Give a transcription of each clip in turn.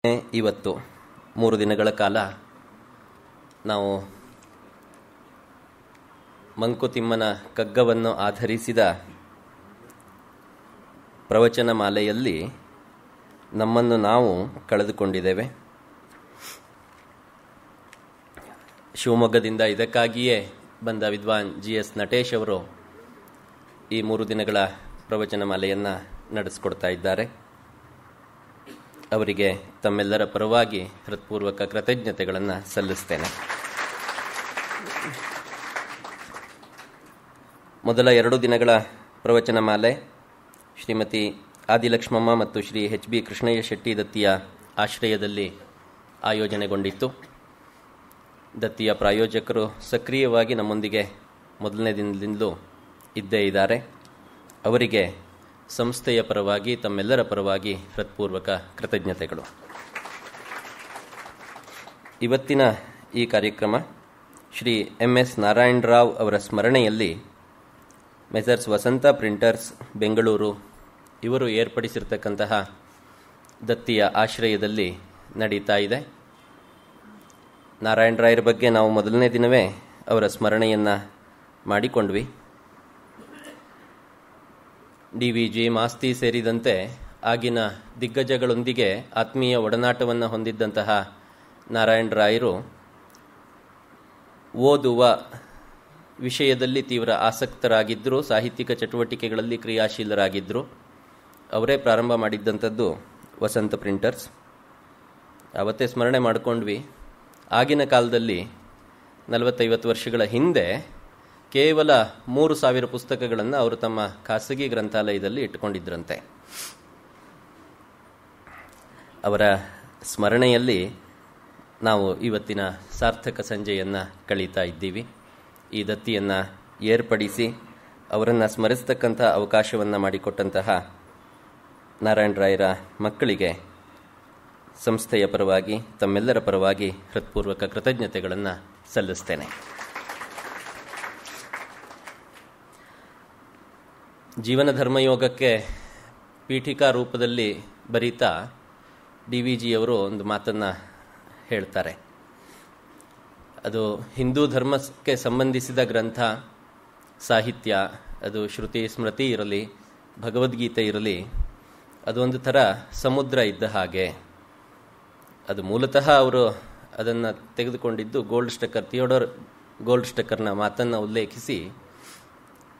ಇವತ್ತು 3 ದಿನಗಳ ಕಾಲ ನಾವು ಮಂಕುತಿಮ್ಮನ ಕಗ್ಗವನ್ನು ಆಧರಿಸಿದ ಪ್ರವಚನ ಮಾಲೆಯಲ್ಲಿ ನಮ್ಮನ್ನು ನಾವು ಕಳೆದುಕೊಂಡಿದ್ದೇವೆ. ಶಿವಮೊಗ್ಗದಿಂದ ಇದಕ್ಕಾಗಿಯೇ ಬಂದ ವಿದ್ವಾನ್ GS ನಟೇಶ್ ಅವರು ಈ 3 ದಿನಗಳ ಪ್ರವಚನ ಮಾಲೆಯನ್ನು ನಡೆಸಿಕೊಡ್ತಾ ಇದ್ದಾರೆ. ಅವರಿಗೆ ತಮ್ಮೆಲ್ಲರ ಪರವಾಗಿ ಹೃತ್ಪೂರ್ವಕ ಕೃತಜ್ಞತೆಗಳನ್ನು ಸಲ್ಲಿಸ್ತೇನೆ. ಮೊದಲ 2 ದಿನಗಳ ಪ್ರವಚನ ಮಾಲೆ ಶ್ರೀಮತಿ ಆದಿಲಕ್ಷ್ಮಮ್ಮ ಮತ್ತು ಶ್ರೀ HB ಕೃಷ್ಣಯ್ಯ ಶೆಟ್ಟಿ ದತ್ತಿಯ ಆಶ್ರಯದಲ್ಲಿ ಆಯೋಜನೆಗೊಂಡಿತ್ತು. ದತ್ತಿಯ ಪ್ರಾಯೋಜಕರು ಸಕ್ರಿಯವಾಗಿ ನಮ್ಮೊಂದಿಗೆ ಮೊದಲನೇ ದಿನದಿಂದಲೂ ಇದ್ದೇ ಇದ್ದಾರೆ. ಅವರಿಗೆ ಸಂಸ್ಥೆಯ ಪರವಾಗಿ ತಮ್ಮೆಲ್ಲರ ಪರವಾಗಿ ಹೃತ್ಪೂರ್ವಕ ಕೃತಜ್ಞತೆಗಳು. ಇವತ್ತಿನ ಈ ಕಾರ್ಯಕ್ರಮ ಶ್ರೀ MS ನಾರಾಯಣರಾವ್ ಅವರ ಸ್ಮರಣೆಯಲ್ಲಿ ಮೆಸರ್ಸ್ ವಸಂತ ಪ್ರಿಂಟರ್ಸ್ ಬೆಂಗಳೂರು ಇವರು ಏರ್ಪಡಿಸಿರ್ತಕ್ಕಂತಹ ದತ್ತಿಯ ಆಶ್ರಯದಲ್ಲಿ ನಡೀತಾ ಇದೆ. ನಾರಾಯಣರಾಯರ ಬಗ್ಗೆ ನಾವು ಮೊದಲನೇ ದಿನವೇ ಅವರ ಸ್ಮರಣೆಯನ್ನು ಮಾಡಿಕೊಂಡ್ವಿ. DVG ಮಾಸ್ತಿ ಸೇರಿದಂತೆ ಆಗಿನ ದಿಗ್ಗಜಗಳೊಂದಿಗೆ ಆತ್ಮೀಯ ಒಡನಾಟವನ್ನು ಹೊಂದಿದ್ದಂತಹ ನಾರಾಯಣರಾಯರು ಓದುವ ವಿಷಯದಲ್ಲಿ ತೀವ್ರ ಆಸಕ್ತರಾಗಿದ್ದರು. ಸಾಹಿತ್ಯಿಕ ಚಟುವಟಿಕೆಗಳಲ್ಲಿ ಕ್ರಿಯಾಶೀಲರಾಗಿದ್ದರು. ಅವರೇ ಪ್ರಾರಂಭ ಮಾಡಿದ್ದಂಥದ್ದು ವಸಂತ ಪ್ರಿಂಟರ್ಸ್. ಅವತ್ತೇ ಸ್ಮರಣೆ ಮಾಡಿಕೊಂಡ್ವಿ. ಆಗಿನ ಕಾಲದಲ್ಲಿ 40-50 ವರ್ಷಗಳ ಹಿಂದೆ ಕೇವಲ 3,000 ಪುಸ್ತಕಗಳನ್ನು ಅವರು ತಮ್ಮ ಖಾಸಗಿ ಗ್ರಂಥಾಲಯದಲ್ಲಿ ಇಟ್ಟುಕೊಂಡಿದ್ದರಂತೆ. ಅವರ ಸ್ಮರಣೆಯಲ್ಲಿ ನಾವು ಇವತ್ತಿನ ಸಾರ್ಥಕ ಸಂಜೆಯನ್ನು ಕಳೀತಾ ಇದ್ದೀವಿ. ಈ ದತ್ತಿಯನ್ನು ಏರ್ಪಡಿಸಿ ಅವರನ್ನು ಸ್ಮರಿಸ್ತಕ್ಕಂಥ ಅವಕಾಶವನ್ನು ಮಾಡಿಕೊಟ್ಟಂತಹ ನಾರಾಯಣರಾಯರ ಮಕ್ಕಳಿಗೆ ಸಂಸ್ಥೆಯ ಪರವಾಗಿ ತಮ್ಮೆಲ್ಲರ ಪರವಾಗಿ ಹೃತ್ಪೂರ್ವಕ ಕೃತಜ್ಞತೆಗಳನ್ನು ಸಲ್ಲಿಸ್ತೇನೆ. ಜೀವನ ಧರ್ಮಯೋಗಕ್ಕೆ ಪೀಠಿಕಾ ರೂಪದಲ್ಲಿ ಬರೀತಾ DVG ಅವರು ಒಂದು ಮಾತನ್ನು ಹೇಳ್ತಾರೆ. ಅದು ಹಿಂದೂ ಧರ್ಮಕ್ಕೆ ಸಂಬಂಧಿಸಿದ ಗ್ರಂಥ, ಸಾಹಿತ್ಯ, ಅದು ಶ್ರುತಿ ಸ್ಮೃತಿ ಇರಲಿ, ಭಗವದ್ಗೀತೆ ಇರಲಿ, ಅದೊಂದು ಥರ ಸಮುದ್ರ ಇದ್ದ ಹಾಗೆ. ಅದು ಮೂಲತಃ ಅವರು ಅದನ್ನು ತೆಗೆದುಕೊಂಡಿದ್ದು ಥಿಯೋಡೋರ್ ಗೋಲ್ಡ್ ಸ್ಟಕ್ಕರ್ನ ಮಾತನ್ನು ಉಲ್ಲೇಖಿಸಿ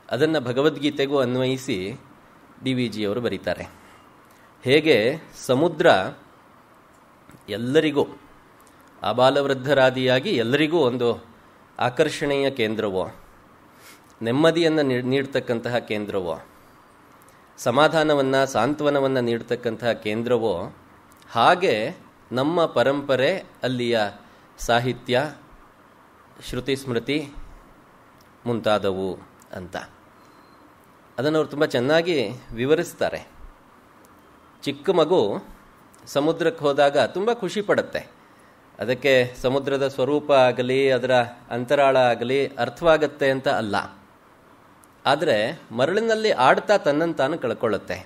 ಅದನ್ನು ಭಗವದ್ಗೀತೆಗೂ ಅನ್ವಯಿಸಿ DVG ಅವರು ಬರೀತಾರೆ. ಹೇಗೆ ಸಮುದ್ರ ಎಲ್ಲರಿಗೂ ಆಬಾಲವೃದ್ಧರಾದಿಯಾಗಿ ಎಲ್ಲರಿಗೂ ಒಂದು ಆಕರ್ಷಣೆಯ ಕೇಂದ್ರವೋ, ನೆಮ್ಮದಿಯನ್ನು ನೀಡ್ತಕ್ಕಂತಹ ಕೇಂದ್ರವೋ, ಸಮಾಧಾನವನ್ನು ಸಾಂತ್ವನವನ್ನು ನೀಡ್ತಕ್ಕಂತಹ ಕೇಂದ್ರವೋ, ಹಾಗೆ ನಮ್ಮ ಪರಂಪರೆ, ಅಲ್ಲಿಯ ಸಾಹಿತ್ಯ, ಶ್ರುತಿ ಸ್ಮೃತಿ ಮುಂತಾದವು ಅಂತ ಅದನ್ನು ಅವರು ತುಂಬ ಚೆನ್ನಾಗಿ ವಿವರಿಸ್ತಾರೆ. ಚಿಕ್ಕ ಮಗು ಸಮುದ್ರಕ್ಕೆ ಹೋದಾಗ ತುಂಬ ಖುಷಿ ಪಡುತ್ತೆ. ಅದಕ್ಕೆ ಸಮುದ್ರದ ಸ್ವರೂಪ ಆಗಲಿ ಅದರ ಅಂತರಾಳ ಆಗಲಿ ಅರ್ಥವಾಗತ್ತೆ ಅಂತ ಅಲ್ಲ. ಆದರೆ ಮರಳಿನಲ್ಲಿ ಆಡ್ತಾ ತನ್ನನ್ನು ತಾನು ಕಳ್ಕೊಳ್ಳುತ್ತೆ.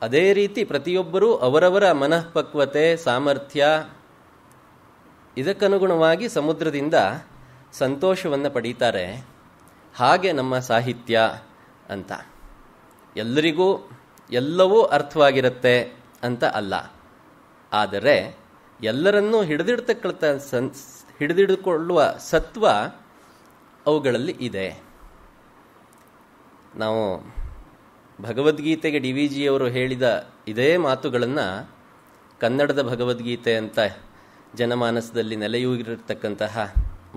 ಅದೇ ರೀತಿ ಪ್ರತಿಯೊಬ್ಬರೂ ಅವರವರ ಮನಃಪಕ್ವತೆ, ಸಾಮರ್ಥ್ಯ ಇದಕ್ಕನುಗುಣವಾಗಿ ಸಮುದ್ರದಿಂದ ಸಂತೋಷವನ್ನು ಪಡೀತಾರೆ. ಹಾಗೆ ನಮ್ಮ ಸಾಹಿತ್ಯ ಅಂತ ಎಲ್ಲರಿಗೂ ಎಲ್ಲವೂ ಅರ್ಥವಾಗಿರುತ್ತೆ ಅಂತ ಅಲ್ಲ. ಆದರೆ ಎಲ್ಲರನ್ನೂ ಹಿಡಿದಿಟ್ಟುಕೊಳ್ಳುವ ಸತ್ವ ಅವುಗಳಲ್ಲಿ ಇದೆ. ನಾವು ಭಗವದ್ಗೀತೆಗೆ DVG ಅವರು ಹೇಳಿದ ಇದೇ ಮಾತುಗಳನ್ನು ಕನ್ನಡದ ಭಗವದ್ಗೀತೆ ಅಂತ ಜನಮಾನಸದಲ್ಲಿ ನೆಲೆಯೂರಿರ್ತಕ್ಕಂತಹ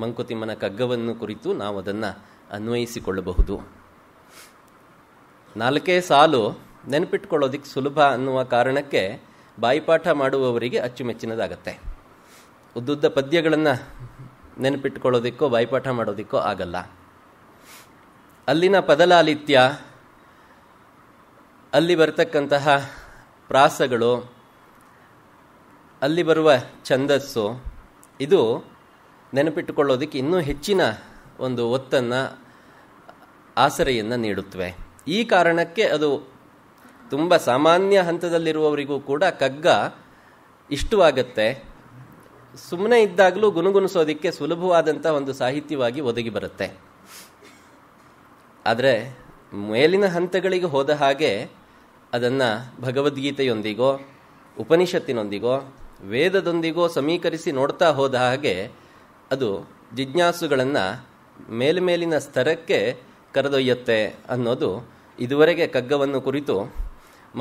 ಮಂಕುತಿಮ್ಮನ ಕಗ್ಗವನ್ನು ಕುರಿತು ನಾವು ಅದನ್ನು ಅನ್ವಯಿಸಿಕೊಳ್ಳಬಹುದು. 4 ಸಾಲು ನೆನಪಿಟ್ಕೊಳ್ಳೋದಿಕ್ಕೆ ಸುಲಭ ಅನ್ನುವ ಕಾರಣಕ್ಕೆ ಬಾಯಿಪಾಠ ಮಾಡುವವರಿಗೆ ಅಚ್ಚುಮೆಚ್ಚಿನದಾಗತ್ತೆ. ಉದ್ದುದ್ದ ಪದ್ಯಗಳನ್ನು ನೆನಪಿಟ್ಕೊಳ್ಳೋದಿಕ್ಕೋ ಬಾಯಿಪಾಠ ಮಾಡೋದಿಕ್ಕೋ ಆಗಲ್ಲ. ಅಲ್ಲಿನ ಪದಲಾಲಿತ್ಯ, ಅಲ್ಲಿ ಬರ್ತಕ್ಕಂತಹ ಪ್ರಾಸಗಳು, ಅಲ್ಲಿ ಬರುವ ಛಂದಸ್ಸು, ಇದು ನೆನಪಿಟ್ಟುಕೊಳ್ಳೋದಕ್ಕೆ ಇನ್ನೂ ಹೆಚ್ಚಿನ ಒಂದು ಒತ್ತನ್ನು, ಆಸರೆಯನ್ನು ನೀಡುತ್ತವೆ. ಈ ಕಾರಣಕ್ಕೆ ಅದು ತುಂಬ ಸಾಮಾನ್ಯ ಹಂತದಲ್ಲಿರುವವರಿಗೂ ಕೂಡ ಕಗ್ಗ ಇಷ್ಟವಾಗತ್ತೆ. ಸುಮ್ಮನೆ ಇದ್ದಾಗಲೂ ಗುನುಗುಣಿಸೋದಕ್ಕೆ ಸುಲಭವಾದಂಥ ಒಂದು ಸಾಹಿತ್ಯವಾಗಿ ಒದಗಿ ಬರುತ್ತೆ. ಆದರೆ ಮೇಲಿನ ಹಂತಗಳಿಗೆ ಹೋದ ಹಾಗೆ ಅದನ್ನು ಭಗವದ್ಗೀತೆಯೊಂದಿಗೋ ಉಪನಿಷತ್ತಿನೊಂದಿಗೋ ವೇದದೊಂದಿಗೋ ಸಮೀಕರಿಸಿ ನೋಡ್ತಾ ಹೋದ ಹಾಗೆ ಅದು ಜಿಜ್ಞಾಸುಗಳನ್ನು ಮೇಲಿನ ಸ್ತರಕ್ಕೆ ಕರೆದೊಯ್ಯುತ್ತೆ ಅನ್ನೋದು ಇದುವರೆಗೆ ಕಗ್ಗವನ್ನು ಕುರಿತು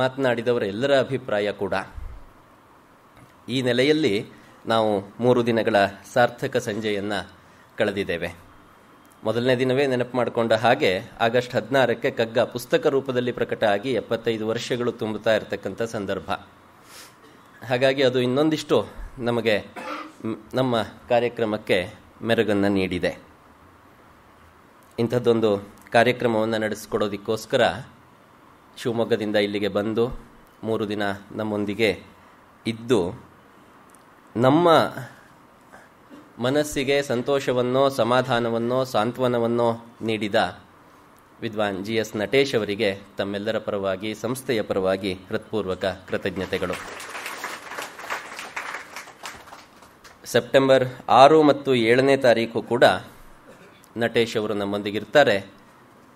ಮಾತನಾಡಿದವರ ಎಲ್ಲರ ಅಭಿಪ್ರಾಯ ಕೂಡ. ಈ ನೆಲೆಯಲ್ಲಿ ನಾವು 3 ದಿನಗಳ ಸಾರ್ಥಕ ಸಂಜೆಯನ್ನು ಕಳೆದಿದ್ದೇವೆ. ಮೊದಲನೇ ದಿನವೇ ನೆನಪು ಮಾಡಿಕೊಂಡ ಹಾಗೆ ಆಗಸ್ಟ್ 16ಕ್ಕೆ ಕಗ್ಗ ಪುಸ್ತಕ ರೂಪದಲ್ಲಿ ಪ್ರಕಟ ಆಗಿ 75 ವರ್ಷಗಳು ತುಂಬುತ್ತಾ ಇರತಕ್ಕಂಥ ಸಂದರ್ಭ. ಹಾಗಾಗಿ ಅದು ಇನ್ನೊಂದಿಷ್ಟು ನಮಗೆ ನಮ್ಮ ಕಾರ್ಯಕ್ರಮಕ್ಕೆ ಮೆರುಗನ್ನು ನೀಡಿದೆ. ಇಂಥದ್ದೊಂದು ಕಾರ್ಯಕ್ರಮವನ್ನು ನಡೆಸಿಕೊಡೋದಕ್ಕೋಸ್ಕರ ಶಿವಮೊಗ್ಗದಿಂದ ಇಲ್ಲಿಗೆ ಬಂದು 3 ದಿನ ನಮ್ಮೊಂದಿಗೆ ಇದ್ದು ನಮ್ಮ ಮನಸ್ಸಿಗೆ ಸಂತೋಷವನ್ನೋ ಸಮಾಧಾನವನ್ನೋ ಸಾಂತ್ವನವನ್ನೋ ನೀಡಿದ ವಿದ್ವಾನ್ GS ನಟೇಶ್ ಅವರಿಗೆ ತಮ್ಮೆಲ್ಲರ ಪರವಾಗಿ ಸಂಸ್ಥೆಯ ಪರವಾಗಿ ಹೃತ್ಪೂರ್ವಕ ಕೃತಜ್ಞತೆಗಳು. ಸೆಪ್ಟೆಂಬರ್ 6 ಮತ್ತು 7ನೇ ತಾರೀಕು ಕೂಡ ನಟೇಶ್ ಅವರು ನಮ್ಮೊಂದಿಗಿರ್ತಾರೆ.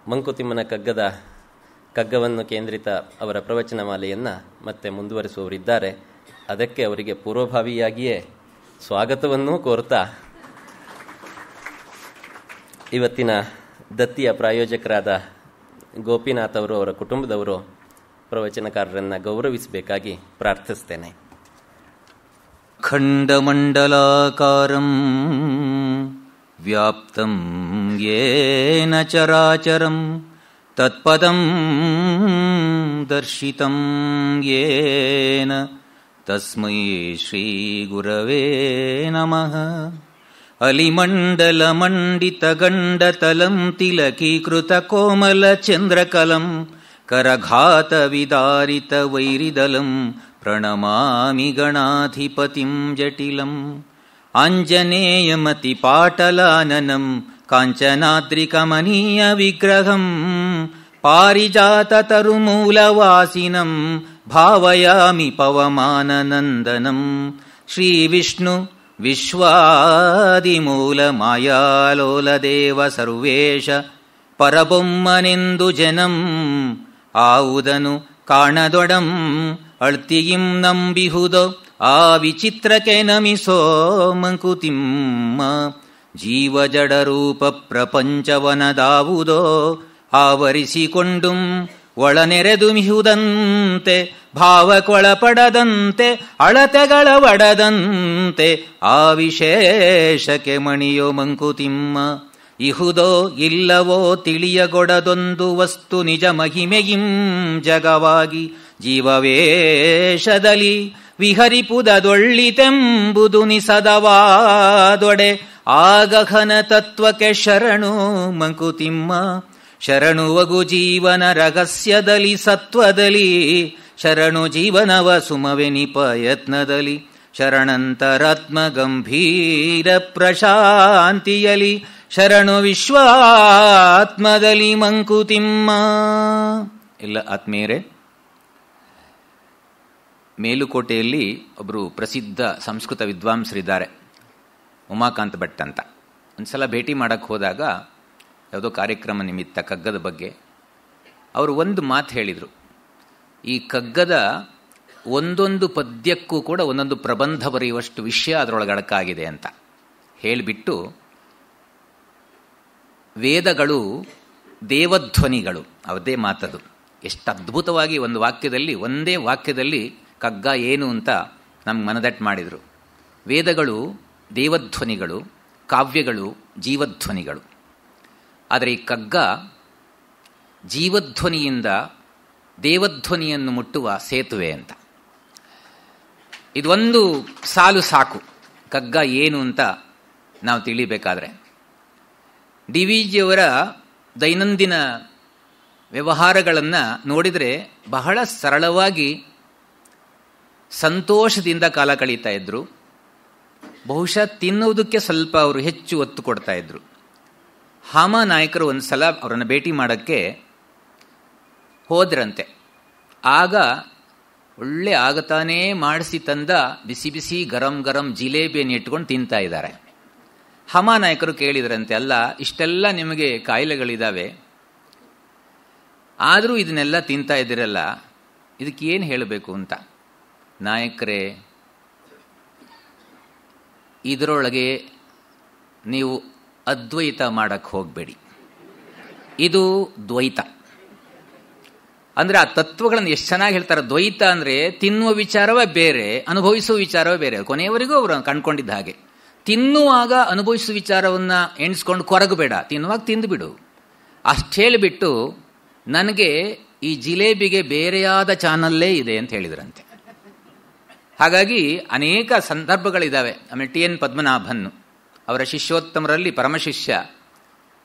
ಮಂಕುತಿಮ್ಮನ ಕಗ್ಗವನ್ನು ಕೇಂದ್ರಿತ ಅವರ ಪ್ರವಚನ ಮಾಲೆಯನ್ನು ಮತ್ತೆ ಮುಂದುವರಿಸುವವರಿದ್ದಾರೆ. ಅದಕ್ಕೆ ಅವರಿಗೆ ಪೂರ್ವಭಾವಿಯಾಗಿಯೇ ಸ್ವಾಗತವನ್ನೂ ಕೋರ್ತಾ ಇವತ್ತಿನ ದತ್ತಿಯ ಪ್ರಾಯೋಜಕರಾದ ಗೋಪಿನಾಥ್ ಅವರು ಅವರ ಕುಟುಂಬದವರು ಪ್ರವಚನಕಾರರನ್ನು ಗೌರವಿಸಬೇಕಾಗಿ ಪ್ರಾರ್ಥಿಸ್ತೇನೆ. ಖಂಡಮಂಡಲಾಕಾರಂ ವ್ಯಾಪ್ತಂ ಯೇನ ಚರಾಚರಂ ತತ್ಪದಂ ದರ್ಶಿತಂ ಯೇನ ತಸ್ಮೈ ಶ್ರೀ ಗುರವೇ ನಮಃ. ಅಲಿಮಂಡಲಮಂಡಿತಗಂಡತಲಂ ತಿಲಕೀಕೃತ ಕೋಮಲ ಚಂದ್ರಕಲಂ ಕರಘಾತ ವಿದಾರಿತ ವೈರಿದಲಂ ಪ್ರಣಮಾಮಿ ಗಣಾಧಿಪತಿಂ ಜಟಿಲಂ. ಆಂಜನೇಯಮತಿ ಪಾಟಲಾನನಂ ಕಾಂಚನಾದ್ರಿಕಮನೀಯ ವಿಗ್ರಹಂ ಪಾರಿಜಾತ ತರುಮೂಲವಾಸಿನಂ ಭಾವಯಾಮಿ ಪವಮಾನನಂದನಂ. ಶ್ರೀ ವಿಷ್ಣು ವಿಶ್ವಾದಿಮೂಲ ಮಾಯಾಲೋಲದೇವ ಸರ್ವೇಶ ಪರಬೊಮ್ಮನೆಂದು ಜನಂ ಆವುದನು ಕಾಣದೊಡಂ ಅಳ್ತಿಯಿಂ ನಂಬಿಹುದೋ ಆ ವಿಚಿತ್ರಕ್ಕೆ ನಮಿಸೋ ಮಂಕುತಿಮ್ಮ. ಜೀವಜಡರೂಪ ಪ್ರಪಂಚವನದಾವುದೋ ಆವರಿಸಿಕೊಂಡುಂ ಒಳನೆರೆದು ಮಿಹುದಂತೆ ಭಾವಕ್ಕೊಳಪಡದಂತೆ ಅಳತೆಗಳ ಒಡದಂತೆ ಆ ವಿಶೇಷಕ್ಕೆ ಮಣಿಯೋ ಮಂಕುತಿಮ್ಮ. ಇಹುದೋ ಇಲ್ಲವೋ ತಿಳಿಯಗೊಡದೊಂದು ವಸ್ತು ನಿಜ ಮಹಿಮೆಯಿಂ ಜಗವಾಗಿ ಜೀವವೇಷದಲ್ಲಿ ವಿಹರಿಪುದದೊಳ್ಳಿತೆಂಬುದು ನಿಸದವಾದೊಡೆ ಆಗಹನ ತತ್ವಕ್ಕೆ ಶರಣು ಮಂಕುತಿಮ್ಮ. ಶರಣುವಗು ಜೀವನ ರಹಸ್ಯದಲ್ಲಿ ಸತ್ವದಲ್ಲಿ ಶರಣು ಜೀವನವ ಸುಮವೆನಿಪ ಯತ್ನದಲ್ಲಿ ಶರಣಂತರಾತ್ಮ ಗಂಭೀರ ಪ್ರಶಾಂತಿಯಲಿ ಶರಣು ವಿಶ್ವಾತ್ಮದಲ್ಲಿ ಮಂಕುತಿಮ್ಮ. ಇಲ್ಲ ಆತ್ಮೀಯರೇ, ಮೇಲುಕೋಟೆಯಲ್ಲಿ ಒಬ್ಬರು ಪ್ರಸಿದ್ಧ ಸಂಸ್ಕೃತ ವಿದ್ವಾಂಸರಿದ್ದಾರೆ, ಉಮಾಕಾಂತ್ ಭಟ್ ಅಂತ. ಒಂದ್ಸಲ ಭೇಟಿ ಮಾಡಕ್ಕೆ ಹೋದಾಗ ಯಾವುದೋ ಕಾರ್ಯಕ್ರಮ ನಿಮಿತ್ತ ಕಗ್ಗದ ಬಗ್ಗೆ ಅವರು ಒಂದು ಮಾತು ಹೇಳಿದರು. ಈ ಕಗ್ಗದ ಒಂದೊಂದು ಪದ್ಯಕ್ಕೂ ಕೂಡ ಒಂದೊಂದು ಪ್ರಬಂಧ ಬರೆಯುವಷ್ಟು ವಿಷಯ ಅದರೊಳಗೆ ಅಡಕಾಗಿದೆ ಅಂತ ಹೇಳಿಬಿಟ್ಟು, ವೇದಗಳು ದೇವಧ್ವನಿಗಳು, ಅವದೇ ಮಾತದು. ಎಷ್ಟು ಅದ್ಭುತವಾಗಿ ಒಂದು ವಾಕ್ಯದಲ್ಲಿ, ಒಂದೇ ವಾಕ್ಯದಲ್ಲಿ ಕಗ್ಗ ಏನು ಅಂತ ನಮ್ಗೆ ಮನದಟ್ಟು ಮಾಡಿದರು. ವೇದಗಳು ದೇವಧ್ವನಿಗಳು, ಕಾವ್ಯಗಳು ಜೀವಧ್ವನಿಗಳು. ಆದರೆ ಈ ಕಗ್ಗ ಜೀವಧ್ವನಿಯಿಂದ ದೇವಧ್ವನಿಯನ್ನು ಮುಟ್ಟುವ ಸೇತುವೆ ಅಂತ. ಇದೊಂದು ಸಾಲು ಸಾಕು ಕಗ್ಗ ಏನು ಅಂತ ನಾವು ತಿಳಿಬೇಕಾದ್ರೆ. ಡಿ ವಿ ಜಿಯವರ ದೈನಂದಿನ ವ್ಯವಹಾರಗಳನ್ನು ನೋಡಿದರೆ ಬಹಳ ಸರಳವಾಗಿ ಸಂತೋಷದಿಂದ ಕಾಲ ಕಳೀತಾ ಇದ್ರು. ಬಹುಶಃ ತಿನ್ನುವುದಕ್ಕೆ ಸ್ವಲ್ಪ ಅವರು ಹೆಚ್ಚು ಒತ್ತು ಕೊಡ್ತಾ ಇದ್ರು. ಹಾಮ ನಾಯಕರು ಒಂದು ಸಲ ಅವರನ್ನು ಭೇಟಿ ಮಾಡೋಕ್ಕೆ ಹೋದ್ರಂತೆ. ಆಗ ಒಳ್ಳೆ ಆಗತಾನೇ ಮಾಡಿಸಿ ತಂದ ಬಿಸಿ ಬಿಸಿ ಗರಂ ಗರಂ ಜಿಲೇಬಿಯನ್ನು ಇಟ್ಕೊಂಡು ತಿಂತಾ ಇದ್ದಾರೆ. ಹಮಾನಾಯಕರು ಕೇಳಿದ್ರಂತೆ, ಅಲ್ಲ ಇಷ್ಟೆಲ್ಲ ನಿಮಗೆ ಕಾಯಿಲೆಗಳಿದ್ದಾವೆ, ಆದರೂ ಇದನ್ನೆಲ್ಲ ತಿಂತಾ ಇದ್ದೀರಲ್ಲ, ಇದಕ್ಕೇನು ಹೇಳಬೇಕು ಅಂತ. ನಾಯಕರೇ, ಇದರೊಳಗೆ ನೀವು ಅದ್ವೈತ ಮಾಡಕ್ಕೆ ಹೋಗಬೇಡಿ, ಇದು ದ್ವೈತ. ಅಂದರೆ ಆ ತತ್ವಗಳನ್ನು ಎಷ್ಟು ಚೆನ್ನಾಗಿ ಹೇಳ್ತಾರೆ. ದ್ವೈತ ಅಂದರೆ ತಿನ್ನುವ ವಿಚಾರವೇ ಬೇರೆ, ಅನುಭವಿಸುವ ವಿಚಾರವೇ ಬೇರೆ. ಕೊನೆಯವರೆಗೂ ಅವರು ಕಂಡುಕೊಂಡಿದ್ದ ಹಾಗೆ ತಿನ್ನುವಾಗ ಅನುಭವಿಸುವ ವಿಚಾರವನ್ನು ಎಣಿಸ್ಕೊಂಡು ಕೊರಗಬೇಡ, ತಿನ್ನುವಾಗ ತಿಂದುಬಿಡು. ಅಷ್ಟು ಹೇಳಿಬಿಟ್ಟು ನನಗೆ ಈ ಜಿಲೇಬಿಗೆ ಬೇರೆಯಾದ ಚಾನಲ್ಲೇ ಇದೆ ಅಂತ ಹೇಳಿದ್ರಂತೆ. ಹಾಗಾಗಿ ಅನೇಕ ಸಂದರ್ಭಗಳಿದ್ದಾವೆ. ಆಮೇಲೆ ಟಿ.ಎನ್. ಪದ್ಮನಾಭನ್ ಅವರ ಶಿಷ್ಯೋತ್ತಮರಲ್ಲಿ ಪರಮಶಿಷ್ಯ,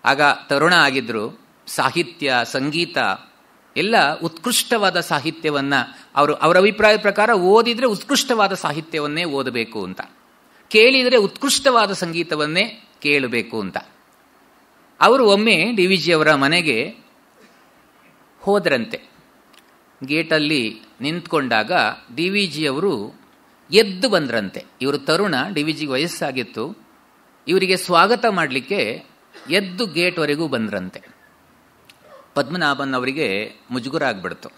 ಆಗ ತರುಣ ಆಗಿದ್ದರು. ಸಾಹಿತ್ಯ, ಸಂಗೀತ ಎಲ್ಲ ಉತ್ಕೃಷ್ಟವಾದ ಸಾಹಿತ್ಯವನ್ನು ಅವರ ಅಭಿಪ್ರಾಯ ಪ್ರಕಾರ ಓದಿದರೆ ಉತ್ಕೃಷ್ಟವಾದ ಸಾಹಿತ್ಯವನ್ನೇ ಓದಬೇಕು ಅಂತ, ಕೇಳಿದರೆ ಉತ್ಕೃಷ್ಟವಾದ ಸಂಗೀತವನ್ನೇ ಕೇಳಬೇಕು ಅಂತ. ಅವರು ಒಮ್ಮೆ ಡಿ ವಿ ಜಿ ಅವರ ಮನೆಗೆ ಹೋದರಂತೆ. ಗೇಟಲ್ಲಿ ನಿಂತ್ಕೊಂಡಾಗ ಡಿ ವಿ ಜಿ ಅವರು ಎದ್ದು ಬಂದ್ರಂತೆ. ಇವರು ತರುಣ, ಡಿ ವಿ ಜಿಗೆ ವಯಸ್ಸಾಗಿತ್ತು. ಇವರಿಗೆ ಸ್ವಾಗತ ಮಾಡಲಿಕ್ಕೆ ಎದ್ದು ಗೇಟ್ವರೆಗೂ ಬಂದ್ರಂತೆ. ಪದ್ಮನಾಭನ್ ಅವರಿಗೆ ಮುಜುಗರ ಆಗ್ಬಿಡ್ತು.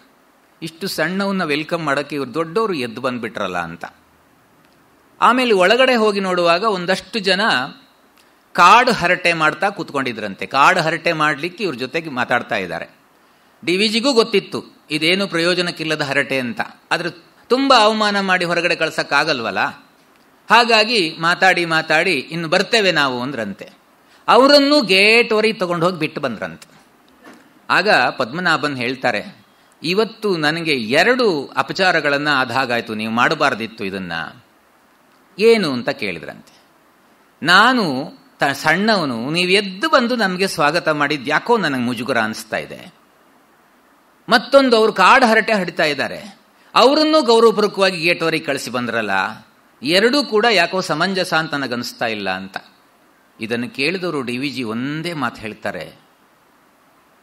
ಇಷ್ಟು ಸಣ್ಣವನ್ನ ವೆಲ್ಕಮ್ ಮಾಡೋಕ್ಕೆ ಇವರು ದೊಡ್ಡವರು ಎದ್ದು ಬಂದ್ಬಿಟ್ರಲ್ಲ ಅಂತ. ಆಮೇಲೆ ಒಳಗಡೆ ಹೋಗಿ ನೋಡುವಾಗ ಒಂದಷ್ಟು ಜನ ಕಾಡು ಹರಟೆ ಮಾಡ್ತಾ ಕೂತ್ಕೊಂಡಿದ್ರಂತೆ. ಕಾಡು ಹರಟೆ ಮಾಡಲಿಕ್ಕೆ ಇವ್ರ ಜೊತೆಗೆ ಮಾತಾಡ್ತಾ ಇದ್ದಾರೆ. ಡಿ ವಿ ಜಿಗೂ ಗೊತ್ತಿತ್ತು ಇದೇನು ಪ್ರಯೋಜನಕ್ಕಿಲ್ಲದ ಹರಟೆ ಅಂತ, ಆದರೆ ತುಂಬ ಅವಮಾನ ಮಾಡಿ ಹೊರಗಡೆ ಕಳ್ಸಕ್ಕಾಗಲ್ವಲ್ಲ. ಹಾಗಾಗಿ ಮಾತಾಡಿ ಇನ್ನು ಬರ್ತೇವೆ ನಾವು ಅಂದ್ರಂತೆ. ಅವರನ್ನು ಗೇಟ್ವರೆಗೆ ತಗೊಂಡು ಹೋಗಿ ಬಿಟ್ಟು ಬಂದ್ರಂತೆ. ಆಗ ಪದ್ಮನಾಭನ್ ಹೇಳ್ತಾರೆ, ಇವತ್ತು ನನಗೆ 2 ಅಪಚಾರಗಳನ್ನು ಆದಾಗಾಯ್ತು, ನೀವು ಮಾಡಬಾರ್ದಿತ್ತು ಇದನ್ನ. ಏನು ಅಂತ ಕೇಳಿದ್ರಂತೆ. ನಾನು ಸಣ್ಣವನು, ನೀವು ಎದ್ದು ಬಂದು ನಮಗೆ ಸ್ವಾಗತ ಮಾಡಿದ್ದು ಯಾಕೋ ನನಗೆ ಮುಜುಗರ ಅನಿಸ್ತಾ ಇದೆ. ಮತ್ತೊಂದು, ಅವರು ಕಾಡು ಹರಟೆ ಹಡಿತಾ ಇದ್ದಾರೆ, ಅವರನ್ನು ಗೌರವಪೂರ್ವಕವಾಗಿ ಗೇಟ್ವರೆಗೆ ಕಳಿಸಿ ಬಂದ್ರಲ್ಲ, 2 ಕೂಡ ಯಾಕೋ ಸಮಂಜಸ ಅಂತ ನನಗನ್ನಿಸ್ತಾ ಇಲ್ಲ ಅಂತ. ಇದನ್ನು ಕೇಳಿದವರು ಡಿ ವಿ ಜಿ ಒಂದೇ ಮಾತು ಹೇಳ್ತಾರೆ,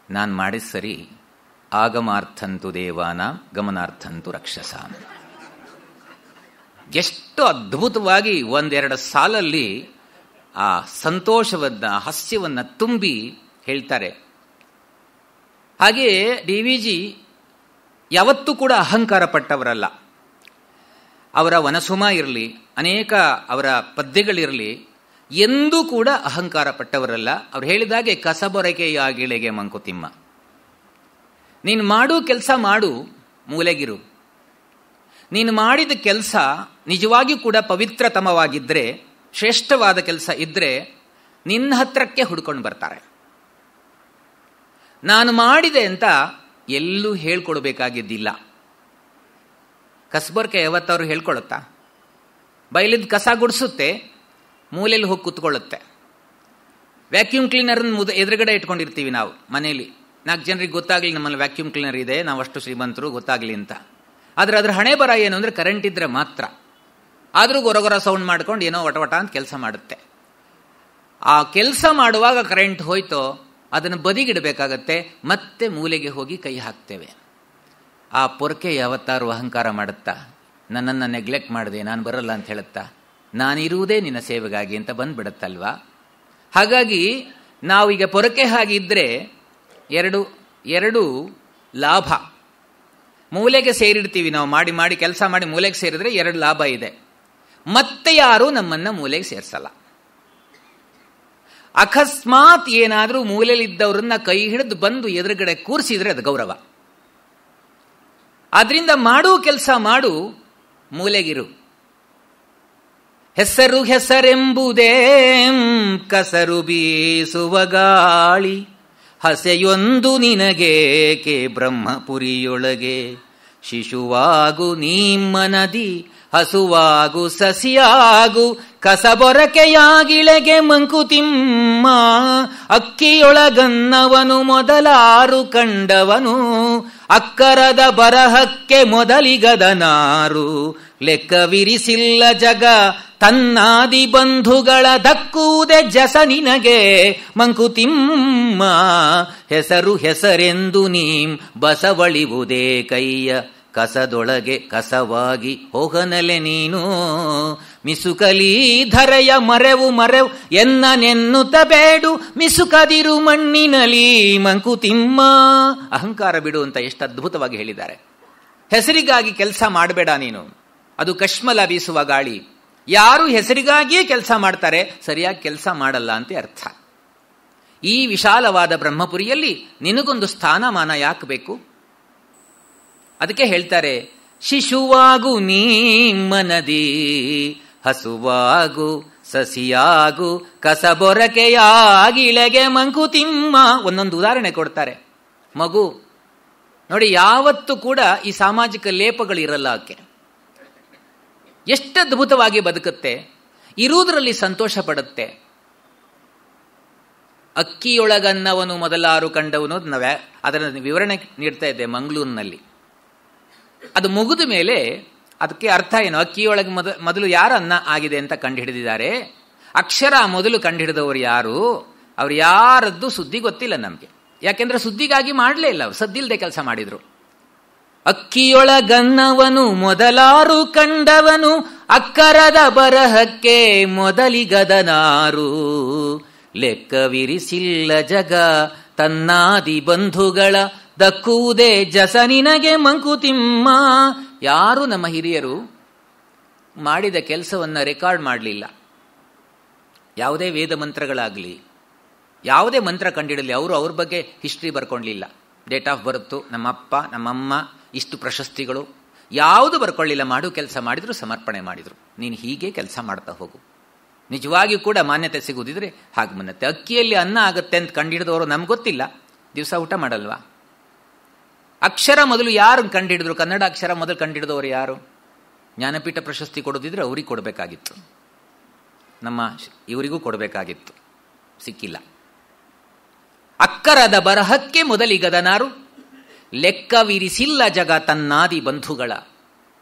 ನಾನು ಮಾಡಿದ ಸರಿ, ಆಗಮಾರ್ಥಂತು ದೇವಾನ ಗಮನಾರ್ಥಂತು ರಕ್ಷಸಾಂ. ಎಷ್ಟು ಅದ್ಭುತವಾಗಿ 1-2 ಸಾಲಲ್ಲಿ ಆ ಸಂತೋಷವನ್ನ, ಹಾಸ್ಯವನ್ನ ತುಂಬಿ ಹೇಳ್ತಾರೆ. ಹಾಗೆಯೇ ಡಿ ವಿ ಜಿ ಯಾವತ್ತೂ ಕೂಡ ಅಹಂಕಾರ ಪಟ್ಟವರಲ್ಲ. ಅವರ ವನಸುಮ ಇರಲಿ, ಅನೇಕ ಅವರ ಪದ್ಯಗಳಿರಲಿ, ಎಂದೂ ಕೂಡ ಅಹಂಕಾರ ಪಟ್ಟವರಲ್ಲ. ಅವ್ರು ಹೇಳಿದಾಗೆ ಕಸಬೊರಕೆಯಾಗಿಳೆಗೆ ಮಂಕುತಿಮ್ಮ, ನೀನು ಮಾಡು ಕೆಲಸ ಮಾಡು, ಮೂಲೆಗಿರು. ನೀನು ಮಾಡಿದ ಕೆಲಸ ನಿಜವಾಗಿಯೂ ಕೂಡ ಪವಿತ್ರತಮವಾಗಿದ್ದರೆ, ಶ್ರೇಷ್ಠವಾದ ಕೆಲಸ ಇದ್ದರೆ ನಿನ್ನ ಹತ್ರಕ್ಕೆ ಹುಡ್ಕೊಂಡು ಬರ್ತಾರೆ. ನಾನು ಮಾಡಿದೆ ಅಂತ ಎಲ್ಲೂ ಹೇಳ್ಕೊಡ್ಬೇಕಾಗಿದ್ದಿಲ್ಲ. ಕಸಬೊರಕೆ ಯಾವತ್ತವ್ರು ಹೇಳ್ಕೊಳುತ್ತಾ? ಬೈಲಿದ ಕಸ ಗುಡಿಸುತ್ತೆ, ಮೂಲೆಯಲ್ಲಿ ಹೋಗಿ ಕೂತ್ಕೊಳ್ಳುತ್ತೆ. ವ್ಯಾಕ್ಯೂಮ್ ಕ್ಲೀನರನ್ನು ಎದುರುಗಡೆ ಇಟ್ಕೊಂಡಿರ್ತೀವಿ ನಾವು ಮನೆಯಲ್ಲಿ. 4 ಜನರಿಗೆ ಗೊತ್ತಾಗಲಿ ನಮ್ಮಲ್ಲಿ ವ್ಯಾಕ್ಯೂಮ್ ಕ್ಲೀನರ್ ಇದೆ, ನಾವು ಅಷ್ಟು ಶ್ರೀಮಂತರು, ಗೊತ್ತಾಗಲಿ ಅಂತ. ಆದರೆ ಅದ್ರ ಹಣೆ ಬರ ಏನು ಅಂದರೆ ಕರೆಂಟ್ ಇದ್ದರೆ ಮಾತ್ರ. ಆದರೂ ಗೊರಗೊರ ಸೌಂಡ್ ಮಾಡ್ಕೊಂಡು ಏನೋ ವಟ ಅಂತ ಕೆಲಸ ಮಾಡುತ್ತೆ. ಆ ಕೆಲಸ ಮಾಡುವಾಗ ಕರೆಂಟ್ ಹೋಯ್ತೋ ಅದನ್ನು ಬದಿಗಿಡಬೇಕಾಗತ್ತೆ, ಮತ್ತೆ ಮೂಲೆಗೆ ಹೋಗಿ ಕೈ ಹಾಕ್ತೇವೆ. ಆ ಪೊರಕೆ ಯಾವತ್ತಾರು ಅಹಂಕಾರ ಮಾಡುತ್ತಾ? ನನ್ನನ್ನು ನೆಗ್ಲೆಕ್ಟ್ ಮಾಡಿದೆ, ನಾನು ಬರಲ್ಲ ಅಂತ ಹೇಳುತ್ತಾ? ನಾನಿರುವುದೇ ನಿನ್ನ ಸೇವೆಗಾಗಿ ಅಂತ ಬಂದ್ಬಿಡುತ್ತಲ್ವಾ? ಹಾಗಾಗಿ ನಾವೀಗ ಪೊರಕೆ ಹಾಗಿದ್ರೆ ಎರಡು ಲಾಭ. ಮೂಲೆಗೆ ಸೇರಿಡ್ತೀವಿ ನಾವು, ಮಾಡಿ ಕೆಲಸ ಮಾಡಿ ಮೂಲೆಗೆ ಸೇರಿದ್ರೆ 2 ಲಾಭ ಇದೆ. ಮತ್ತೆ ಯಾರೂ ನಮ್ಮನ್ನ ಮೂಲೆಗೆ ಸೇರಿಸಲ್ಲ. ಅಕಸ್ಮಾತ್ ಏನಾದರೂ ಮೂಲೆಯಲ್ಲಿದ್ದವ್ರನ್ನ ಕೈ ಹಿಡಿದು ಬಂದು ಎದುರುಗಡೆ ಕೂರಿಸಿದ್ರೆ ಅದು ಗೌರವ. ಆದ್ರಿಂದ ಮಾಡು ಕೆಲಸ ಮಾಡು, ಮೂಲೆಗಿರು. ಹೆಸರು ಹೆಸರೆಂಬುದೇ ಕಸರು ಬೀಸುವ ಗಾಳಿ, ಹಸೆಯೊಂದು ನಿನಗೇಕೆ ಬ್ರಹ್ಮಪುರಿಯೊಳಗೆ. ಶಿಶುವಾಗು ನೀಮ್ಮನದಿ, ಹಸುವಾಗು ಸಸಿಯಾಗು, ಕಸಬೊರಕೆಯಾಗಿಳೆಗೆ ಮಂಕುತಿಮ್ಮ. ಅಕ್ಕಿಯೊಳಗನ್ನವನು ಮೊದಲಾರು ಕಂಡವನು, ಅಕ್ಕರದ ಬರಹಕ್ಕೆ ಮೊದಲಿಗದ ನಾರು. ಲೆಕ್ಕವಿರಿಸಿಲ್ಲ ಜಗ ತನ್ನಾದಿ ಬಂಧುಗಳ ದಕ್ಕುವುದೇ ಜಸ ನಿನಗೆ ಮಂಕುತಿಮ್ಮ. ಹೆಸರು ಹೆಸರೆಂದು ನೀಂ ಬಸವಳಿವುದೇ ಕೈಯ ಕಸದೊಳಗೆ ಕಸವಾಗಿ ಹೋಗನಲೆ ನೀನು. ಮಿಸುಕಲಿ ಧರೆಯ ಮರೆವು ಮರೆವು ಎನ್ನನೆನ್ನುತ್ತ ಬೇಡು ಮಿಸುಕದಿರು ಮಣ್ಣಿನಲಿ ಮಂಕುತಿಮ್ಮ. ಅಹಂಕಾರ ಬಿಡು ಅಂತ ಎಷ್ಟು ಅದ್ಭುತವಾಗಿ ಹೇಳಿದ್ದಾರೆ. ಹೆಸರಿಗಾಗಿ ಕೆಲಸ ಮಾಡಬೇಡ ನೀನು, ಅದು ಕಶ್ಮಲ ಬೀಸುವ ಗಾಳಿ. ಯಾರು ಹೆಸರಿಗಾಗಿಯೇ ಕೆಲಸ ಮಾಡ್ತಾರೆ ಸರಿಯಾಗಿ ಕೆಲಸ ಮಾಡಲ್ಲ ಅಂತ ಅರ್ಥ. ಈ ವಿಶಾಲವಾದ ಬ್ರಹ್ಮಪುರಿಯಲ್ಲಿ ನಿನಗೊಂದು ಸ್ಥಾನಮಾನ ಯಾಕೆ ಬೇಕು? ಅದಕ್ಕೆ ಹೇಳ್ತಾರೆ, ಶಿಶುವಾಗು ನೀ ಮನದಿ ಹಸುವಾಗು ಸಸಿಯಾಗು ಕಸಬೊರಕೆಯಾಗಿಳೆಗೆ ಮಂಕುತಿಮ್ಮ. ಒಂದೊಂದು ಉದಾಹರಣೆ ಕೊಡ್ತಾರೆ. ಮಗು ನೋಡಿ, ಯಾವತ್ತೂ ಕೂಡ ಈ ಸಾಮಾಜಿಕ ಲೇಪಗಳಿರಲ್ಲ. ಆಕೆ ಎಷ್ಟು ಅದ್ಭುತವಾಗಿ ಬದುಕುತ್ತೆ, ಇರುವುದರಲ್ಲಿ ಸಂತೋಷ ಪಡುತ್ತೆ. ಅಕ್ಕಿಯೊಳಗನ್ನವನು ಮೊದಲಾರು ಕಂಡವನು ಅದರ ವಿವರಣೆ ನೀಡ್ತಾ ಇದ್ದೆ ಮಂಗಳೂರಿನಲ್ಲಿ. ಅದು ಮುಗಿದ ಮೇಲೆ ಅದಕ್ಕೆ ಅರ್ಥ ಏನು? ಅಕ್ಕಿಯೊಳಗೆ ಮೊದಲು ಯಾರು ಅನ್ನ ಆಗಿದೆ ಅಂತ ಕಂಡುಹಿಡಿದಿದ್ದಾರೆ. ಅಕ್ಷರ ಮೊದಲು ಕಂಡುಹಿಡಿದವರು ಯಾರು? ಅವ್ರು ಯಾರದ್ದು ಸುದ್ದಿ ಗೊತ್ತಿಲ್ಲ ನಮಗೆ. ಯಾಕೆಂದ್ರೆ ಸುದ್ದಿಗಾಗಿ ಮಾಡಲೇ ಇಲ್ಲ, ಅವ್ರು ಸದ್ದಿಲ್ಲದೆ ಕೆಲಸ ಮಾಡಿದ್ರು. ಅಕ್ಕಿಯೊಳಗನ್ನವನು ಮೊದಲಾರು ಕಂಡವನು ಅಕ್ಕರದ ಬರಹಕ್ಕೆ ಮೊದಲಿಗದನಾರು. ಲೆಕ್ಕವಿರಿಸಿಲ್ಲ ಜಗ ತನ್ನಾದಿ ಬಂಧುಗಳ ದಕ್ಕುವುದೇ ಜಸ ನಿನಗೆ ಮಂಕುತಿಮ್ಮ. ಯಾರು ನಮ್ಮ ಹಿರಿಯರು ಮಾಡಿದ ಕೆಲಸವನ್ನು ರೆಕಾರ್ಡ್ ಮಾಡಲಿಲ್ಲ. ಯಾವುದೇ ವೇದ ಮಂತ್ರಗಳಾಗಲಿ, ಯಾವುದೇ ಮಂತ್ರ ಕಂಡಿಡಲಿ, ಅವರು ಅವ್ರ ಬಗ್ಗೆ ಹಿಸ್ಟ್ರಿ ಬರ್ಕೊಳ್ಳಿಲ್ಲ. ಡೇಟ್ ಆಫ್ ಬರ್ತು, ನಮ್ಮಪ್ಪ ನಮ್ಮಮ್ಮ ಇಷ್ಟು ಪ್ರಶಸ್ತಿಗಳು ಯಾವುದು ಬರ್ಕೊಳ್ಳಿಲ್ಲ. ಮಾಡು ಕೆಲಸ ಮಾಡಿದ್ರು, ಸಮರ್ಪಣೆ ಮಾಡಿದ್ರು. ನೀನು ಹೀಗೆ ಕೆಲಸ ಮಾಡ್ತಾ ಹೋಗು. ನಿಜವಾಗಿಯೂ ಕೂಡ ಮಾನ್ಯತೆ ಸಿಗುವುದಿದ್ರೆ ಹಾಗೆ ಮನ್ನತ್ತೆ. ಅಕ್ಕಿಯಲ್ಲಿ ಅನ್ನ ಆಗುತ್ತೆ ಅಂತ ಕಂಡುಹಿಡಿದವರು ನಮ್ಗೆ ಗೊತ್ತಿಲ್ಲ, ದಿವಸ ಊಟ ಮಾಡಲ್ವಾ? ಅಕ್ಷರ ಮೊದಲು ಯಾರು ಕಂಡುಹಿಡಿದ್ರು? ಕನ್ನಡ ಅಕ್ಷರ ಮೊದಲು ಕಂಡುಹಿಡಿದವರು ಯಾರು? ಜ್ಞಾನಪೀಠ ಪ್ರಶಸ್ತಿ ಕೊಡೋದಿದ್ರೆ ಅವ್ರಿಗೆ ಕೊಡಬೇಕಾಗಿತ್ತು, ನಮ್ಮ ಇವರಿಗೂ ಕೊಡಬೇಕಾಗಿತ್ತು, ಸಿಕ್ಕಿಲ್ಲ. ಅಕ್ಕರದ ಬರಹಕ್ಕೆ ಮೊದಲಿಗದನಾರು ಲೆಕ್ಕವಿರಿಸಿಲ್ಲ ಜಗ ತನ್ನಾದಿ ಬಂಧುಗಳ.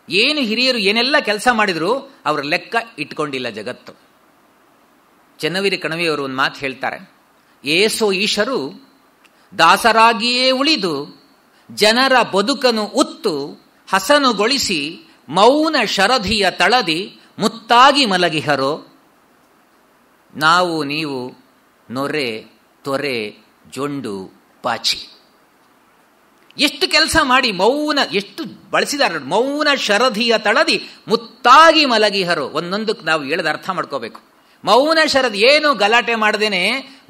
ಏನು ಹಿರಿಯರು ಏನೆಲ್ಲ ಕೆಲಸ ಮಾಡಿದ್ರು ಅವರ ಲೆಕ್ಕ ಇಟ್ಕೊಂಡಿಲ್ಲ ಜಗತ್ತು. ಚೆನ್ನವೀರ ಕಣವಿಯವರು ಒಂದು ಮಾತು ಹೇಳ್ತಾರೆ, ಏಸೋ ಈಶರು ದಾಸರಾಗಿಯೇ ಉಳಿದು ಜನರ ಬದುಕನು ಉತ್ತು ಹಸನುಗೊಳಿಸಿ ಮೌನ ಶರಧಿಯ ತಳದಿ ಮುತ್ತಾಗಿ ಮಲಗಿಹರೋ. ನಾವು ನೀವು ನೊರೆ ತೊರೆ ಜೊಂಡು ಪಾಚಿ. ಎಷ್ಟು ಕೆಲಸ ಮಾಡಿ ಮೌನ ಎಷ್ಟು ಬಳಸಿದಾರೆ. ಮೌನ ಶರಧಿಯ ತಳದಿ ಮುತ್ತಾಗಿ ಮಲಗಿಹರೋ. ಒಂದೊಂದಕ್ಕೆ ನಾವು ಹೇಳದ ಅರ್ಥ ಮಾಡ್ಕೋಬೇಕು. ಮೌನ ಶರದಿ ಏನು ಗಲಾಟೆ ಮಾಡದೇನೆ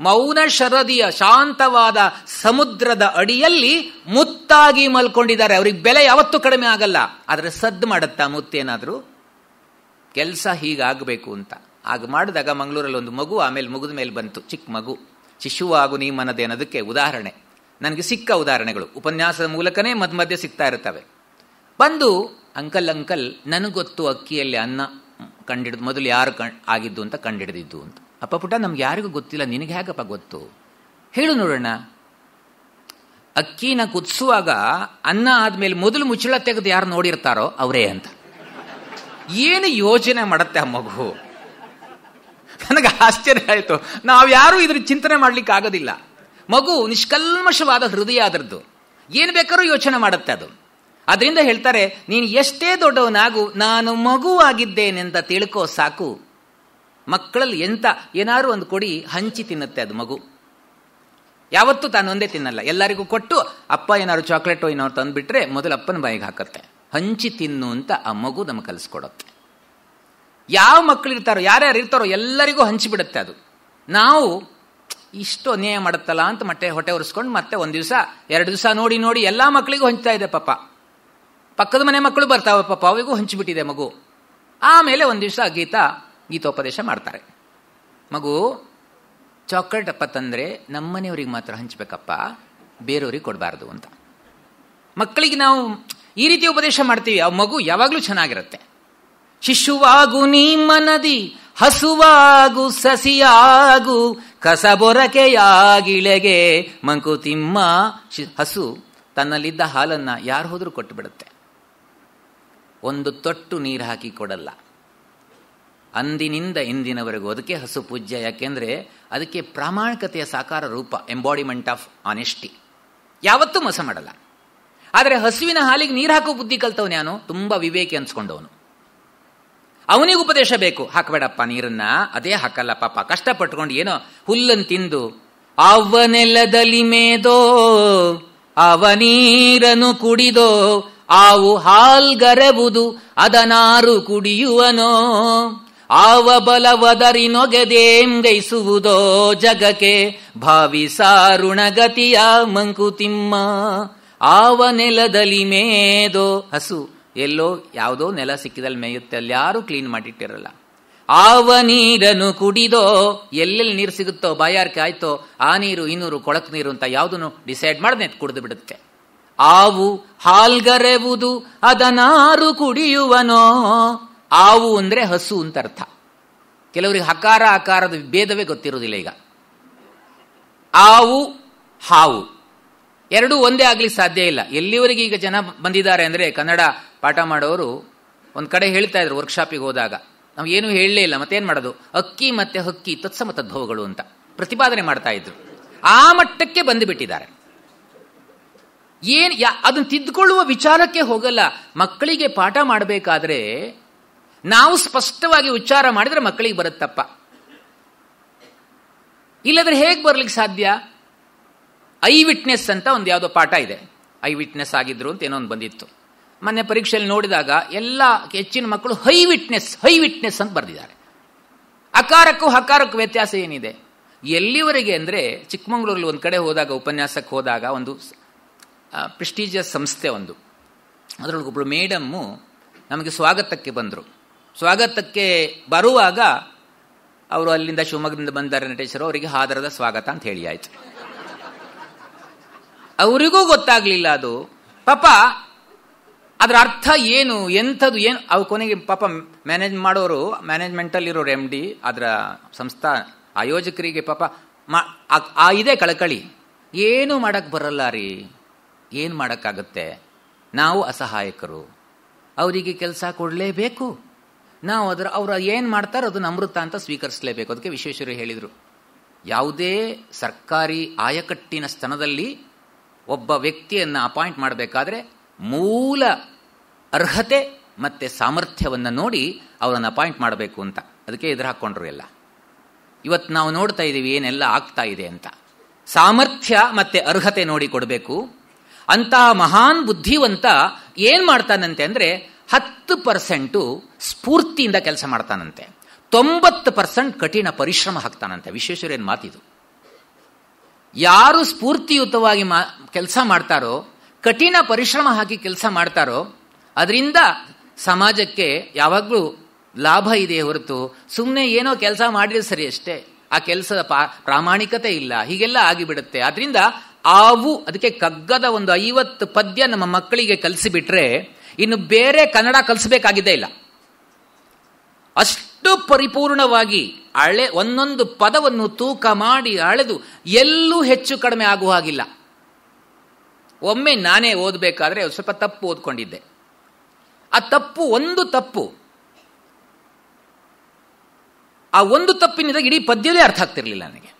ಮೌನ ಶರದಿಯ ಶಾಂತವಾದ ಸಮುದ್ರದ ಅಡಿಯಲ್ಲಿ ಮುತ್ತಾಗಿ ಮಲ್ಕೊಂಡಿದ್ದಾರೆ. ಅವ್ರಿಗೆ ಬೆಲೆ ಯಾವತ್ತೂ ಕಡಿಮೆ ಆಗಲ್ಲ. ಆದರೆ ಸದ್ದು ಮಾಡುತ್ತಾ ಮುತ್ತೇನಾದರೂ ಕೆಲಸ ಹೀಗಾಗಬೇಕು ಅಂತ. ಆಗ ಮಾಡಿದಾಗ ಮಂಗಳೂರಲ್ಲಿ ಒಂದು ಮಗು ಆಮೇಲೆ ಮುಗಿದ ಮೇಲೆ ಬಂತು, ಚಿಕ್ಕ ಮಗು. ಶಿಶುವಾಗು ನೀ ಮನದೆ ಅನ್ನೋದಕ್ಕೆ ಉದಾಹರಣೆ ನನಗೆ ಸಿಕ್ಕ ಉದಾಹರಣೆಗಳು ಉಪನ್ಯಾಸದ ಮೂಲಕನೇ ಮಧ್ಯೆ ಸಿಗ್ತಾ ಇರ್ತವೆ. ಬಂದು ಅಂಕಲ್ ನನಗೊತ್ತು ಅಕ್ಕಿಯಲ್ಲಿ ಅನ್ನ ಕಂಡಿಡಿದು ಮೊದಲು ಯಾರು ಆಗಿದ್ದು ಅಂತ ಕಂಡಿಡಿದಿದ್ದು ಅಂತ. ಅಪ್ಪ ಪುಟ್ಟ ನಮ್ಗೆ ಯಾರಿಗೂ ಗೊತ್ತಿಲ್ಲ, ನಿನಗೆ ಹೇಗಪ್ಪ ಗೊತ್ತು? ಹೇಳು ನೋಡೋಣ. ಅಕ್ಕಿನ ಕುದಿಸುವಾಗ ಅನ್ನ ಆದ್ಮೇಲೆ ಮೊದಲು ಮುಚ್ಚಳ ತೆಗೆದು ಯಾರು ನೋಡಿರ್ತಾರೋ ಅವರೇ ಅಂತ. ಏನು ಯೋಚನೆ ಮಾಡುತ್ತೆ ಆ ಮಗು? ನನಗೆ ಆಶ್ಚರ್ಯ ಆಯಿತು. ನಾವು ಯಾರು ಇದ್ರ ಚಿಂತನೆ ಮಾಡ್ಲಿಕ್ಕೆ ಆಗೋದಿಲ್ಲ. ಮಗು ನಿಷ್ಕಲ್ಮಶವಾದ ಹೃದಯ ಅದರದ್ದು, ಏನು ಬೇಕಾದ್ರೂ ಯೋಚನೆ ಮಾಡುತ್ತೆ ಅದು. ಅದರಿಂದ ಹೇಳ್ತಾರೆ, ನೀನು ಎಷ್ಟೇ ದೊಡ್ಡವನಾಗು ನಾನು ಮಗುವಾಗಿದ್ದೇನೆಂತ ತಿಳ್ಕೋ ಸಾಕು. ಮಕ್ಕಳಲ್ಲಿ ಏನಾದ್ರು ಒಂದು ಕೊಡಿ ಹಂಚಿ ತಿನ್ನುತ್ತೆ ಅದು ಮಗು. ಯಾವತ್ತೂ ತಾನು ಒಂದೇ ತಿನ್ನಲ್ಲ, ಎಲ್ಲರಿಗೂ ಕೊಟ್ಟು ಅಪ್ಪ ಏನಾದ್ರು ಚಾಕ್ಲೇಟೋ ಏನಾದ್ರು ತಂದುಬಿಟ್ರೆ ಮೊದಲು ಅಪ್ಪನ ಬಾಯಿಗೆ ಹಾಕತ್ತೆ. ಹಂಚಿ ತಿನ್ನು ಅಂತ ಆ ಮಗು ನಮಗೆ ಕಲಿಸ್ಕೊಡತ್ತೆ. ಯಾವ ಮಕ್ಕಳು ಇರ್ತಾರೋ ಯಾರ್ಯಾರು ಇರ್ತಾರೋ ಎಲ್ಲರಿಗೂ ಹಂಚಿಬಿಡುತ್ತೆ ಅದು. ನಾವು ಇಷ್ಟು ಅನ್ಯಾಯ ಮಾಡುತ್ತಲ್ಲ ಅಂತ ಹೊಟ್ಟೆ ಒರೆಸ್ಕೊಂಡು ಮತ್ತೆ ಒಂದು ದಿವಸ 2 ದಿವಸ ನೋಡಿ ಎಲ್ಲ ಮಕ್ಕಳಿಗೂ ಹಂಚ್ತಾ ಇದೆ ಪಾಪ. ಪಕ್ಕದ ಮನೆ ಮಕ್ಕಳು ಬರ್ತಾವೆ ಪಾಪ, ಅವಿಗೂ ಹಂಚಿಬಿಟ್ಟಿದೆ ಮಗು. ಆಮೇಲೆ ಒಂದು ದಿವಸ ಗೀತೋಪದೇಶ ಮಾಡ್ತಾರೆ. ಮಗು ಚಾಕ್ಲೇಟ್ ಅಪ್ಪ ತಂದರೆ ನಮ್ಮನೆಯವ್ರಿಗೆ ಮಾತ್ರ ಹಂಚ್ಬೇಕಪ್ಪ, ಬೇರೆಯವ್ರಿಗೆ ಕೊಡಬಾರ್ದು ಅಂತ. ಮಕ್ಕಳಿಗೆ ನಾವು ಈ ರೀತಿ ಉಪದೇಶ ಮಾಡ್ತೀವಿ, ಆ ಮಗು ಯಾವಾಗಲೂ ಚೆನ್ನಾಗಿರುತ್ತೆ. ಶಿಶುವಾಗು ನೀ ಮನದಿ ಹಸುವಾಗು ಸಸಿಯಾಗು ಕಸಬೊರಕೆಯಾಗಿಳೆಗೆ ಮಂಕುತಿಮ್ಮ. ಹಸು ತನ್ನಲ್ಲಿದ್ದ ಹಾಲನ್ನ ಯಾರು ಹೋದ್ರೂ ಕೊಟ್ಟು ಬಿಡುತ್ತೆ. ಒಂದು ತೊಟ್ಟು ನೀರು ಹಾಕಿ ಕೊಡಲ್ಲ. ಅಂದಿನಿಂದ ಇಂದಿನವರೆಗೂ ಅದಕ್ಕೆ ಹಸು ಪೂಜ್ಯ. ಯಾಕೆಂದರೆ ಅದಕ್ಕೆ ಪ್ರಾಮಾಣಿಕತೆಯ ಸಾಕಾರ ರೂಪ, ಎಂಬಾಡಿಮೆಂಟ್ ಆಫ್ ಆನೆಸ್ಟಿ. ಯಾವತ್ತೂ ಮೋಸ ಮಾಡಲ್ಲ. ಆದರೆ ಹಸುವಿನ ಹಾಲಿಗೆ ನೀರು ಹಾಕೋ ಬುದ್ಧಿ ಕಲ್ತವನು ಯಾನು? ತುಂಬ ವಿವೇಕಿ ಅನ್ಸ್ಕೊಂಡವನು. ಅವನಿಗೆ ಉಪದೇಶ ಬೇಕು. ಹಾಕಬೇಡಪ್ಪ ನೀರನ್ನ, ಅದೇ ಹಾಕಲ್ಲ ಪಾಪ, ಕಷ್ಟಪಟ್ಕೊಂಡು ಏನೋ ಹುಲ್ಲನ್ನು ತಿಂದು ಅವನೆಲ್ಲದಲ್ಲಿ ಮೇದೋ ಅವ ನೀರನ್ನು ಕುಡಿದೋ ಆವು ಹಾಲ್ಗರೆಬುದು ಅದನಾರು ಕುಡಿಯುವನೋ ಆವ ಬಲವದರಿ ನೊಗೆದೇಂಗೈಸುವುದೋ ಜಗಕ್ಕೆ ಭಾವಿಸಾರುಣಗತಿಯ ಮಂಕುತಿಮ್ಮ. ಆವ ನೆಲದಲ್ಲಿ ಮೇದೋ, ಹಸು ಎಲ್ಲೋ ಯಾವುದೋ ನೆಲ ಸಿಕ್ಕಿದಲ್ಲಿ ಮೇಯುತ್ತೆ, ಅಲ್ಲಿ ಯಾರೂ ಕ್ಲೀನ್ ಮಾಡಿಟ್ಟಿರಲ್ಲ. ಆವ ನೀರನ್ನು ಕುಡಿದೋ, ಎಲ್ಲೆಲ್ಲಿ ನೀರು ಸಿಗುತ್ತೋ ಬಾಯಾರಿಕೆ ಆಯ್ತೋ ಆ ನೀರು ಈ ನೀರು ಕೊಳಕು ನೀರು ಅಂತ ಯಾವುದನ್ನು ಡಿಸೈಡ್ ಮಾಡದೆ ಕುಡಿದು ಬಿಡುತ್ತೆ. ಆವು ಹಾಲ್ಗರೆವುದು ಅದನಾರು ಕುಡಿಯುವನೋ. ಆವು ಅಂದ್ರೆ ಹಸು ಅಂತ ಅರ್ಥ. ಕೆಲವರಿಗೆ ಹಕಾರ ಆಕಾರದ ಭೇದವೇ ಗೊತ್ತಿರೋದಿಲ್ಲ. ಈಗ ಆವು ಹಾವು ಎರಡೂ ಒಂದೇ ಆಗ್ಲಿಕ್ಕೆ ಸಾಧ್ಯ ಇಲ್ಲ. ಎಲ್ಲಿವರೆಗೆ ಈಗ ಜನ ಬಂದಿದ್ದಾರೆ ಅಂದರೆ, ಕನ್ನಡ ಪಾಠ ಮಾಡೋರು ಒಂದು ಕಡೆ ಹೇಳ್ತಾ ಇದ್ರು ವರ್ಕ್ಶಾಪಿಗೆ ಹೋದಾಗ, ನಾವು ಏನೂ ಹೇಳಲೇ ಇಲ್ಲ, ಮತ್ತೇನು ಮಾಡೋದು, ಅಕ್ಕಿ ಮತ್ತೆ ಹಕ್ಕಿ ತತ್ಸಮ ತದ್ಭವಗಳು ಅಂತ ಪ್ರತಿಪಾದನೆ ಮಾಡ್ತಾ ಇದ್ರು. ಆ ಮಟ್ಟಕ್ಕೆ ಬಂದುಬಿಟ್ಟಿದ್ದಾರೆ. ಅದನ್ನು ತಿದ್ದುಕೊಳ್ಳುವ ವಿಚಾರಕ್ಕೆ ಹೋಗಲ್ಲ. ಮಕ್ಕಳಿಗೆ ಪಾಠ ಮಾಡಬೇಕಾದ್ರೆ ನಾವು ಸ್ಪಷ್ಟವಾಗಿ ಉಚ್ಚಾರ ಮಾಡಿದ್ರೆ ಮಕ್ಕಳಿಗೆ ಬರುತ್ತಪ್ಪ. ಇಲ್ಲದ್ರೆ ಹೇಗೆ ಬರ್ಲಿಕ್ಕೆ ಸಾಧ್ಯ? ಐ ವಿಟ್ನೆಸ್ ಅಂತ ಒಂದು ಯಾವುದೋ ಪಾಠ ಇದೆ. ಐ ವಿಟ್ನೆಸ್ ಆಗಿದ್ರು ಅಂತ ಏನೋ ಒಂದು ಬಂದಿತ್ತು. ಮೊನ್ನೆ ಪರೀಕ್ಷೆಯಲ್ಲಿ ನೋಡಿದಾಗ ಎಲ್ಲ ಹೆಚ್ಚಿನ ಮಕ್ಕಳು ಹೈ ವಿಟ್ನೆಸ್ ಅಂತ ಬರೆದಿದ್ದಾರೆ. ಅಕಾರಕ್ಕೂ ಹಕಾರಕ್ಕೂ ವ್ಯತ್ಯಾಸ ಏನಿದೆ? ಎಲ್ಲಿವರೆಗೆ ಅಂದರೆ, ಚಿಕ್ಕಮಗಳೂರಲ್ಲಿ ಒಂದು ಕಡೆ ಹೋದಾಗ, ಉಪನ್ಯಾಸಕ್ಕೆ ಹೋದಾಗ, ಒಂದು ಪ್ರೆಸ್ಟೀಜಿಯಸ್ ಸಂಸ್ಥೆ ಒಂದು, ಅದರೊಳಗೊಬ್ಬರು ಮೇಡಮ್ಮು ನಮಗೆ ಸ್ವಾಗತಕ್ಕೆ ಬಂದರು. ಸ್ವಾಗತಕ್ಕೆ ಬರುವಾಗ ಅವರು ಅಲ್ಲಿಂದ ಶಿವಮೊಗ್ಗದಿಂದ ಬಂದಾರೆ ನಟೇಶರು, ಅವರಿಗೆ ಹಾದರದ ಸ್ವಾಗತ ಅಂತ ಹೇಳಿ ಆಯ್ತು. ಅವರಿಗೂ ಗೊತ್ತಾಗ್ಲಿಲ್ಲ ಅದು ಪಾಪ ಅದರ ಅರ್ಥ ಏನು, ಎಂಥದ್ದು ಏನು. ಅವ್ರು ಕೊನೆಗೆ ಪಾಪ ಮ್ಯಾನೇಜ್ಮೆಂಟಲ್ಲಿರೋರು MD, ಅದರ ಸಂಸ್ಥಾ ಆಯೋಜಕರಿಗೆ ಪಾಪ ಇದೇ ಕಳಕಳಿ. ಏನು ಮಾಡಕ್ಕೆ ಬರಲ್ಲ ರೀ, ಏನು ಮಾಡೋಕ್ಕಾಗತ್ತೆ, ನಾವು ಅಸಹಾಯಕರು, ಅವರಿಗೆ ಕೆಲಸ ಕೊಡಲೇಬೇಕು, ನಾವು ಅವ್ರು ಏನು ಮಾಡ್ತಾರೋ ಅದನ್ನು ಅಮೃತ ಅಂತ ಸ್ವೀಕರಿಸಲೇಬೇಕು. ಅದಕ್ಕೆ ವಿಶ್ವೇಶ್ವರಯ್ಯ ಹೇಳಿದರು, ಯಾವುದೇ ಸರ್ಕಾರಿ ಆಯಕಟ್ಟಿನ ಸ್ಥಾನದಲ್ಲಿ ಒಬ್ಬ ವ್ಯಕ್ತಿಯನ್ನು ಅಪಾಯಿಂಟ್ ಮಾಡಬೇಕಾದ್ರೆ ಮೂಲ ಅರ್ಹತೆ ಮತ್ತು ಸಾಮರ್ಥ್ಯವನ್ನು ನೋಡಿ ಅವರನ್ನು ಅಪಾಯಿಂಟ್ ಮಾಡಬೇಕು ಅಂತ. ಅದಕ್ಕೆ ಎದುರು ಹಾಕ್ಕೊಂಡ್ರು ಎಲ್ಲ. ಇವತ್ತು ನಾವು ನೋಡ್ತಾ ಇದ್ದೀವಿ ಏನೆಲ್ಲ ಆಗ್ತಾ ಇದೆ ಅಂತ. ಸಾಮರ್ಥ್ಯ ಮತ್ತು ಅರ್ಹತೆ ನೋಡಿ ಕೊಡಬೇಕು. ಅಂತಹ ಮಹಾನ್ ಬುದ್ಧಿವಂತ ಏನು ಮಾಡ್ತಾನಂತೆ ಅಂದರೆ 10% ಸ್ಫೂರ್ತಿಯಿಂದ ಕೆಲಸ ಮಾಡ್ತಾನಂತೆ, 90% ಕಠಿಣ ಪರಿಶ್ರಮ ಹಾಕ್ತಾನಂತೆ. ವಿಶ್ವೇಶ್ವರಯ್ಯನ ಮಾತಿದು. ಯಾರು ಸ್ಫೂರ್ತಿಯುತವಾಗಿ ಕೆಲಸ ಮಾಡ್ತಾರೋ, ಕಠಿಣ ಪರಿಶ್ರಮ ಹಾಕಿ ಕೆಲಸ ಮಾಡ್ತಾರೋ, ಅದರಿಂದ ಸಮಾಜಕ್ಕೆ ಯಾವಾಗಲೂ ಲಾಭ ಇದೆ ಹೊರತು ಸುಮ್ಮನೆ ಏನೋ ಕೆಲಸ ಮಾಡಿದ್ರೆ ಸರಿ ಅಷ್ಟೇ, ಆ ಕೆಲಸದ ಪ್ರಾಮಾಣಿಕತೆ ಇಲ್ಲ, ಹೀಗೆಲ್ಲ ಆಗಿಬಿಡುತ್ತೆ. ಅದರಿಂದ ಅದಕ್ಕೆ ಕಗ್ಗದ ಒಂದು 50 ಪದ್ಯ ನಮ್ಮ ಮಕ್ಕಳಿಗೆ ಕಲಿಸಿಬಿಟ್ರೆ ಇನ್ನು ಬೇರೆ ಕನ್ನಡ ಕಲಿಸಬೇಕಾಗಿದ್ದೇ ಇಲ್ಲ. ಅಷ್ಟು ಪರಿಪೂರ್ಣವಾಗಿ ಒಂದೊಂದು ಪದವನ್ನು ತೂಕ ಮಾಡಿ ಅಳೆದು ಎಲ್ಲೂ ಹೆಚ್ಚು ಕಡಿಮೆ ಆಗುವ ಹಾಗಿಲ್ಲ. ಒಮ್ಮೆ ನಾನೇ ಓದಬೇಕಾದ್ರೆ ಸ್ವಲ್ಪ ತಪ್ಪು ಓದ್ಕೊಂಡಿದ್ದೆ. ಆ ಒಂದು ತಪ್ಪಿನಿಂದ ಇಡೀ ಪದ್ಯವೇ ಅರ್ಥ ಆಗ್ತಿರ್ಲಿಲ್ಲ ನನಗೆ.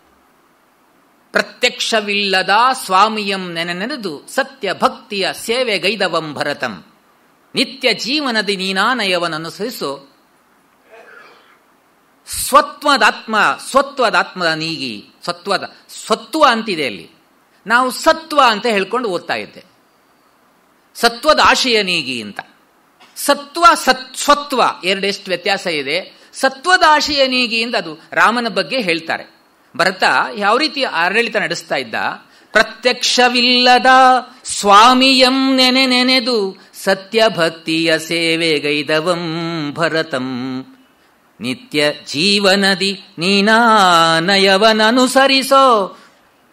ಪ್ರತ್ಯಕ್ಷವಿಲ್ಲದ ಸ್ವಾಮಿಯಂ ನೆನೆನೆದು ಸತ್ಯ ಭಕ್ತಿಯ ಸೇವೆಗೈದವಂ ಭರತಂ ನಿತ್ಯ ಜೀವನದಿ ನೀನಾನಯವನನುಸರಿಸು ಸ್ವತ್ವದಾತ್ಮದ ನೀಗಿ. ಸತ್ವ ಅಂತಿದೆ ಅಲ್ಲಿ, ನಾವು ಸತ್ವ ಅಂತ ಹೇಳ್ಕೊಂಡು ಓದ್ತಾ ಇದ್ದೆ. ಸತ್ವದ ಆಶಯ ನೀಗಿ ಅಂತ. ಸ್ವತ್ವ ಎರಡೆಷ್ಟು ವ್ಯತ್ಯಾಸ ಇದೆ. ಸತ್ವದ ಆಶಯ ನೀಗಿಯಿಂದ ಅದು ರಾಮನ ಬಗ್ಗೆ ಹೇಳ್ತಾರೆ. ಭರತ ಯಾವ ರೀತಿ ಆಡಳಿತ ನಡೆಸ್ತಾ ಇದ್ದ? ಪ್ರತ್ಯಕ್ಷವಿಲ್ಲದ ಸ್ವಾಮಿಯಂ ನೆನೆದು ಸತ್ಯ ಭಕ್ತಿಯ ಸೇವೆಗೈದವಂ ಭರತಂ ನಿತ್ಯ ಜೀವನದಿ ನೀನಾನಯವನನುಸರಿಸೋ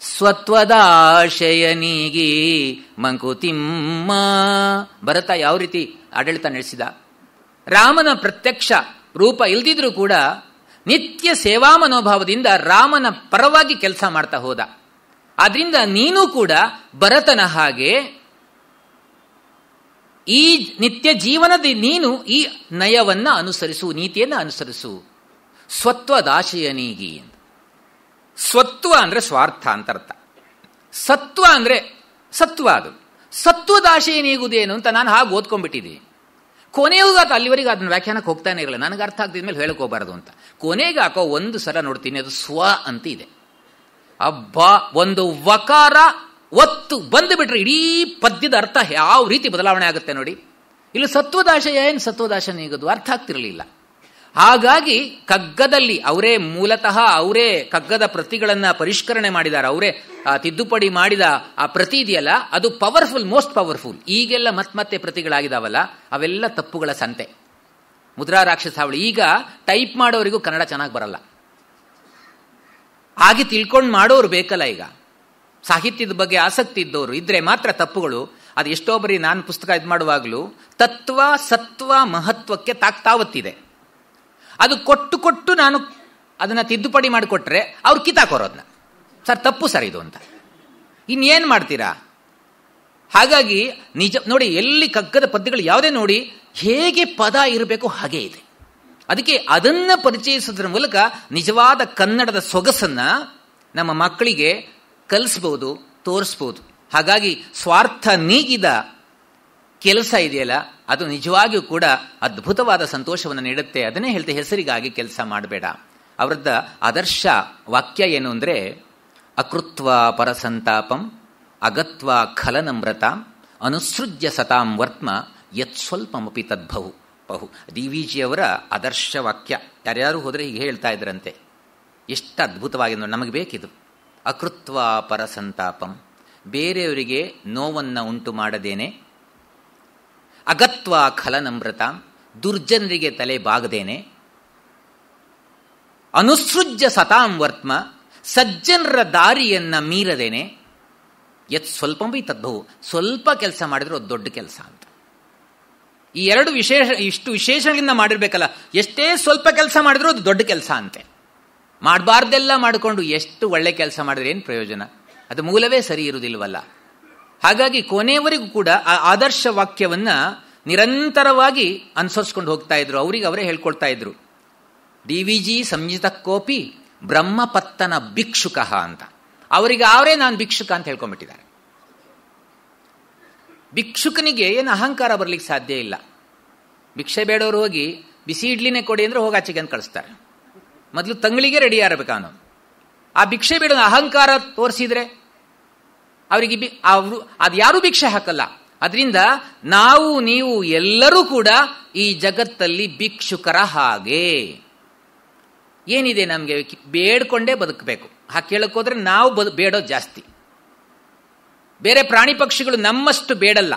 ಸ್ವತ್ವದಾಶಯ ನೀಗಿ ಮಂಕುತಿಮ್ಮ. ಭರತ ಯಾವ ರೀತಿ ಆಡಳಿತ ನಡೆಸಿದ? ರಾಮನ ಪ್ರತ್ಯಕ್ಷ ರೂಪ ಇಲ್ದಿದ್ರೂ ಕೂಡ ನಿತ್ಯ ಸೇವಾ ಮನೋಭಾವದಿಂದ ರಾಮನ ಪರವಾಗಿ ಕೆಲಸ ಮಾಡ್ತಾ ಹೋದ. ಆದ್ರಿಂದ ನೀನು ಕೂಡ ಭರತನ ಹಾಗೆ ಈ ನಿತ್ಯ ಜೀವನದ ನೀನು ಈ ನಯವನ್ನ ಅನುಸರಿಸು, ನೀತಿಯನ್ನು ಅನುಸರಿಸು. ಸ್ವತ್ವದಾಶಯನೀಗಿ. ಸ್ವತ್ವ ಅಂದ್ರೆ ಸ್ವಾರ್ಥ ಅಂತ ಅರ್ಥ. ಸತ್ವ ಅಂದ್ರೆ ಸತ್ವ. ಅದು ಸತ್ವದಾಶಯನೀಗುವುದೇನು ಅಂತ ನಾನು ಹಾಗೆ ಓದ್ಕೊಂಡ್ಬಿಟ್ಟಿದ್ದೀನಿ. ಕೊನೆಗೂ ಅಲ್ಲಿವರೆಗೆ ಅದನ್ನ ವ್ಯಾಖ್ಯಾನಕ್ಕೆ ಹೋಗ್ತಾನೆ ಇರಲ್ಲ. ನನಗೆ ಅರ್ಥ ಆಗ್ತಿದ ಮೇಲೆ ಹೇಳಕ್ ಹೋಗಬಾರದು ಅಂತ. ಕೊನೆಗೆ ಹಾಕೋ ಒಂದು ಸಲ ನೋಡ್ತೀನಿ, ಅದು ಸ್ವ ಅಂತ ಇದೆ. ಅಬ್ಬಾ, ಒಂದು ವಕಾರ ಒತ್ತು ಬಂದು ಬಿಟ್ರೆ ಇಡೀ ಪದ್ಯದ ಅರ್ಥ ಯಾವ ರೀತಿ ಬದಲಾವಣೆ ಆಗುತ್ತೆ ನೋಡಿ. ಇಲ್ಲಿ ಸತ್ವದಾಶಯ ಏನು ಸತ್ವದಾಶಯನೀಗೋದು ಅರ್ಥ ಆಗ್ತಿರಲಿಲ್ಲ. ಹಾಗಾಗಿ ಕಗ್ಗದಲ್ಲಿ ಮೂಲತಃ ಅವರೇ ಕಗ್ಗದ ಪ್ರತಿಗಳನ್ನು ಪರಿಷ್ಕರಣೆ ಮಾಡಿದ್ದಾರೆ. ಅವರೇ ತಿದ್ದುಪಡಿ ಮಾಡಿದ ಆ ಪ್ರತಿ ಇದೆಯಲ್ಲ, ಅದು ಪವರ್ಫುಲ್, ಮೋಸ್ಟ್ ಪವರ್ಫುಲ್. ಈಗೆಲ್ಲ ಮತ್ತೆ ಪ್ರತಿಗಳಾಗಿದಾವಲ್ಲ, ಅವೆಲ್ಲ ತಪ್ಪುಗಳ ಸಂತೆ. ಮುದ್ರಾ ರಾಕ್ಷಸಾವಳಿ. ಈಗ ಟೈಪ್ ಮಾಡೋರಿಗೂ ಕನ್ನಡ ಚೆನ್ನಾಗಿ ಬರಲ್ಲ. ಹಾಗೆ ತಿಳ್ಕೊಂಡು ಮಾಡೋರು ಬೇಕಲ್ಲ. ಈಗ ಸಾಹಿತ್ಯದ ಬಗ್ಗೆ ಆಸಕ್ತಿ ಇದ್ದವರು ಇದ್ರೆ ಮಾತ್ರ ತಪ್ಪುಗಳು. ಅದು ಎಷ್ಟೋ ಬರೀ ನಾನು ಪುಸ್ತಕ ಇದು ಮಾಡುವಾಗಲೂ ತತ್ವ ಸತ್ವ ಮಹತ್ವಕ್ಕೆ ತಾವತ್ತಿದೆ. ಅದು ಕೊಟ್ಟು ನಾನು ಅದನ್ನ ತಿದ್ದುಪಡಿ ಮಾಡಿಕೊಟ್ರೆ ಅವ್ರು ಕಿತ್ತಾಕೋರೋದನ್ನ, ಸರ್ ತಪ್ಪು ಸರ್ ಇದು ಅಂತ. ಇನ್ನೇನು ಮಾಡ್ತೀರಾ? ಹಾಗಾಗಿ ನಿಜ ನೋಡಿ, ಎಲ್ಲಿ ಕಗ್ಗದ ಪದ್ಯಗಳು ಯಾವುದೇ ನೋಡಿ, ಹೇಗೆ ಪದ ಇರಬೇಕು ಹಾಗೇ ಇದೆ. ಅದಕ್ಕೆ ಅದನ್ನ ಪರಿಚಯಿಸೋದ್ರ ಮೂಲಕ ನಿಜವಾದ ಕನ್ನಡದ ಸೊಗಸನ್ನ ನಮ್ಮ ಮಕ್ಕಳಿಗೆ ಕಲಿಸ್ಬೋದು, ತೋರಿಸ್ಬೋದು. ಹಾಗಾಗಿ ಸ್ವಾರ್ಥ ನೀಗಿದ ಕೆಲಸ ಇದೆಯಲ್ಲ, ಅದು ನಿಜವಾಗಿಯೂ ಕೂಡ ಅದ್ಭುತವಾದ ಸಂತೋಷವನ್ನು ನೀಡುತ್ತೆ. ಅದನ್ನೇ ಹೇಳ್ತೆ, ಹೆಸರಿಗಾಗಿ ಕೆಲಸ ಮಾಡಬೇಡ. ಅವರದ್ದ ಆದರ್ಶ ವಾಕ್ಯ ಏನು ಅಂದರೆ, ಅಕೃತ್ವ ಪರಸಂತಾಪಂ ಅಗತ್ವ ಖಲನಮ್ರತ ಅನುಸೃಜ್ಯ ಸತಾಂ ವರ್ತ್ಮ ಯತ್ ಸ್ವಲ್ಪಮಪಿ ತದ್ಬಹು ಬಹು. DVGಯವರ ಆದರ್ಶ ವಾಕ್ಯ. ಯಾರ್ಯಾರು ಹೋದರೆ ಹೀಗೆ ಹೇಳ್ತಾ ಇದ್ರಂತೆ. ಎಷ್ಟು ಅದ್ಭುತವಾಗಿ ನಮಗೆ ಬೇಕಿದು. ಅಕೃತ್ವ ಪರಸಂತಾಪಂ, ಬೇರೆಯವರಿಗೆ ನೋವನ್ನು ಉಂಟು ಮಾಡದೇನೆ. ಅಗತ್ವ ಖಲನಮ್ರತ, ದುರ್ಜನರಿಗೆ ತಲೆ ಬಾಗದೇನೆ. ಅನುಸೃಜ್ಯ ಸತಾಂ ವರ್ತ್ಮ, ಸಜ್ಜನರ ದಾರಿಯನ್ನ ಮೀರದೇನೆ. ಯತ್ ಸ್ವಲ್ಪಂಬಿ ತದ್ಭವು, ಸ್ವಲ್ಪ ಕೆಲಸ ಮಾಡಿದ್ರು ಅದು ದೊಡ್ಡ ಕೆಲಸ ಅಂತ. ಈ ಎರಡು ಇಷ್ಟು ವಿಶೇಷಗಳಿಂದ ಮಾಡಿರ್ಬೇಕಲ್ಲ. ಎಷ್ಟೇ ಸ್ವಲ್ಪ ಕೆಲಸ ಮಾಡಿದ್ರು ಅದು ದೊಡ್ಡ ಕೆಲಸ ಅಂತೆ. ಮಾಡಬಾರ್ದೆಲ್ಲ ಮಾಡಿಕೊಂಡು ಎಷ್ಟು ಒಳ್ಳೆ ಕೆಲಸ ಮಾಡಿದ್ರೆ ಏನು ಪ್ರಯೋಜನ? ಅದು ಮೂಲವೇ ಸರಿ ಇರುವುದಿಲ್ವಲ್ಲ. ಹಾಗಾಗಿ ಕೊನೆಯವರೆಗೂ ಕೂಡ ಆ ಆದರ್ಶ ವಾಕ್ಯವನ್ನ ನಿರಂತರವಾಗಿ ಅನುಸರಿಸ್ಕೊಂಡು ಹೋಗ್ತಾ ಇದ್ರು. ಅವರಿಗೆ ಅವರೇ ಹೇಳ್ಕೊಳ್ತಾ ಇದ್ರು. DVG ಸಂಯುಕ್ತಕ್ಕೋಪಿ ಬ್ರಹ್ಮಪತ್ತನ ಭಿಕ್ಷುಕ ಅಂತ. ಅವರಿಗೆ ಅವರೇ ನಾನು ಭಿಕ್ಷುಕ ಅಂತ ಹೇಳ್ಕೊಂಡ್ಬಿಟ್ಟಿದ್ದಾರೆ. ಭಿಕ್ಷುಕನಿಗೆ ಏನು ಅಹಂಕಾರ ಬರ್ಲಿಕ್ಕೆ ಸಾಧ್ಯ ಇಲ್ಲ. ಭಿಕ್ಷೆ ಬೇಡವರು ಹೋಗಿ ಬಿಸಿ ಇಡ್ಲಿನೇ ಕೊಡಿ ಅಂದ್ರೆ ಹೋಗಿ ಆಚೆಗೆ ಅಂತ ಕಳಿಸ್ತಾರೆ. ಮೊದಲು ತಂಗಳಿಗೆ ರೆಡಿ ಆಗಿರ್ಬೇಕು ಅವನು. ಆ ಭಿಕ್ಷೆ ಬೇಡ ಅಹಂಕಾರ ತೋರಿಸಿದ್ರೆ ಅವರಿಗೆ ಅವರು ಅದು ಯಾರೂ ಭಿಕ್ಷೆ ಹಾಕಲ್ಲ. ಅದರಿಂದ ನಾವು ನೀವು ಎಲ್ಲರೂ ಕೂಡ ಈ ಜಗತ್ತಲ್ಲಿ ಭಿಕ್ಷುಕರ ಹಾಗೆ. ಏನಿದೆ ನಮಗೆ? ಬೇಡ್ಕೊಂಡೇ ಬದುಕಬೇಕು. ಹಾಗೆ ಕೇಳಕ್ಕೋದ್ರೆ ನಾವು ಬೇಡೋದು ಜಾಸ್ತಿ. ಬೇರೆ ಪ್ರಾಣಿ ಪಕ್ಷಿಗಳು ನಮ್ಮಷ್ಟು ಬೇಡಲ್ಲ.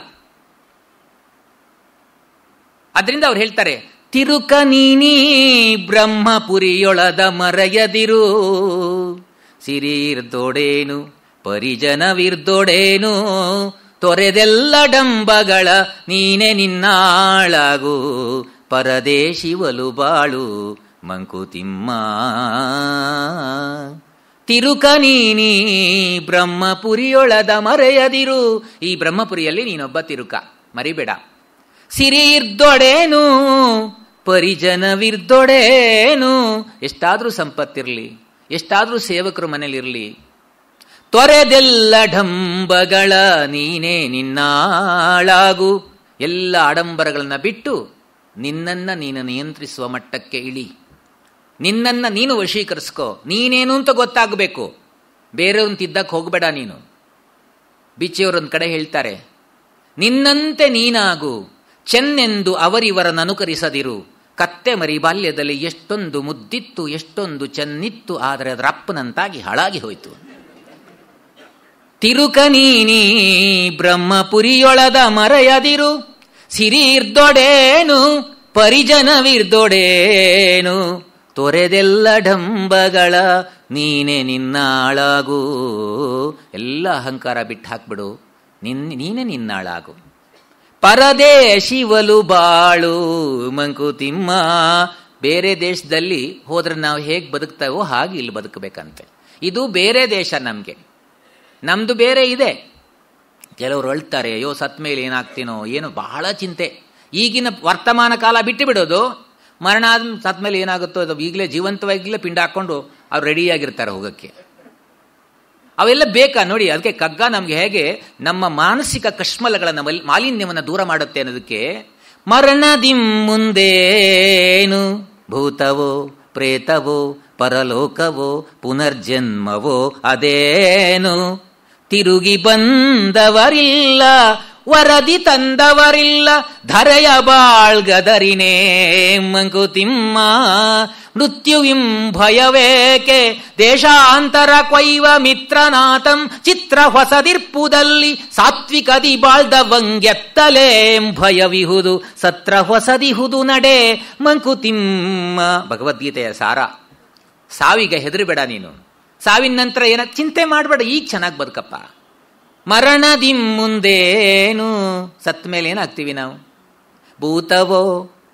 ಅದರಿಂದ ಅವ್ರು ಹೇಳ್ತಾರೆ, ತಿರುಕ ನೀನೀ ಬ್ರಹ್ಮಪುರಿಯೊಳದ ಮರೆಯದಿರು, ಸಿರಿರ್ದೊಡೇನು ಪರಿಜನವಿರ್ದೊಡೇನು, ತೊರೆದೆಲ್ಲ ಡಂಬಗಳ ನೀನೆ ನಿನ್ನಾಳಾಗು, ಪರದೇಶಿ ಒಲು ಬಾಳು ಮಂಕುತಿಮ್ಮ. ತಿರುಕ ನೀನೀ ಬ್ರಹ್ಮಪುರಿಯೊಳದ ಮರೆಯದಿರು, ಈ ಬ್ರಹ್ಮಪುರಿಯಲ್ಲಿ ನೀನೊಬ್ಬ ತಿರುಕ, ಮರಿಬೇಡ. ಸಿರಿರ್ದೊಡೇನು ಪರಿಜನವಿರ್ದೊಡೇನು, ಎಷ್ಟಾದ್ರೂ ಸಂಪತ್ತಿರಲಿ, ಎಷ್ಟಾದ್ರೂ ಸೇವಕರು ಮನೇಲಿರಲಿ, ತೊರೆದೆಲ್ಲ ಢಂಬಗಳ ನೀನೇ ನಿನ್ನಾಳಾಗು, ಎಲ್ಲ ಆಡಂಬರಗಳನ್ನ ಬಿಟ್ಟು ನಿನ್ನನ್ನ ನೀನು ನಿಯಂತ್ರಿಸುವ ಮಟ್ಟಕ್ಕೆ ಇಳಿ. ನಿನ್ನನ್ನ ನೀನು ವಶೀಕರಿಸ್ಕೋ. ನೀನೇನು ಅಂತ ಗೊತ್ತಾಗಬೇಕು. ಬೇರೆಯವ್ರನ್ನ ತಿದ್ದಕ್ಕೆ ಹೋಗಬೇಡ ನೀನು. ಬಿಚ್ಚಿಯವರೊಂದು ಕಡೆ ಹೇಳ್ತಾರೆ, ನಿನ್ನಂತೆ ನೀನಾಗು ಚೆನ್ನೆಂದು ಅವರಿವರನ್ನು ಅನುಕರಿಸದಿರು, ಕತ್ತೆ ಮರಿ ಬಾಲ್ಯದಲ್ಲಿ ಎಷ್ಟೊಂದು ಮುದ್ದಿತ್ತು, ಎಷ್ಟೊಂದು ಚೆನ್ನಿತ್ತು, ಆದರೆ ಅದರ ಅಪ್ಪನಂತಾಗಿ ಹಾಳಾಗಿ ಹೋಯಿತು. ತಿರುಕ ನೀನೀ ಬ್ರಹ್ಮಪುರಿಯೊಳದ ಮರೆಯದಿರು, ಸಿರಿರ್ದೊಡೇನು ಪರಿಜನವಿರ್ದೊಡೇನು, ತೊರೆದೆಲ್ಲ ಢಂಬಗಳ ನೀನೆ ನಿನ್ನಾಳಾಗು. ಎಲ್ಲ ಅಹಂಕಾರ ಬಿಟ್ಟು ಹಾಕ್ಬಿಡು, ನೀನೆ ನಿನ್ನಾಳಾಗು. ಪರದೇಶಿ ಒಲು ಬಾಳು ಮಂಕುತಿಮ್ಮ. ಬೇರೆ ದೇಶದಲ್ಲಿ ಹೋದ್ರೆ ನಾವು ಹೇಗೆ ಬದುಕ್ತಾವೋ ಹಾಗೆ ಇಲ್ಲಿ ಬದುಕಬೇಕಂತೆ. ಇದು ಬೇರೆ ದೇಶ, ನಮ್ದು ಬೇರೆ ಇದೆ. ಕೆಲವರು ಅಳ್ತಾರೆ, ಅಯ್ಯೋ ಸತ್ ಮೇಲೆ ಏನಾಗ್ತೀನೋ ಏನು, ಬಹಳ ಚಿಂತೆ. ಈಗಿನ ವರ್ತಮಾನ ಕಾಲ ಬಿಟ್ಟು ಬಿಡೋದು, ಮರಣ ಆದ ಸತ್ ಮೇಲೆ ಏನಾಗುತ್ತೋ ಅದು ಈಗಲೇ ಜೀವಂತವಾಗಿಲೇ ಪಿಂಡ ಹಾಕ್ಕೊಂಡು ಅವ್ರು ರೆಡಿಯಾಗಿರ್ತಾರೆ ಹೋಗೋಕ್ಕೆ. ಅವೆಲ್ಲ ಬೇಕಾ ನೋಡಿ. ಅದಕ್ಕೆ ಕಗ್ಗ ನಮಗೆ ಹೇಗೆ ನಮ್ಮ ಮಾನಸಿಕ ಕಶ್ಮಲಗಳನ್ನು ಮಾಲಿನ್ಯವನ್ನು ದೂರ ಮಾಡುತ್ತೆ ಅನ್ನೋದಕ್ಕೆ, ಮರಣದಿಂ ಮುಂದೇನು ಭೂತವೋ ಪ್ರೇತವೋ ಪರಲೋಕವೋ ಪುನರ್ಜನ್ಮವೋ ಅದೇನು, ತಿರುಗಿ ಬಂದವರಿಲ್ಲ ವರದಿ ತಂದವರಿಲ್ಲ ಧರೆಯ ಬಾಳ್ಗದರಿನೇ ಮಂಕುತಿಮ್ಮ, ಮೃತ್ಯುವಿಂ ಭಯವೇಕೆ ದೇಶಾಂತರ ಕೊಯ್ವ ಮಿತ್ರನಾಥಂ, ಚಿತ್ರ ಹೊಸದಿರ್ಪುದಲ್ಲಿ ಸಾತ್ವಿಕದಿ ಬಾಳ್ದವಂಗೆತ್ತಲೇಂ ಭಯವಿಹುದು, ಸತ್ರ ಹೊಸದಿಹುದು ನಡೆ ಮಂಕುತಿಮ್ಮ. ಭಗವದ್ಗೀತೆಯ ಸಾರ. ಸಾವಿಗೆ ಹೆದರಬೇಡ ನೀನು, ಸಾವಿನ ನಂತರ ಏನ ಚಿಂತೆ ಮಾಡಬೇಡ, ಈಗ ಚೆನ್ನಾಗಿ ಬದುಕಪ್ಪ. ಮರಣದಿಂ ಮುಂದೇನು, ಸತ್ ಮೇಲೆ ಏನಾಗ್ತೀವಿ ನಾವು? ಭೂತವೋ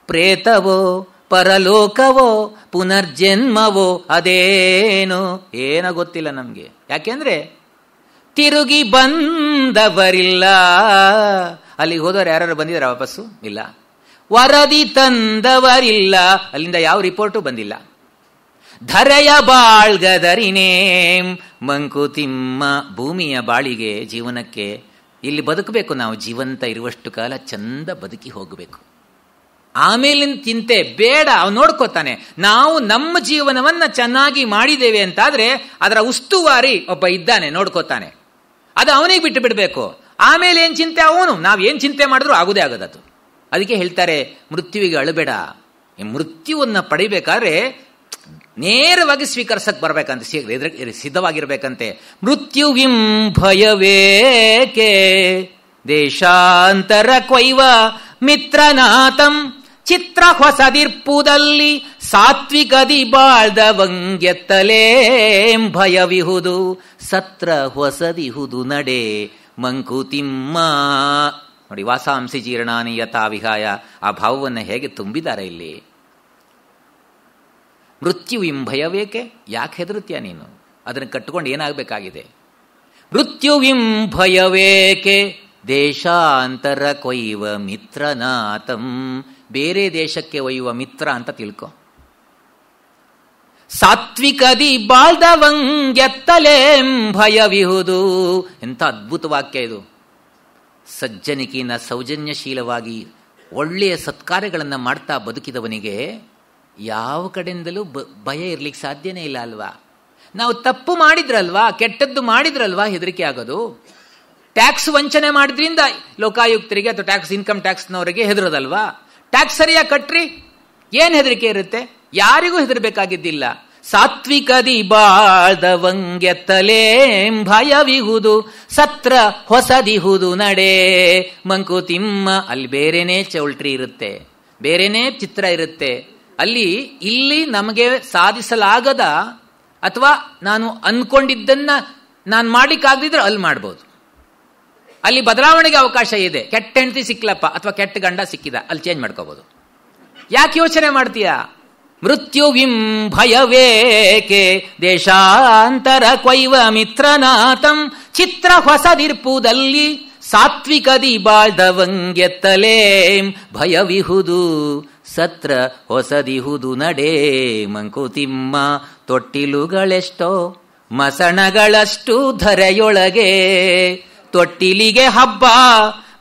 ಪ್ರೇತವೋ ಪರಲೋಕವೋ ಪುನರ್ಜನ್ಮವೋ ಅದೇನು, ಏನೋ ಗೊತ್ತಿಲ್ಲ ನಮಗೆ. ಯಾಕೆಂದ್ರೆ ತಿರುಗಿ ಬಂದವರಿಲ್ಲ. ಅಲ್ಲಿಗೆ ಹೋದವರು ಯಾರು ಬಂದಿದ್ದಾರೆ ವಾಪಸ್ಸು? ಇಲ್ಲ. ವರದಿ ತಂದವರಿಲ್ಲ, ಅಲ್ಲಿಂದ ಯಾವ ರಿಪೋರ್ಟು ಬಂದಿಲ್ಲ. ಧರೆಯ ಬಾಳ್ಗದರಿನೇಂ ಮಂಕುತಿಮ್ಮ, ಭೂಮಿಯ ಬಾಳಿಗೆ ಜೀವನಕ್ಕೆ ಇಲ್ಲಿ ಬದುಕಬೇಕು ನಾವು. ಜೀವಂತ ಇರುವಷ್ಟು ಕಾಲ ಚಂದ ಬದುಕಿ ಹೋಗಬೇಕು. ಆಮೇಲಿನ ಚಿಂತೆ ಬೇಡ, ಅವನು ನೋಡ್ಕೋತಾನೆ. ನಾವು ನಮ್ಮ ಜೀವನವನ್ನ ಚೆನ್ನಾಗಿ ಮಾಡಿದ್ದೇವೆ ಅಂತಾದ್ರೆ ಅದರ ಉಸ್ತುವಾರಿ ಒಬ್ಬ ಇದ್ದಾನೆ, ನೋಡ್ಕೋತಾನೆ. ಅದು ಅವನಿಗೆ ಬಿಟ್ಟು ಬಿಡಬೇಕು. ಆಮೇಲೆ ಏನ್ ಚಿಂತೆ ಅವನು, ನಾವೇನ್ ಚಿಂತೆ ಮಾಡಿದ್ರು ಆಗುದೇ ಆಗೋದದು. ಅದಕ್ಕೆ ಹೇಳ್ತಾರೆ, ಮೃತ್ಯುವಿಗೆ ಅಳಬೇಡ. ಮೃತ್ಯುವನ್ನ ಪಡಿಬೇಕಾದ್ರೆ ನೇರವಾಗಿ ಸ್ವೀಕರಿಸಕ್ ಬರ್ಬೇಕಂತೆ, ಸಿದ್ಧವಾಗಿರ್ಬೇಕಂತೆ. ಮೃತ್ಯುವಿಂ ಭಯವೇಕೆ ದೇಶಾಂತರ ಕೊಯ್ವ ಮಿತ್ರನಾಥಂ, ಚಿತ್ರ ಹೊಸದಿರ್ಪುದಲ್ಲಿ ಸಾತ್ವಿಕದಿ ಬಾಳ್ದವಂಗೆತ್ತಲೇಂ ಭಯವಿಹುದು, ಸತ್ರ ಹೊಸದಿಹುದು ನಡೆ ಮಂಕುತಿಮ್ಮ. ನೋಡಿ, ವಾಸಾಂಸಿ ಜೀರ್ಣಾನಿ ಯಥಾ ವಿಹಾಯ, ಆ ಭಾವವನ್ನು ಹೇಗೆ ತುಂಬಿದ್ದಾರೆ ಇಲ್ಲಿ. ಮೃತ್ಯುವಿಂ ಭಯವೇಕೆ, ಯಾಕೆ ಹೆದರುತ್ತೀಯ ನೀನು? ಅದನ್ನು ಕಟ್ಟಿಕೊಂಡು ಏನಾಗಬೇಕಾಗಿದೆ? ಮೃತ್ಯುವಿಂ ಭಯವೇಕೆ ದೇಶಾಂತರ ಕೊಯ್ವ ಮಿತ್ರನಾಥಂ, ಬೇರೆ ದೇಶಕ್ಕೆ ಒಯ್ಯುವ ಮಿತ್ರ ಅಂತ ತಿಳ್ಕೊ. ಸಾತ್ವಿಕದಿ ಬಾಳ್ದವಂಗೆತ್ತಲೇಂ ಭಯವಿಹುದು. ಎಂಥ ಅದ್ಭುತ ವಾಕ್ಯ ಇದು. ಸಜ್ಜನಿಕಿನ ಸೌಜನ್ಯಶೀಲವಾಗಿ ಒಳ್ಳೆಯ ಸತ್ಕಾರ್ಯಗಳನ್ನು ಮಾಡ್ತಾ ಬದುಕಿದವನಿಗೆ ಯಾವ ಕಡೆಯಿಂದಲೂ ಭಯ ಇರ್ಲಿಕ್ಕೆ ಸಾಧ್ಯನೇ ಇಲ್ಲ ಅಲ್ವಾ? ನಾವು ತಪ್ಪು ಮಾಡಿದ್ರಲ್ವಾ, ಕೆಟ್ಟದ್ದು ಮಾಡಿದ್ರಲ್ವಾ ಹೆದರಿಕೆ ಆಗೋದು. ಟ್ಯಾಕ್ಸ್ ವಂಚನೆ ಮಾಡಿದ್ರಿಂದ ಲೋಕಾಯುಕ್ತರಿಗೆ ಅಥವಾ ಇನ್ಕಮ್ ಟ್ಯಾಕ್ಸ್ನವರಿಗೆ ಹೆದರೋದಲ್ವಾ? ಟ್ಯಾಕ್ಸ್ ಸರಿಯಾಗಿ ಕಟ್ರಿ, ಏನ್ ಹೆದರಿಕೆ ಇರುತ್ತೆ? ಯಾರಿಗೂ ಹೆದರ್ಬೇಕಾಗಿದ್ದಿಲ್ಲ. ಸಾತ್ವಿಕದಿ ಬಾಳ್ದವಂಗೆತ್ತಲೇಂ ಭಯವಿಹುದು, ಸತ್ರ ಹೊಸದಿಹುದು ನಡೆ ಮಂಕುತಿಮ್ಮ. ಅಲ್ಲಿ ಬೇರೆನೇ ಚೌಲ್ಟ್ರಿ ಇರುತ್ತೆ, ಬೇರೆನೇ ಚಿತ್ರ ಇರುತ್ತೆ. ಇಲ್ಲಿ ನಮಗೆ ಸಾಧಿಸಲಾಗದ ಅಥವಾ ನಾನು ಅನ್ಕೊಂಡಿದ್ದನ್ನ ನಾನು ಮಾಡ್ಲಿಕ್ಕಾಗದಿದ್ರೆ ಅಲ್ಲಿ ಮಾಡ್ಬೋದು. ಅಲ್ಲಿ ಬದಲಾವಣೆಗೆ ಅವಕಾಶ ಇದೆ. ಕೆಟ್ಟ ಹೆಂಡತಿ ಸಿಕ್ಲಪ್ಪ ಅಥವಾ ಕೆಟ್ಟ ಗಂಡ ಸಿಕ್ಕಿದ, ಅಲ್ಲಿ ಚೇಂಜ್ ಮಾಡ್ಕೋಬಹುದು. ಯಾಕೆ ಯೋಚನೆ ಮಾಡ್ತೀಯ? ಮೃತ್ಯುವಿಂ ಭಯವೇಕೆ ದೇಶಾಂತರ ಕೊಯ್ವ ಮಿತ್ರನಾಥಂ, ಚಿತ್ರ ಹೊಸದಿರ್ಪುದಲ್ಲಿ ಸಾತ್ವಿಕದಿ ಬಾಳ್ದವಂಗೆತ್ತಲೇಂ ಭಯವಿಹುದು, ಸತ್ರ ಹೊಸದಿಹುದು ನಡೆ ಮಂಕುತಿಮ್ಮ. ತೊಟ್ಟಿಲುಗಳೆಷ್ಟೋ ಮಸಣಗಳಷ್ಟು ಧರೆಯೊಳಗೆ, ತೊಟ್ಟಿಲಿಗೆ ಹಬ್ಬ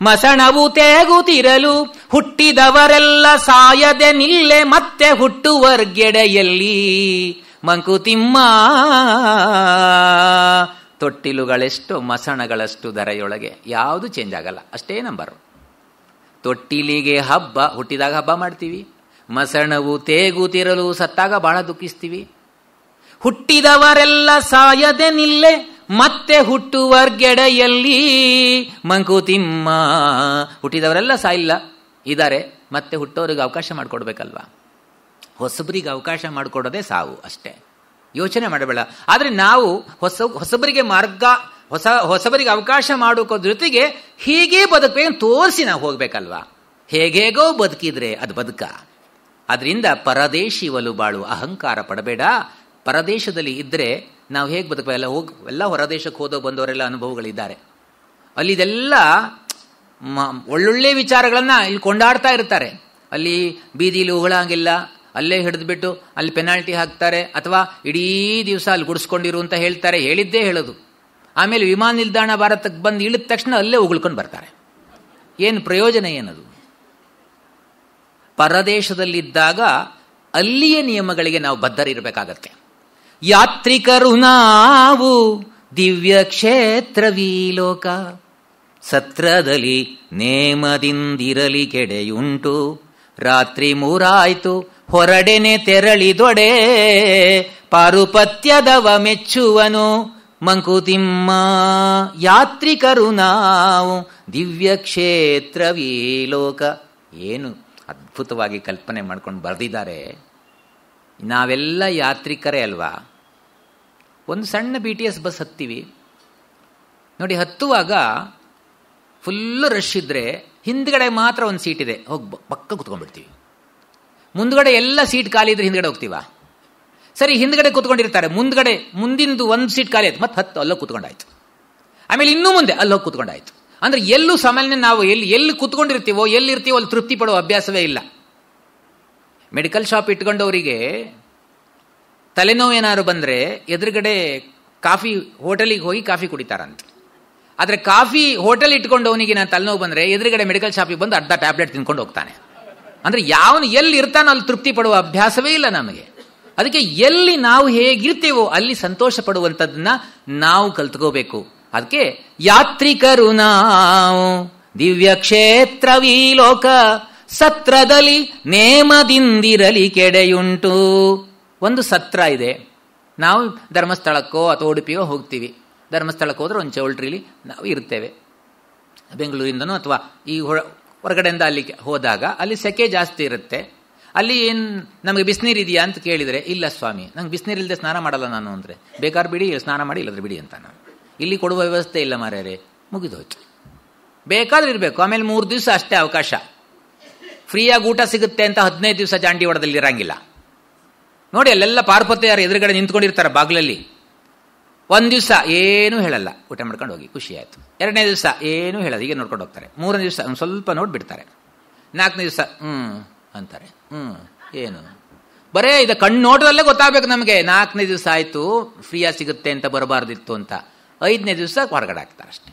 ಮಸಣವು ತೇಗುತ್ತಿರಲು, ಹುಟ್ಟಿದವರೆಲ್ಲ ಸಾಯದೆ ನಿಲ್ಲೆ ಮತ್ತೆ ಹುಟ್ಟುವರ್ಗೆಡೆಯಲ್ಲಿ ಮಂಕುತಿಮ್ಮ. ತೊಟ್ಟಿಲುಗಳೆಷ್ಟು ಮಸಣಗಳಷ್ಟು ಧರೆಯೊಳಗೆ, ಯಾವುದು ಚೇಂಜ್ ಆಗಲ್ಲ, ಅಷ್ಟೇ ನಂಬರು. ತೊಟ್ಟಿಲಿಗೆ ಹಬ್ಬ, ಹುಟ್ಟಿದಾಗ ಹಬ್ಬ ಮಾಡ್ತೀವಿ. ಮಸಣವು ತೇಗುತ್ತಿರಲು, ಸತ್ತಾಗ ಬಹಳ ದುಃಖಿಸ್ತೀವಿ. ಹುಟ್ಟಿದವರೆಲ್ಲ ಸಾಯದೆ ನಿಲ್ಲೆ ಮತ್ತೆ ಹುಟ್ಟುವರ್ಗೆಡೆಯಲ್ಲಿ ಮಂಕುತಿಮ್ಮ. ಹುಟ್ಟಿದವರೆಲ್ಲ ಸಾಯಿಲ್ಲ ಇದ್ದಾರೆ, ಮತ್ತೆ ಹುಟ್ಟೋರಿಗೆ ಅವಕಾಶ ಮಾಡಿಕೊಡ್ಬೇಕಲ್ವಾ? ಹೊಸಬರಿಗೆ ಅವಕಾಶ ಮಾಡಿಕೊಡೋದೇ ಸಾವು, ಅಷ್ಟೇ. ಯೋಚನೆ ಮಾಡಬೇಡ. ಆದರೆ ನಾವು ಹೊಸಬರಿಗೆ ಹೊಸಬರಿಗೆ ಅವಕಾಶ ಮಾಡೋಕೋ ಜೊತೆಗೆ ಹೀಗೆ ಬದುಕಬೇಕು ತೋರಿಸಿ ನಾವು ಹೋಗ್ಬೇಕಲ್ವಾ? ಹೇಗೇಗೋ ಬದುಕಿದ್ರೆ ಅದು ಬದುಕ. ಅದರಿಂದ ಪರದೇಶಿ ಒಲು ಬಾಳು, ಅಹಂಕಾರ ಪಡಬೇಡ. ಪರದೇಶದಲ್ಲಿ ಇದ್ರೆ ನಾವು ಹೇಗೆ ಬದುಕಬೇಕು? ಎಲ್ಲ ಹೊರದೇಶಕ್ಕೆ ಹೋದೋ ಬಂದವರೆಲ್ಲ ಅನುಭವಗಳಿದ್ದಾರೆ. ಅಲ್ಲಿ ಇದೆಲ್ಲ ಒಳ್ಳೊಳ್ಳೆ ವಿಚಾರಗಳನ್ನ ಇಲ್ಲಿ ಕೊಂಡಾಡ್ತಾ ಇರ್ತಾರೆ. ಅಲ್ಲಿ ಬೀದಿಲಿ ಉಗಳಂಗಿಲ್ಲ, ಅಲ್ಲೇ ಹಿಡಿದ್ಬಿಟ್ಟು ಅಲ್ಲಿ ಪೆನಾಲ್ಟಿ ಹಾಕ್ತಾರೆ, ಅಥವಾ ಇಡೀ ದಿವಸ ಅಲ್ಲಿ ಗುಡಿಸ್ಕೊಂಡಿರು ಅಂತ ಹೇಳ್ತಾರೆ. ಹೇಳಿದ್ದೇ ಹೇಳೋದು. ಆಮೇಲೆ ವಿಮಾನ ನಿಲ್ದಾಣ ಭಾರತಕ್ಕೆ ಬಂದು ಇಳಿದ ತಕ್ಷಣ ಅಲ್ಲೇ ಉಗುಳ್ಕೊಂಡು ಬರ್ತಾರೆ. ಏನು ಪ್ರಯೋಜನ ಏನದು? ಪರದೇಶದಲ್ಲಿದ್ದಾಗ ಅಲ್ಲಿಯ ನಿಯಮಗಳಿಗೆ ನಾವು ಬದ್ಧರಿರಬೇಕಾಗತ್ತೆ. ಯಾತ್ರಿಕರು ನಾವು ದಿವ್ಯ ಕ್ಷೇತ್ರವೀಲೋಕ, ಸತ್ರದಲ್ಲಿ ನೇಮದಿಂದಿರಲಿ ಕೆಡೆಯುಂಟು. ರಾತ್ರಿ 3 ಹೊರಡೆನೆ ತೆರಳಿದೊಡೆ, ಪಾರುಪತ್ಯದವ ಮೆಚ್ಚುವನು ಮಂಕುತಿಮ್ಮ. ಯಾತ್ರಿಕರು ನಾವು ದಿವ್ಯ ಕ್ಷೇತ್ರವೀಲೋಕ. ಏನು ಅದ್ಭುತವಾಗಿ ಕಲ್ಪನೆ ಮಾಡ್ಕೊಂಡು ಬರೆದಿದ್ದಾರೆ. ನಾವೆಲ್ಲ ಯಾತ್ರಿಕರೇ ಅಲ್ವಾ? ಒಂದು ಸಣ್ಣ BTS ಬಸ್ ಹತ್ತೀವಿ ನೋಡಿ, ಹತ್ತುವಾಗ ಫುಲ್ಲು ರಶ್ ಇದ್ರೆ ಹಿಂದ್ಗಡೆ ಮಾತ್ರ ಒಂದು ಸೀಟ್ ಇದೆ, ಹೋಗಿ ಪಕ್ಕ ಕುತ್ಕೊಂಡ್ಬಿಡ್ತೀವಿ. ಮುಂದ್ಗಡೆ ಎಲ್ಲ ಸೀಟ್ ಖಾಲಿ ಇದ್ರೆ ಹಿಂದ್ಗಡೆ ಹೋಗ್ತೀವ? ಸರಿ, ಹಿಂದ್ಗಡೆ ಕೂತ್ಕೊಂಡಿರ್ತಾರೆ, ಮುಂದಿಂದು ಒಂದು ಸೀಟ್ ಖಾಲಿ ಆಯ್ತು, ಮತ್ತೆ ಅಲ್ಲೋಗಿ ಕೂತ್ಕೊಂಡಾಯ್ತು. ಆಮೇಲೆ ಇನ್ನೂ ಮುಂದೆ ಅಲ್ಲೋಗಿ ಕೂತ್ಕೊಂಡಾಯ್ತು. ಅಂದ್ರೆ ಎಲ್ಲೂ ಸಾಮಾನ್ಯ ನಾವು ಎಲ್ಲಿ ಕೂತ್ಕೊಂಡಿರ್ತೀವೋ, ಎಲ್ಲಿರ್ತೀವೋ ಅಲ್ಲಿ ತೃಪ್ತಿ ಪಡುವ ಅಭ್ಯಾಸವೇ ಇಲ್ಲ. ಮೆಡಿಕಲ್ ಶಾಪ್ ಇಟ್ಕೊಂಡವರಿಗೆ ತಲೆನೋವು ಏನಾದ್ರು ಬಂದರೆ ಎದುರುಗಡೆ ಹೋಟೆಲಿಗೆ ಹೋಗಿ ಕಾಫಿ ಕುಡಿತಾರಂತ. ಆದರೆ ಕಾಫಿ ಹೋಟೆಲ್ ಇಟ್ಕೊಂಡವನಿಗೆ ನಾನು ತಲೆನೋವು ಬಂದರೆ ಎದುರುಗಡೆ ಮೆಡಿಕಲ್ ಶಾಪಿಗೆ ಬಂದು ಅರ್ಧ ಟ್ಯಾಬ್ಲೆಟ್ ತಿನ್ಕೊಂಡು ಹೋಗ್ತಾನೆ. ಅಂದರೆ ಯಾವನು ಎಲ್ಲಿ ಇರ್ತಾನೋ ಅಲ್ಲಿ ತೃಪ್ತಿ ಪಡುವ ಅಭ್ಯಾಸವೇ ಇಲ್ಲ ನಮಗೆ. ಅದಕ್ಕೆ ಎಲ್ಲಿ ನಾವು ಹೇಗಿರ್ತೀವೋ ಅಲ್ಲಿ ಸಂತೋಷ ಪಡುವಂಥದ್ದನ್ನ ನಾವು ಕಲ್ತ್ಕೋಬೇಕು. ಅದಕ್ಕೆ ಯಾತ್ರಿಕರು ನಾವು ದಿವ್ಯ ಕ್ಷೇತ್ರವೀಲೋಕ, ಸತ್ರದಲ್ಲಿ ನೇಮದಿಂದಿರಲಿ ಕೆಡೆಯುಂಟು. ಒಂದು ಸತ್ರ ಇದೆ. ನಾವು ಧರ್ಮಸ್ಥಳಕ್ಕೋ ಅಥವಾ ಉಡುಪಿಯೋ ಹೋಗ್ತೀವಿ. ಧರ್ಮಸ್ಥಳಕ್ಕೆ ಹೋದ್ರೆ ಒಂದು ಚೌಲ್ಟ್ರಿಲಿ ನಾವು ಇರ್ತೇವೆ. ಬೆಂಗಳೂರಿಂದನೋ ಅಥವಾ ಈ ಹೊರಗಡೆಯಿಂದ ಅಲ್ಲಿಗೆ ಹೋದಾಗ ಅಲ್ಲಿ ಸೆಕೆ ಜಾಸ್ತಿ ಇರುತ್ತೆ. ಅಲ್ಲಿ ಏನು ನಮಗೆ ಬಿಸಿನೀರು ಇದೆಯಾ ಅಂತ ಕೇಳಿದರೆ, ಇಲ್ಲ ಸ್ವಾಮಿ, ನಂಗೆ ಬಿಸಿನೀರು ಇಲ್ಲದೆ ಸ್ನಾನ ಮಾಡಲ್ಲ ನಾನು ಅಂದರೆ, ಬೇಕಾದ್ರೆ ಬಿಡಿ, ಸ್ನಾನ ಮಾಡಿ, ಇಲ್ಲದ್ರೆ ಬಿಡಿ ಅಂತ. ನಾನು ಇಲ್ಲಿ ಕೊಡುವ ವ್ಯವಸ್ಥೆ ಇಲ್ಲ ಮಾರ್ಯಾರೆ, ಮುಗಿದೋಯ್ತು. ಬೇಕಾದ್ರೆ ಇರಬೇಕು. ಆಮೇಲೆ 3 ದಿವಸ ಅಷ್ಟೇ ಅವಕಾಶ. ಫ್ರೀಯಾಗಿ ಊಟ ಸಿಗುತ್ತೆ ಅಂತ 15 ದಿವಸ ಜಾಂಡಿ ಹೊಡೆದಲ್ಲಿ ಇರಂಗಿಲ್ಲ ನೋಡಿ. ಅಲ್ಲೆಲ್ಲ ಪಾರ್ಪತಿಯರು ಎದುರುಗಡೆ ನಿಂತ್ಕೊಂಡಿರ್ತಾರೆ ಬಾಗಿಲಲ್ಲಿ. 1 ದಿವಸ ಏನೂ ಹೇಳಲ್ಲ, ಊಟ ಮಾಡ್ಕೊಂಡು ಹೋಗಿ, ಖುಷಿ ಆಯಿತು. 2ನೇ ದಿವಸ ಏನೂ ಹೇಳಲ್ಲ, ಹೀಗೆ ನೋಡ್ಕೊಂಡು ಹೋಗ್ತಾರೆ. 3ನೇ ದಿವಸ ಒಂದು ಸ್ವಲ್ಪ ನೋಡಿಬಿಡ್ತಾರೆ. 4ನೇ ದಿವಸ ಅಂತಾರೆ. ಏನು ಬರೇ ಇದು ಕಣ್ಣು ನೋಟದಲ್ಲೇ ಗೊತ್ತಾಗಬೇಕು ನಮಗೆ. 4ನೇ ದಿವಸ ಆಯಿತು, ಫ್ರೀಯಾಗಿ ಸಿಗುತ್ತೆ ಅಂತ ಬರಬಾರ್ದಿತ್ತು ಅಂತ. 5ನೇ ದಿವಸ ಹೊರಗಡೆ ಹಾಕ್ತಾರೆ ಅಷ್ಟೇ.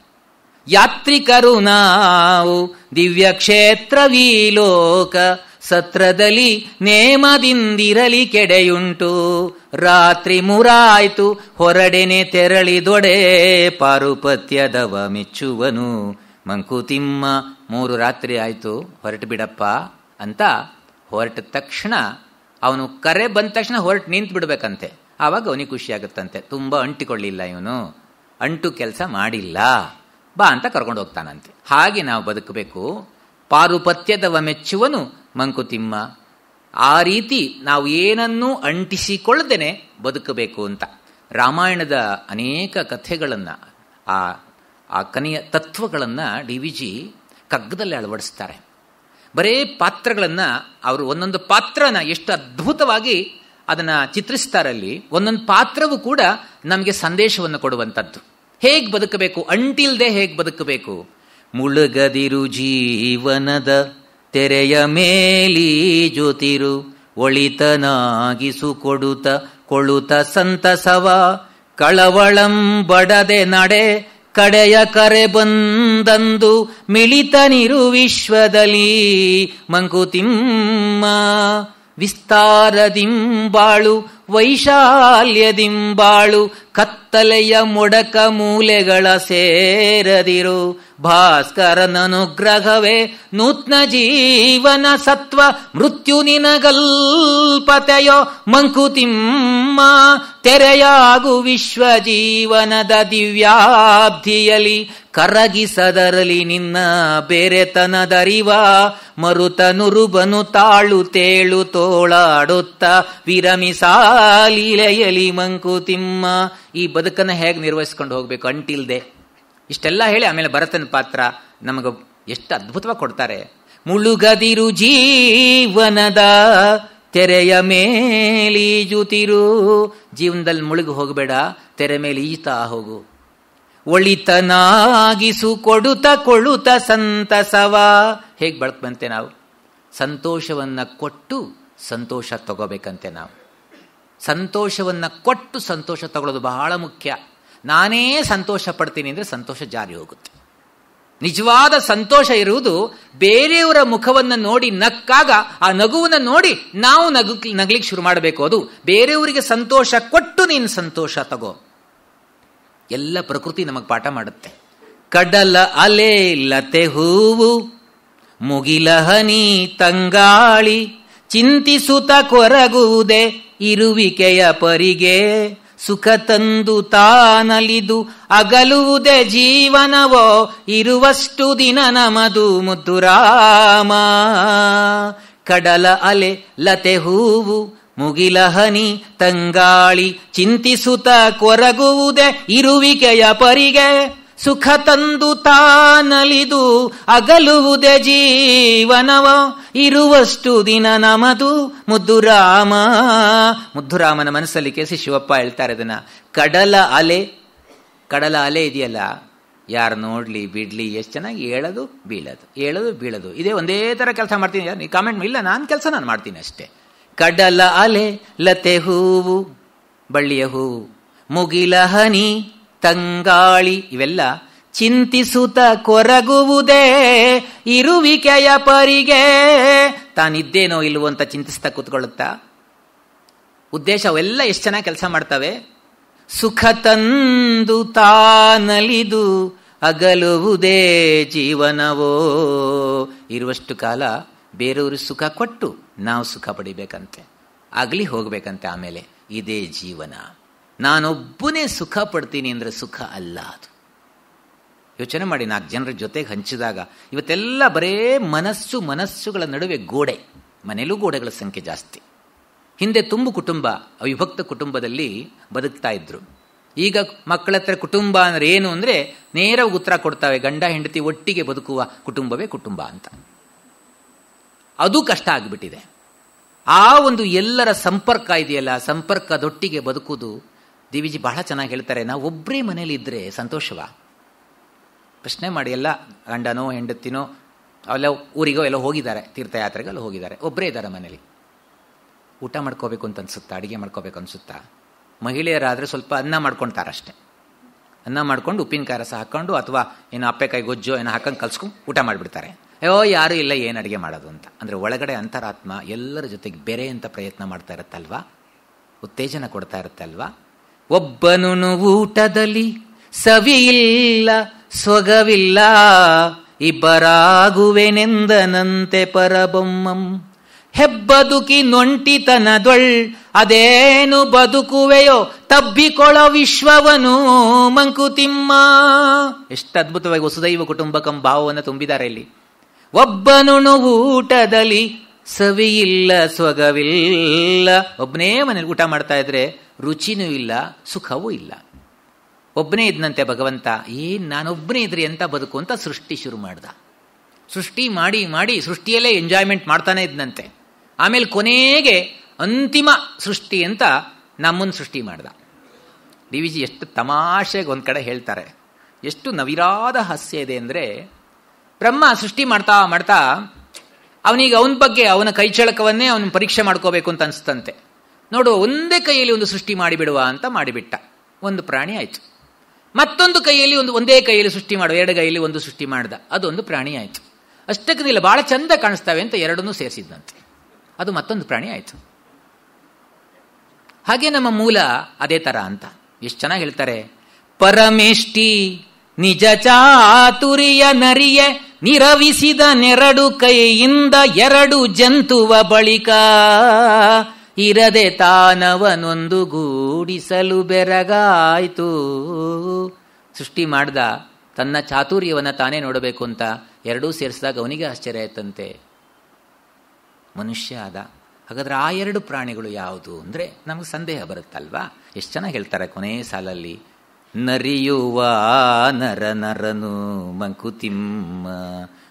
ಯಾತ್ರಿಕರು ನಾವು ದಿವ್ಯ ಕ್ಷೇತ್ರವೀಲೋಕ, ಸತ್ರದಲ್ಲಿ ನೇಮದಿಂದಿರಲಿ ಕೆಡೆಯುಂಟು. ರಾತ್ರಿ 3 ಹೊರಡೆನೆ ತೆರಳಿದೊಡೆ, ಪಾರುಪತ್ಯದವ ಮೆಚ್ಚುವನು ಮಂಕುತಿಮ್ಮ. 3 ರಾತ್ರಿ ಆಯಿತು, ಹೊರಟು ಬಿಡಪ್ಪ ಅಂತ ಹೊರಟ ತಕ್ಷಣ ಅವನು ಕರೆ ಬಂದ ತಕ್ಷಣ ಹೊರಟು ನಿಂತು ಬಿಡ್ಬೇಕಂತೆ. ಆವಾಗ ಅವನಿಗೆ ಖುಷಿ ಆಗುತ್ತಂತೆ. ತುಂಬ ಅಂಟಿಕೊಳ್ಳಿಲ್ಲ ಇವನು, ಅಂಟು ಕೆಲಸ ಮಾಡಿಲ್ಲ, ಬಾ ಅಂತ ಕರ್ಕೊಂಡು ಹೋಗ್ತಾನಂತೆ. ಹಾಗೆ ನಾವು ಬದುಕಬೇಕು. ಪಾರುಪತ್ಯದವ ಮೆಚ್ಚುವನು ಮಂಕುತಿಮ್ಮ. ಆ ರೀತಿ ನಾವು ಏನನ್ನೂ ಅಂಟಿಸಿಕೊಳ್ಳದೇನೆ ಬದುಕಬೇಕು ಅಂತ ರಾಮಾಯಣದ ಅನೇಕ ಕಥೆಗಳನ್ನು, ಆ ಕನೆಯ ತತ್ವಗಳನ್ನು DVG ಕಗ್ಗದಲ್ಲಿ ಅಳವಡಿಸ್ತಾರೆ. ಬರೇ ಪಾತ್ರಗಳನ್ನು ಅವರು ಒಂದೊಂದು ಪಾತ್ರನ ಎಷ್ಟು ಅದ್ಭುತವಾಗಿ ಅದನ್ನು ಚಿತ್ರಿಸ್ತಾರಲ್ಲಿ. ಒಂದೊಂದು ಪಾತ್ರವೂ ಕೂಡ ನಮಗೆ ಸಂದೇಶವನ್ನು ಕೊಡುವಂಥದ್ದು. ಹೇಗೆ ಬದುಕಬೇಕು, ಅಂಟಿಲ್ದೆ ಹೇಗೆ ಬದುಕಬೇಕು. ಮುಳುಗದಿರು ಜೀವನದ ತೆರೆಯ ಮೇಲೀಜುತಿರು, ಒಳಿತನಾಗಿಸು ಕೊಳುತ ಸಂತಸವ, ಕಳವಳಂ ಬಡದೆ ನಡೆ ಕಡೆಯ ಕರೆ ಬಂದಂದು, ಮಿಳಿತನಿರು ವಿಶ್ವದಲ್ಲಿ ಮಂಕುತಿಮ್ಮ. ವಿಸ್ತಾರದಿಂಬಾಳು ವೈಶಾಲ್ಯದಿಂಬಾಳು, ಕತ್ತಲೆಯ ಮೊಡಕ ಮೂಲೆಗಳ ಸೇರದಿರು. ಭಾಸ್ಕರನನುಗ್ರಹವೇ ನೂತ್ನ ಜೀವನ ಸತ್ವ, ಮೃತ್ಯು ನಿನಗಲ್ಪತೆಯೋ ಮಂಕುತಿಮ್ಮ. ತೆರೆಯಾಗು ವಿಶ್ವ ಜೀವನದ ದಿವ್ಯಾಬ್ಧಿಯಲಿ, ಕರಗಿಸದರಲಿ ನಿನ್ನ ಬೇರೆತನದರಿವ. ಮರುತ ನುರುಬನು ತಾಳು ತೇಳು ತೋಳಾಡುತ್ತ, ವಿರಮಿಸಾಲೀಲೆಯಲಿ ಮಂಕುತಿಮ್ಮ. ಈ ಬದುಕನ್ನು ಹೇಗೆ ನಿರ್ವಹಿಸ್ಕೊಂಡು ಹೋಗಬೇಕು ಅಂಟಿಲ್ದೆ. ಇಷ್ಟೆಲ್ಲ ಹೇಳಿ ಆಮೇಲೆ ಭರತನ ಪಾತ್ರ ನಮಗೆ ಎಷ್ಟು ಅದ್ಭುತವಾಗಿ ಕೊಡ್ತಾರೆ. ಮುಳುಗದಿರು ಜೀವನದ ತೆರೆಯ ಮೇಲೀಜುತಿರು. ಜೀವನದಲ್ಲಿ ಮುಳುಗು ಹೋಗಬೇಡ, ತೆರೆ ಮೇಲೆ ಈಜ್ತಾ ಹೋಗು. ಒಳಿತನಾಗಿಸು ಕೊಡುತ್ತ ಕೊಳುತ ಸಂತಸವ. ಹೇಗೆ ಬಳಕಂತೆ ನಾವು ಸಂತೋಷವನ್ನು ಕೊಟ್ಟು ಸಂತೋಷ ತಗೋಬೇಕಂತೆ. ನಾವು ಸಂತೋಷವನ್ನು ಕೊಟ್ಟು ಸಂತೋಷ ತಗೊಳ್ಳೋದು ಬಹಳ ಮುಖ್ಯ. ನಾನೇ ಸಂತೋಷ ಪಡ್ತೀನಿ ಅಂದರೆ ಸಂತೋಷ ಜಾರಿ ಹೋಗುತ್ತೆ. ನಿಜವಾದ ಸಂತೋಷ ಇರುವುದು ಬೇರೆಯವರ ಮುಖವನ್ನು ನೋಡಿ ನಕ್ಕಾಗ ಆ ನಗುವನ್ನು ನೋಡಿ ನಾವು ನಗಲಿಕ್ಕೆ ಶುರು ಮಾಡಬೇಕು. ಅದು ಬೇರೆಯವರಿಗೆ ಸಂತೋಷ ಕೊಟ್ಟು ನೀನು ಸಂತೋಷ ತಗೋ. ಎಲ್ಲ ಪ್ರಕೃತಿ ನಮಗೆ ಪಾಠ ಮಾಡುತ್ತೆ. ಕಡಲ ಅಲೆ ಲತೆ ಹೂವು ಮುಗಿಲ ಹನಿ ತಂಗಾಳಿ ಚಿಂತಿಸುತ್ತ ಕೊರಗುವುದೇ ಇರುವಿಕೆಯ ಪರಿಗೆ. ಸುಖ ತಂದು ತಾನಲಿದು ಅಗಲುವುದೇ ಜೀವನವೋ ಇರುವಷ್ಟು ದಿನ ನಮದು ಮುದ್ದು ರಾಮ. ಕಡಲ ಅಲೆ ಲತೆ ಹೂವು ಮುಗಿಲ ಹನಿ ತಂಗಾಳಿ ಚಿಂತಿಸುತ್ತ ಕೊರಗುವುದೇ ಇರುವಿಕೆಯ ಪರಿಗೆ. ಸುಖ ತಂದು ತಾನಲಿದು ಅಗಲುವುದೇ ಜೀವನವ ಇರುವಷ್ಟು ದಿನ ನಮದು ಮುದ್ದು ರಾಮ. ಮುದ್ದುರಾಮನ ಮನಸ್ಸಲ್ಲಿ ಕೇಸಿ ಶಿವಪ್ಪ ಹೇಳ್ತಾರೆ ಇದನ್ನ. ಕಡಲ ಅಲೆ, ಕಡಲ ಅಲೆ ಇದೆಯಲ್ಲ, ಯಾರು ನೋಡ್ಲಿ ಬಿಡ್ಲಿ ಎಷ್ಟು ಚೆನ್ನಾಗಿ ಏಳೋದು ಬೀಳೋದು ಏಳೋದು ಬೀಳೋದು, ಇದೇ ಒಂದೇ ಥರ ಕೆಲಸ ಮಾಡ್ತೀನಿ. ನೀ ಕಾಮೆಂಟ್ ಇಲ್ಲ, ನಾನು ಕೆಲಸ ನಾನು ಮಾಡ್ತೀನಿ ಅಷ್ಟೇ. ಕಡಲ ಅಲೆ ಲತೆ ಹೂವು ಬಳ್ಳಿಯ ಹೂವು ಮುಗಿಲ ಹನಿ ತಂಗಾಳಿ ಇವೆಲ್ಲ ಚಿಂತಿಸುತ್ತ ಕೊರಗುವುದೇ ಇರುವಿಕೆಯ ಪರಿಗೆ. ತಾನಿದ್ದೇನೋ ಇಲ್ವೋ ಅಂತ ಚಿಂತಿಸ್ತಾ ಕೂತ್ಕೊಳ್ಳುತ್ತಾ ಉದ್ದೇಶ ಅವೆಲ್ಲ ಎಷ್ಟು ಚೆನ್ನಾಗಿ ಕೆಲಸ ಮಾಡ್ತವೆ. ಸುಖ ತಂದು ತಾನಲಿದು ಅಗಲುವುದೇ ಜೀವನವೋ. ಇರುವಷ್ಟು ಕಾಲ ಬೇರೆಯವರು ಸುಖ ಕೊಟ್ಟು ನಾವು ಸುಖ ಪಡಿಬೇಕಂತೆ, ಆಗಲಿ ಹೋಗ್ಬೇಕಂತೆ. ಆಮೇಲೆ ಇದೇ ಜೀವನ. ನಾನೊಬ್ಬನೇ ಸುಖ ಪಡ್ತೀನಿ ಅಂದರೆ ಸುಖ ಅಲ್ಲ ಅದು. ಯೋಚನೆ ಮಾಡಿ, 4 ಜನರ ಜೊತೆಗೆ ಹಂಚಿದಾಗ ಇವತ್ತೆಲ್ಲ ಬರೇ ಮನಸ್ಸುಗಳ ನಡುವೆ ಗೋಡೆ. ಮನೆಯಲ್ಲೂ ಗೋಡೆಗಳ ಸಂಖ್ಯೆ ಜಾಸ್ತಿ. ಹಿಂದೆ ತುಂಬು ಕುಟುಂಬ, ಅವಿಭಕ್ತ ಕುಟುಂಬದಲ್ಲಿ ಬದುಕ್ತಾ ಇದ್ರು. ಈಗ ಮಕ್ಕಳ ಹತ್ರ ಕುಟುಂಬ ಅಂದ್ರೆ ಏನು ಅಂದರೆ ನೇರ ಉತ್ತರ ಕೊಡ್ತಾವೆ, ಗಂಡ ಹೆಂಡತಿ ಒಟ್ಟಿಗೆ ಬದುಕುವ ಕುಟುಂಬವೇ ಕುಟುಂಬ ಅಂತ. ಅದು ಕಷ್ಟ ಆಗಿಬಿಟ್ಟಿದೆ. ಆ ಒಂದು ಎಲ್ಲರ ಸಂಪರ್ಕ ಇದೆಯಲ್ಲ, ಸಂಪರ್ಕದೊಟ್ಟಿಗೆ ಬದುಕುವುದು. ದೇವಿಜಿ ಬಹಳ ಚೆನ್ನಾಗಿ ಹೇಳ್ತಾರೆ, ನಾವು ಒಬ್ಬರೇ ಮನೇಲಿ ಇದ್ದರೆ ಸಂತೋಷವಾ? ಪ್ರಶ್ನೆ ಮಾಡಿ. ಎಲ್ಲ ಗಂಡನೋ ಹೆಂಡತಿನೋ ಅವೆಲ್ಲ ಊರಿಗೋ ಎಲ್ಲ ಹೋಗಿದ್ದಾರೆ, ತೀರ್ಥಯಾತ್ರೆಗೆಲ್ಲ ಹೋಗಿದ್ದಾರೆ, ಒಬ್ಬರೇ ಇದ್ದಾರೆ ಮನೇಲಿ. ಊಟ ಮಾಡ್ಕೋಬೇಕು ಅಂತ ಅನ್ಸುತ್ತಾ, ಅಡುಗೆ ಮಾಡ್ಕೋಬೇಕು ಅನ್ಸುತ್ತಾ? ಮಹಿಳೆಯರಾದರೆ ಸ್ವಲ್ಪ ಅನ್ನ ಮಾಡ್ಕೊಳ್ತಾರಷ್ಟೆ. ಅನ್ನ ಮಾಡ್ಕೊಂಡು ಉಪ್ಪಿನಕಾಯಿ ರಸ ಹಾಕ್ಕೊಂಡು ಅಥವಾ ಏನು ಅಪ್ಪೆಕಾಯಿ ಗೊಜ್ಜೋ ಏನೋ ಹಾಕೊಂಡು ಕಲ್ಸ್ಕೊಂಡು ಊಟ ಮಾಡಿಬಿಡ್ತಾರೆ. ಅಯ್ಯೋ ಯಾರೂ ಇಲ್ಲ, ಏನು ಅಡುಗೆ ಮಾಡೋದು ಅಂತ. ಅಂದರೆ ಒಳಗಡೆ ಅಂತರಾತ್ಮ ಎಲ್ಲರ ಜೊತೆಗೆ ಬೆರೆ ಅಂತ ಪ್ರಯತ್ನ ಮಾಡ್ತಾ ಇರುತ್ತಲ್ವಾ, ಉತ್ತೇಜನ ಕೊಡ್ತಾ ಇರುತ್ತಲ್ವಾ. ಒಬ್ಬನು ಊಟದಲ್ಲಿ ಸವಿಯಿಲ್ಲ ಸೊಗವಿಲ್ಲ, ಇಬ್ಬರಾಗುವೆನೆಂದನಂತೆ ಪರಬೊಮ್ಮಂ. ಹೆಬ್ಬದುಕಿ ನೊಂಟಿತನದೊಳ್ ಅದೇನು ಬದುಕುವೆಯೋ ತಬ್ಬಿಕೊಳೋ ವಿಶ್ವವನು ಮಂಕುತಿಮ್ಮ. ಎಷ್ಟು ಅದ್ಭುತವಾಗಿ ವಸುದೈವ ಕುಟುಂಬಕಂ ಭಾವವನ್ನು ತುಂಬಿದ್ದಾರೆ ಇಲ್ಲಿ. ಒಬ್ಬನು ಊಟದಲ್ಲಿ ಸವಿಯಿಲ್ಲ ಸೊಗವಿಲ್ಲ. ಒಬ್ಬನೇ ಮನೇಲಿ ಊಟ ಮಾಡ್ತಾ ಇದ್ರೆ ರುಚಿನೂ ಇಲ್ಲ, ಸುಖವೂ ಇಲ್ಲ. ಒಬ್ಬನೇ ಇದ್ನಂತೆ ಭಗವಂತ. ನಾನೊಬ್ಬನೇ ಇದ್ರಿ ಅಂತ ಬದುಕು ಅಂತ ಸೃಷ್ಟಿ ಶುರು ಮಾಡ್ದ. ಸೃಷ್ಟಿ ಮಾಡಿ ಮಾಡಿ ಸೃಷ್ಟಿಯಲ್ಲೇ ಎಂಜಾಯ್ಮೆಂಟ್ ಮಾಡ್ತಾನೆ ಇದ್ನಂತೆ. ಆಮೇಲೆ ಕೊನೆಗೆ ಅಂತಿಮ ಸೃಷ್ಟಿ ಅಂತ ನಮ್ಮನ್ನು ಸೃಷ್ಟಿ ಮಾಡ್ದ. ಡಿ ವಿ ಜಿ ಎಷ್ಟು ತಮಾಷೆಗೆ ಒಂದು ಕಡೆ ಹೇಳ್ತಾರೆ, ಎಷ್ಟು ನವಿರಾದ ಹಾಸ್ಯ ಇದೆ ಅಂದರೆ, ಬ್ರಹ್ಮ ಸೃಷ್ಟಿ ಮಾಡ್ತಾ ಮಾಡ್ತಾ ಅವನಿಗೆ ಅವನ ಬಗ್ಗೆ ಅವನ ಕೈಚಳಕವನ್ನೇ ಅವನು ಪರೀಕ್ಷೆ ಮಾಡ್ಕೋಬೇಕು ಅಂತ ಅನಿಸ್ತಂತೆ. ನೋಡು, ಒಂದೇ ಕೈಯಲ್ಲಿ ಒಂದು ಸೃಷ್ಟಿ ಮಾಡಿಬಿಡುವ ಅಂತ ಮಾಡಿಬಿಟ್ಟ. ಒಂದು ಪ್ರಾಣಿ ಆಯಿತು. ಮತ್ತೊಂದು ಕೈಯಲ್ಲಿ ಒಂದೇ ಕೈಯಲ್ಲಿ ಸೃಷ್ಟಿ ಮಾಡುವ, 2 ಕೈಯಲ್ಲಿ ಒಂದು ಸೃಷ್ಟಿ ಮಾಡ್ದ, ಅದೊಂದು ಪ್ರಾಣಿ ಆಯಿತು. ಅಷ್ಟಕ್ಕದಿಲ್ಲ, ಭಾಳ ಚಂದ ಕಾಣಿಸ್ತವೆ ಅಂತ 2 ಸೇರಿಸಿದ್ದಂತೆ, ಅದು ಮತ್ತೊಂದು ಪ್ರಾಣಿ ಆಯಿತು. ಹಾಗೆ ನಮ್ಮ ಮೂಲ ಅದೇ ಥರ ಅಂತ ಎಷ್ಟು ಚೆನ್ನಾಗಿ ಹೇಳ್ತಾರೆ. ಪರಮೇಷ್ಟಿ ನಿಜ ಚಾತುರ್ಯ ನರಿಯೆ ನಿರವಿಸಿದ 2 ಕೈಯಿಂದ 2 ಜಂತುವ ಬಳಿಕ ಇರದೆ ತಾನವನೊಂದು ಗೂಡಿಸಲು ಬೆರಗಾಯ್ತು. ಸೃಷ್ಟಿ ಮಾಡ್ದ, ತನ್ನ ಚಾತುರ್ಯವನ್ನು ತಾನೇ ನೋಡಬೇಕು ಅಂತ 2 ಸೇರಿಸಿದಾಗ ಅವನಿಗೆ ಆಶ್ಚರ್ಯ ಆಯ್ತಂತೆ. ಮನುಷ್ಯ ಆದ. ಹಾಗಾದ್ರೆ ಆ 2 ಪ್ರಾಣಿಗಳು ಯಾವುದು ಅಂದರೆ ನಮಗೆ ಸಂದೇಹ ಬರುತ್ತಲ್ವಾ. ಎಷ್ಟು ಚೆನ್ನಾಗಿ ಹೇಳ್ತಾರೆ ಕೊನೆ ಸಾಲಲ್ಲಿ, ನರಿಯುವ ನರನರನು ಮಂಕುತಿಮ್ಮ.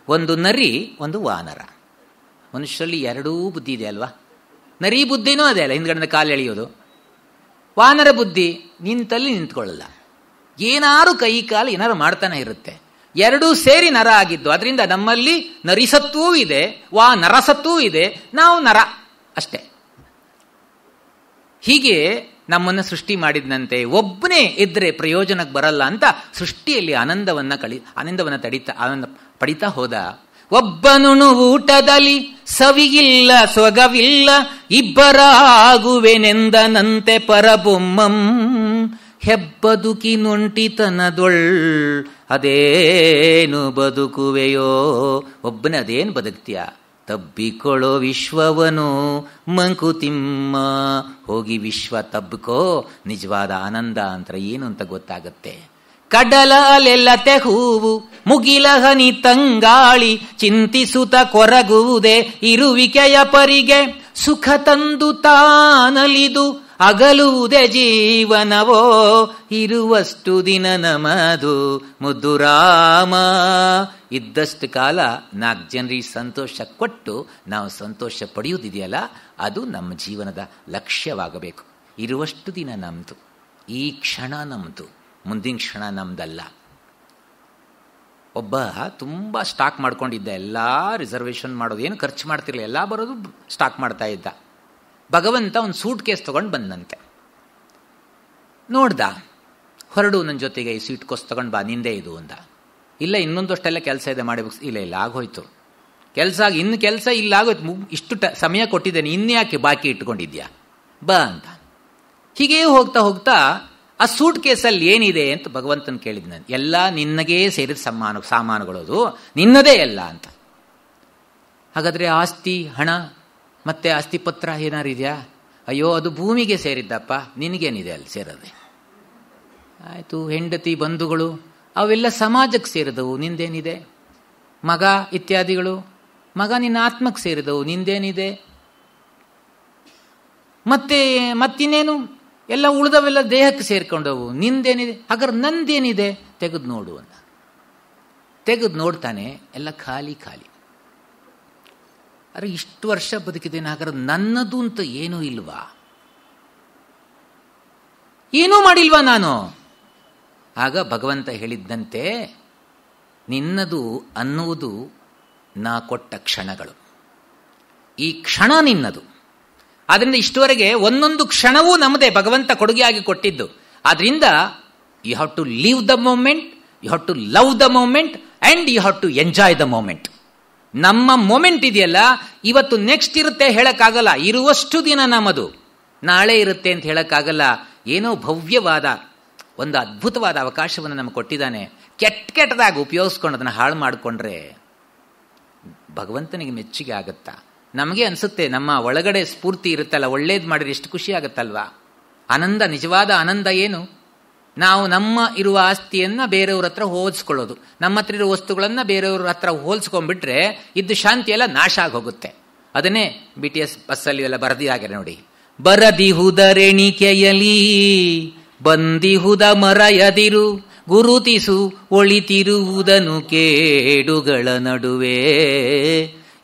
ಒಂದು ನರಿ, ಒಂದು ವಾನರ. ಮನುಷ್ಯರಲ್ಲಿ 2 ಬುದ್ಧಿ ಇದೆ ಅಲ್ವಾ. ನರಿ ಬುದ್ಧಿನೂ ಅದೇ ಅಲ್ಲ, ಹಿಂದ್ಗಡೆ ಕಾಲು ಎಳೆಯೋದು. ವಾನರ ಬುದ್ಧಿ ನಿಂತಲ್ಲಿ ನಿಂತ್ಕೊಳ್ಳಲ್ಲ, ಏನಾರು ಕೈ ಕಾಲು ಏನಾರು ಮಾಡ್ತಾನೆ ಇರುತ್ತೆ. ಎರಡೂ ಸೇರಿ ನರ ಆಗಿದ್ದು. ಅದರಿಂದ ನಮ್ಮಲ್ಲಿ ನರಿಸತ್ವವೂ ಇದೆ, ನರಸತ್ವವೂ ಇದೆ. ನಾವು ನರ ಅಷ್ಟೇ. ಹೀಗೆ ನಮ್ಮನ್ನು ಸೃಷ್ಟಿ ಮಾಡಿದಂತೆ ಒಬ್ಬನೇ ಇದ್ರೆ ಪ್ರಯೋಜನಕ್ಕೆ ಬರಲ್ಲ ಅಂತ ಸೃಷ್ಟಿಯಲ್ಲಿ ಆನಂದವನ್ನ ಪಡಿತಾ ಹೋದ. ಒಬ್ಬನುಣು ಊಟದಲ್ಲಿ ಸವಿಯಿಲ್ಲ ಸೊಗವಿಲ್ಲ, ಇಬ್ಬರಾಗುವೆನೆಂದನಂತೆ ಪರಬೊಮ್ಮಂ. ಹೆಬ್ಬದುಕಿ ನೊಂಟಿತನದೊಳ್ ಅದೇನು ಬದುಕುವೆಯೋ. ಒಬ್ಬನೇ ಅದೇನು ಬದುಕ್ತೀಯ? ತಬ್ಬಿಕೊಳ್ಳೋ ವಿಶ್ವವನು ಮಂಕುತಿಮ್ಮ. ಹೋಗಿ ವಿಶ್ವ ತಬ್ಬಿಕೋ, ನಿಜವಾದ ಆನಂದ ಅಂತ ಏನು ಅಂತ ಗೊತ್ತಾಗತ್ತೆ. ಕಡಲ ಅಲೆಲ್ಲತೆ ಹೂವು ಮುಗಿಲ ಹನಿ ತಂಗಾಳಿ, ಚಿಂತಿಸುತ್ತ ಕೊರಗುವುದೇ ಇರುವಿಕೆಯ ಪರಿಗೆ. ಸುಖ ತಂದು ತಾನಲಿದು ಅಗಲುವುದೇ ಜೀವನವೋ, ಇರುವಷ್ಟು ದಿನ ನಮದು ಮುದ್ದು ರಾಮ. ಇದ್ದಷ್ಟು ಕಾಲ 4 ಜನರಿಗೆ ಸಂತೋಷ ಕೊಟ್ಟು ನಾವು ಸಂತೋಷ ಪಡೆಯುವುದಿದೆಯಲ್ಲ, ಅದು ನಮ್ಮ ಜೀವನದ ಲಕ್ಷ್ಯವಾಗಬೇಕು. ಇರುವಷ್ಟು ದಿನ ನಮ್ಮದು, ಈ ಕ್ಷಣ ನಮ್ಮದು, ಮುಂದಿನ ಕ್ಷಣ ನಮ್ದಲ್ಲ. ಒಬ್ಬ ತುಂಬ ಸ್ಟಾಕ್ ಮಾಡ್ಕೊಂಡಿದ್ದ, ಎಲ್ಲ ರಿಸರ್ವೇಷನ್ ಮಾಡೋದು, ಏನು ಖರ್ಚು ಮಾಡ್ತಿರ್ಲಿಲ್ಲ, ಎಲ್ಲ ಬರೋದು ಸ್ಟಾಕ್ ಮಾಡ್ತಾ ಇದ್ದ. ಭಗವಂತ ಒಂದು ಸೂಟ್ ಕೇಸ್ ತೊಗೊಂಡು ಬಂದಂತೆ. ನೋಡ್ದ, ಹೊರಡು ನನ್ನ ಜೊತೆಗೆ, ಈ ಸೂಟ್ ಕೇಸ್ ತೊಗೊಂಡು ಬಾ, ನಿಂದೇ ಇದು ಅಂದ. ಇಲ್ಲ, ಇನ್ನೊಂದಷ್ಟೆಲ್ಲ ಕೆಲಸ ಇದೆ ಮಾಡಬೇಕು. ಇಲ್ಲ ಆಗೋಯ್ತು ಕೆಲಸ, ಇನ್ನು ಕೆಲಸ ಇಲ್ಲ ಆಗೋಯ್ತು, ಇಷ್ಟು ಸಮಯ ಕೊಟ್ಟಿದ್ದೇನೆ, ಇನ್ಯಾಕೆ ಬಾಕಿ ಇಟ್ಕೊಂಡಿದ್ಯಾ, ಬಾ ಅಂತ. ಹೀಗೇ ಹೋಗ್ತಾ ಹೋಗ್ತಾ ಆ ಸೂಟ್ ಕೇಸಲ್ಲಿ ಏನಿದೆ ಅಂತ ಭಗವಂತನ ಕೇಳಿದ್ ನಾನು. ಎಲ್ಲ ನಿನ್ನಗೇ ಸೇರಿದ ಸಾಮಾನುಗಳದು, ನಿನ್ನದೇ ಎಲ್ಲ ಅಂತ. ಹಾಗಾದರೆ ಆಸ್ತಿ, ಹಣ ಮತ್ತೆ ಆಸ್ತಿ ಪತ್ರ ಏನಾರಿದೆಯಾ? ಅಯ್ಯೋ, ಅದು ಭೂಮಿಗೆ ಸೇರಿದ್ದಪ್ಪ, ನಿನಗೇನಿದೆ ಅಲ್ಲಿ ಸೇರದೆ. ಆಯಿತು, ಹೆಂಡತಿ ಬಂಧುಗಳು ಅವೆಲ್ಲ ಸಮಾಜಕ್ಕೆ ಸೇರಿದವು, ನಿಂದೇನಿದೆ? ಮಗ ಇತ್ಯಾದಿಗಳು, ಮಗ ನಿನ್ನ ಆತ್ಮಕ್ಕೆ ಸೇರಿದವು, ನಿಂದೇನಿದೆ? ಮತ್ತಿನ್ನೇನು ಎಲ್ಲ ಉಳಿದವೆಲ್ಲ ದೇಹಕ್ಕೆ ಸೇರ್ಕೊಂಡವು, ನಿಂದೇನಿದೆ? ಹಾಗಾದ್ರೆ ನಂದೇನಿದೆ ತೆಗೆದು ನೋಡು ಅಂತ. ತೆಗೆದು ನೋಡ್ತಾನೆ, ಎಲ್ಲ ಖಾಲಿ ಖಾಲಿ. ಅರೆ, ಇಷ್ಟು ವರ್ಷ ಬದುಕಿದ್ದೇನೆ, ಹಾಗಾದ್ರೆ ನನ್ನದು ಅಂತ ಏನೂ ಇಲ್ವಾ? ಏನೂ ಮಾಡಿಲ್ವಾ ನಾನು? ಆಗ ಭಗವಂತ ಹೇಳಿದ್ದಂತೆ, ನಿನ್ನದು ಅನ್ನುವುದು ನಾ ಕೊಟ್ಟ ಕ್ಷಣಗಳು, ಈ ಕ್ಷಣ ನಿನ್ನದು. ಆದ್ರಿಂದ ಇಷ್ಟುವರೆಗೆ ಒಂದೊಂದು ಕ್ಷಣವೂ ನಮ್ಮದೇ, ಭಗವಂತ ಕೊಡುಗೆಯಾಗಿ ಕೊಟ್ಟಿದ್ದು. ಆದ್ರಿಂದ you have to live the moment, you have to love the moment and you have to enjoy the moment. ನಮ್ಮ ಮೂಮೆಂಟ್ ಇದೆಯಲ್ಲ, ಇವತ್ತು ನೆಕ್ಸ್ಟ್ ಇರುತ್ತೆ ಹೇಳಕ್ಕಾಗಲ್ಲ, ಇರುವಷ್ಟು ದಿನ ನಮ್ಮದು. ನಾಳೆ ಇರುತ್ತೆ ಅಂತ ಹೇಳಕ್ಕಾಗಲ್ಲ. ಏನೋ ಭವ್ಯವಾದ ಒಂದು ಅದ್ಭುತವಾದ ಅವಕಾಶವನ್ನು ನಮಗೆ ಕೊಟ್ಟಿದ್ದಾನೆ. ಕೆಟ್ಟದಾಗಿ ಉಪಯೋಗಿಸ್ಕೊಂಡು ಅದನ್ನು ಹಾಳು ಮಾಡಿಕೊಂಡ್ರೆ ಭಗವಂತನಿಗೆ ಮೆಚ್ಚುಗೆ ಆಗುತ್ತಾ? ನಮಗೆ ಅನಿಸುತ್ತೆ, ನಮ್ಮ ಒಳಗಡೆ ಸ್ಫೂರ್ತಿ ಇರುತ್ತಲ್ಲ, ಒಳ್ಳೇದು ಮಾಡಿದ್ರೆ ಎಷ್ಟು ಖುಷಿ ಆಗುತ್ತಲ್ವಾ? ಆನಂದ, ನಿಜವಾದ ಆನಂದ ಏನು? ನಾವು ನಮ್ಮ ಇರುವ ಆಸ್ತಿಯನ್ನು ಬೇರೆಯವ್ರ ಹತ್ರ ಹೋಲಿಸ್ಕೊಳ್ಳೋದು, ನಮ್ಮ ಹತ್ರ ಇರೋ ವಸ್ತುಗಳನ್ನು ಬೇರೆಯವ್ರ ಹತ್ರ ಹೋಲಿಸ್ಕೊಂಡ್ಬಿಟ್ರೆ ಇದ್ದು ಶಾಂತಿ ಎಲ್ಲ ನಾಶ ಆಗಿ ಹೋಗುತ್ತೆ. ಅದನ್ನೇ BTS ಬಸ್ಸಲ್ಲಿ ಎಲ್ಲ ಬರೆದಿದ್ದಾರೆ ನೋಡಿ. ಬರದಿಹುದರೆಣಿಕೆಯಲಿ ಬಂದಿಹುದ ಮರೆಯದಿರು, ಗುರುತಿಸು ಒಳಿತಿರುವುದನು ಕೇಡುಗಳ ನಡುವೆ.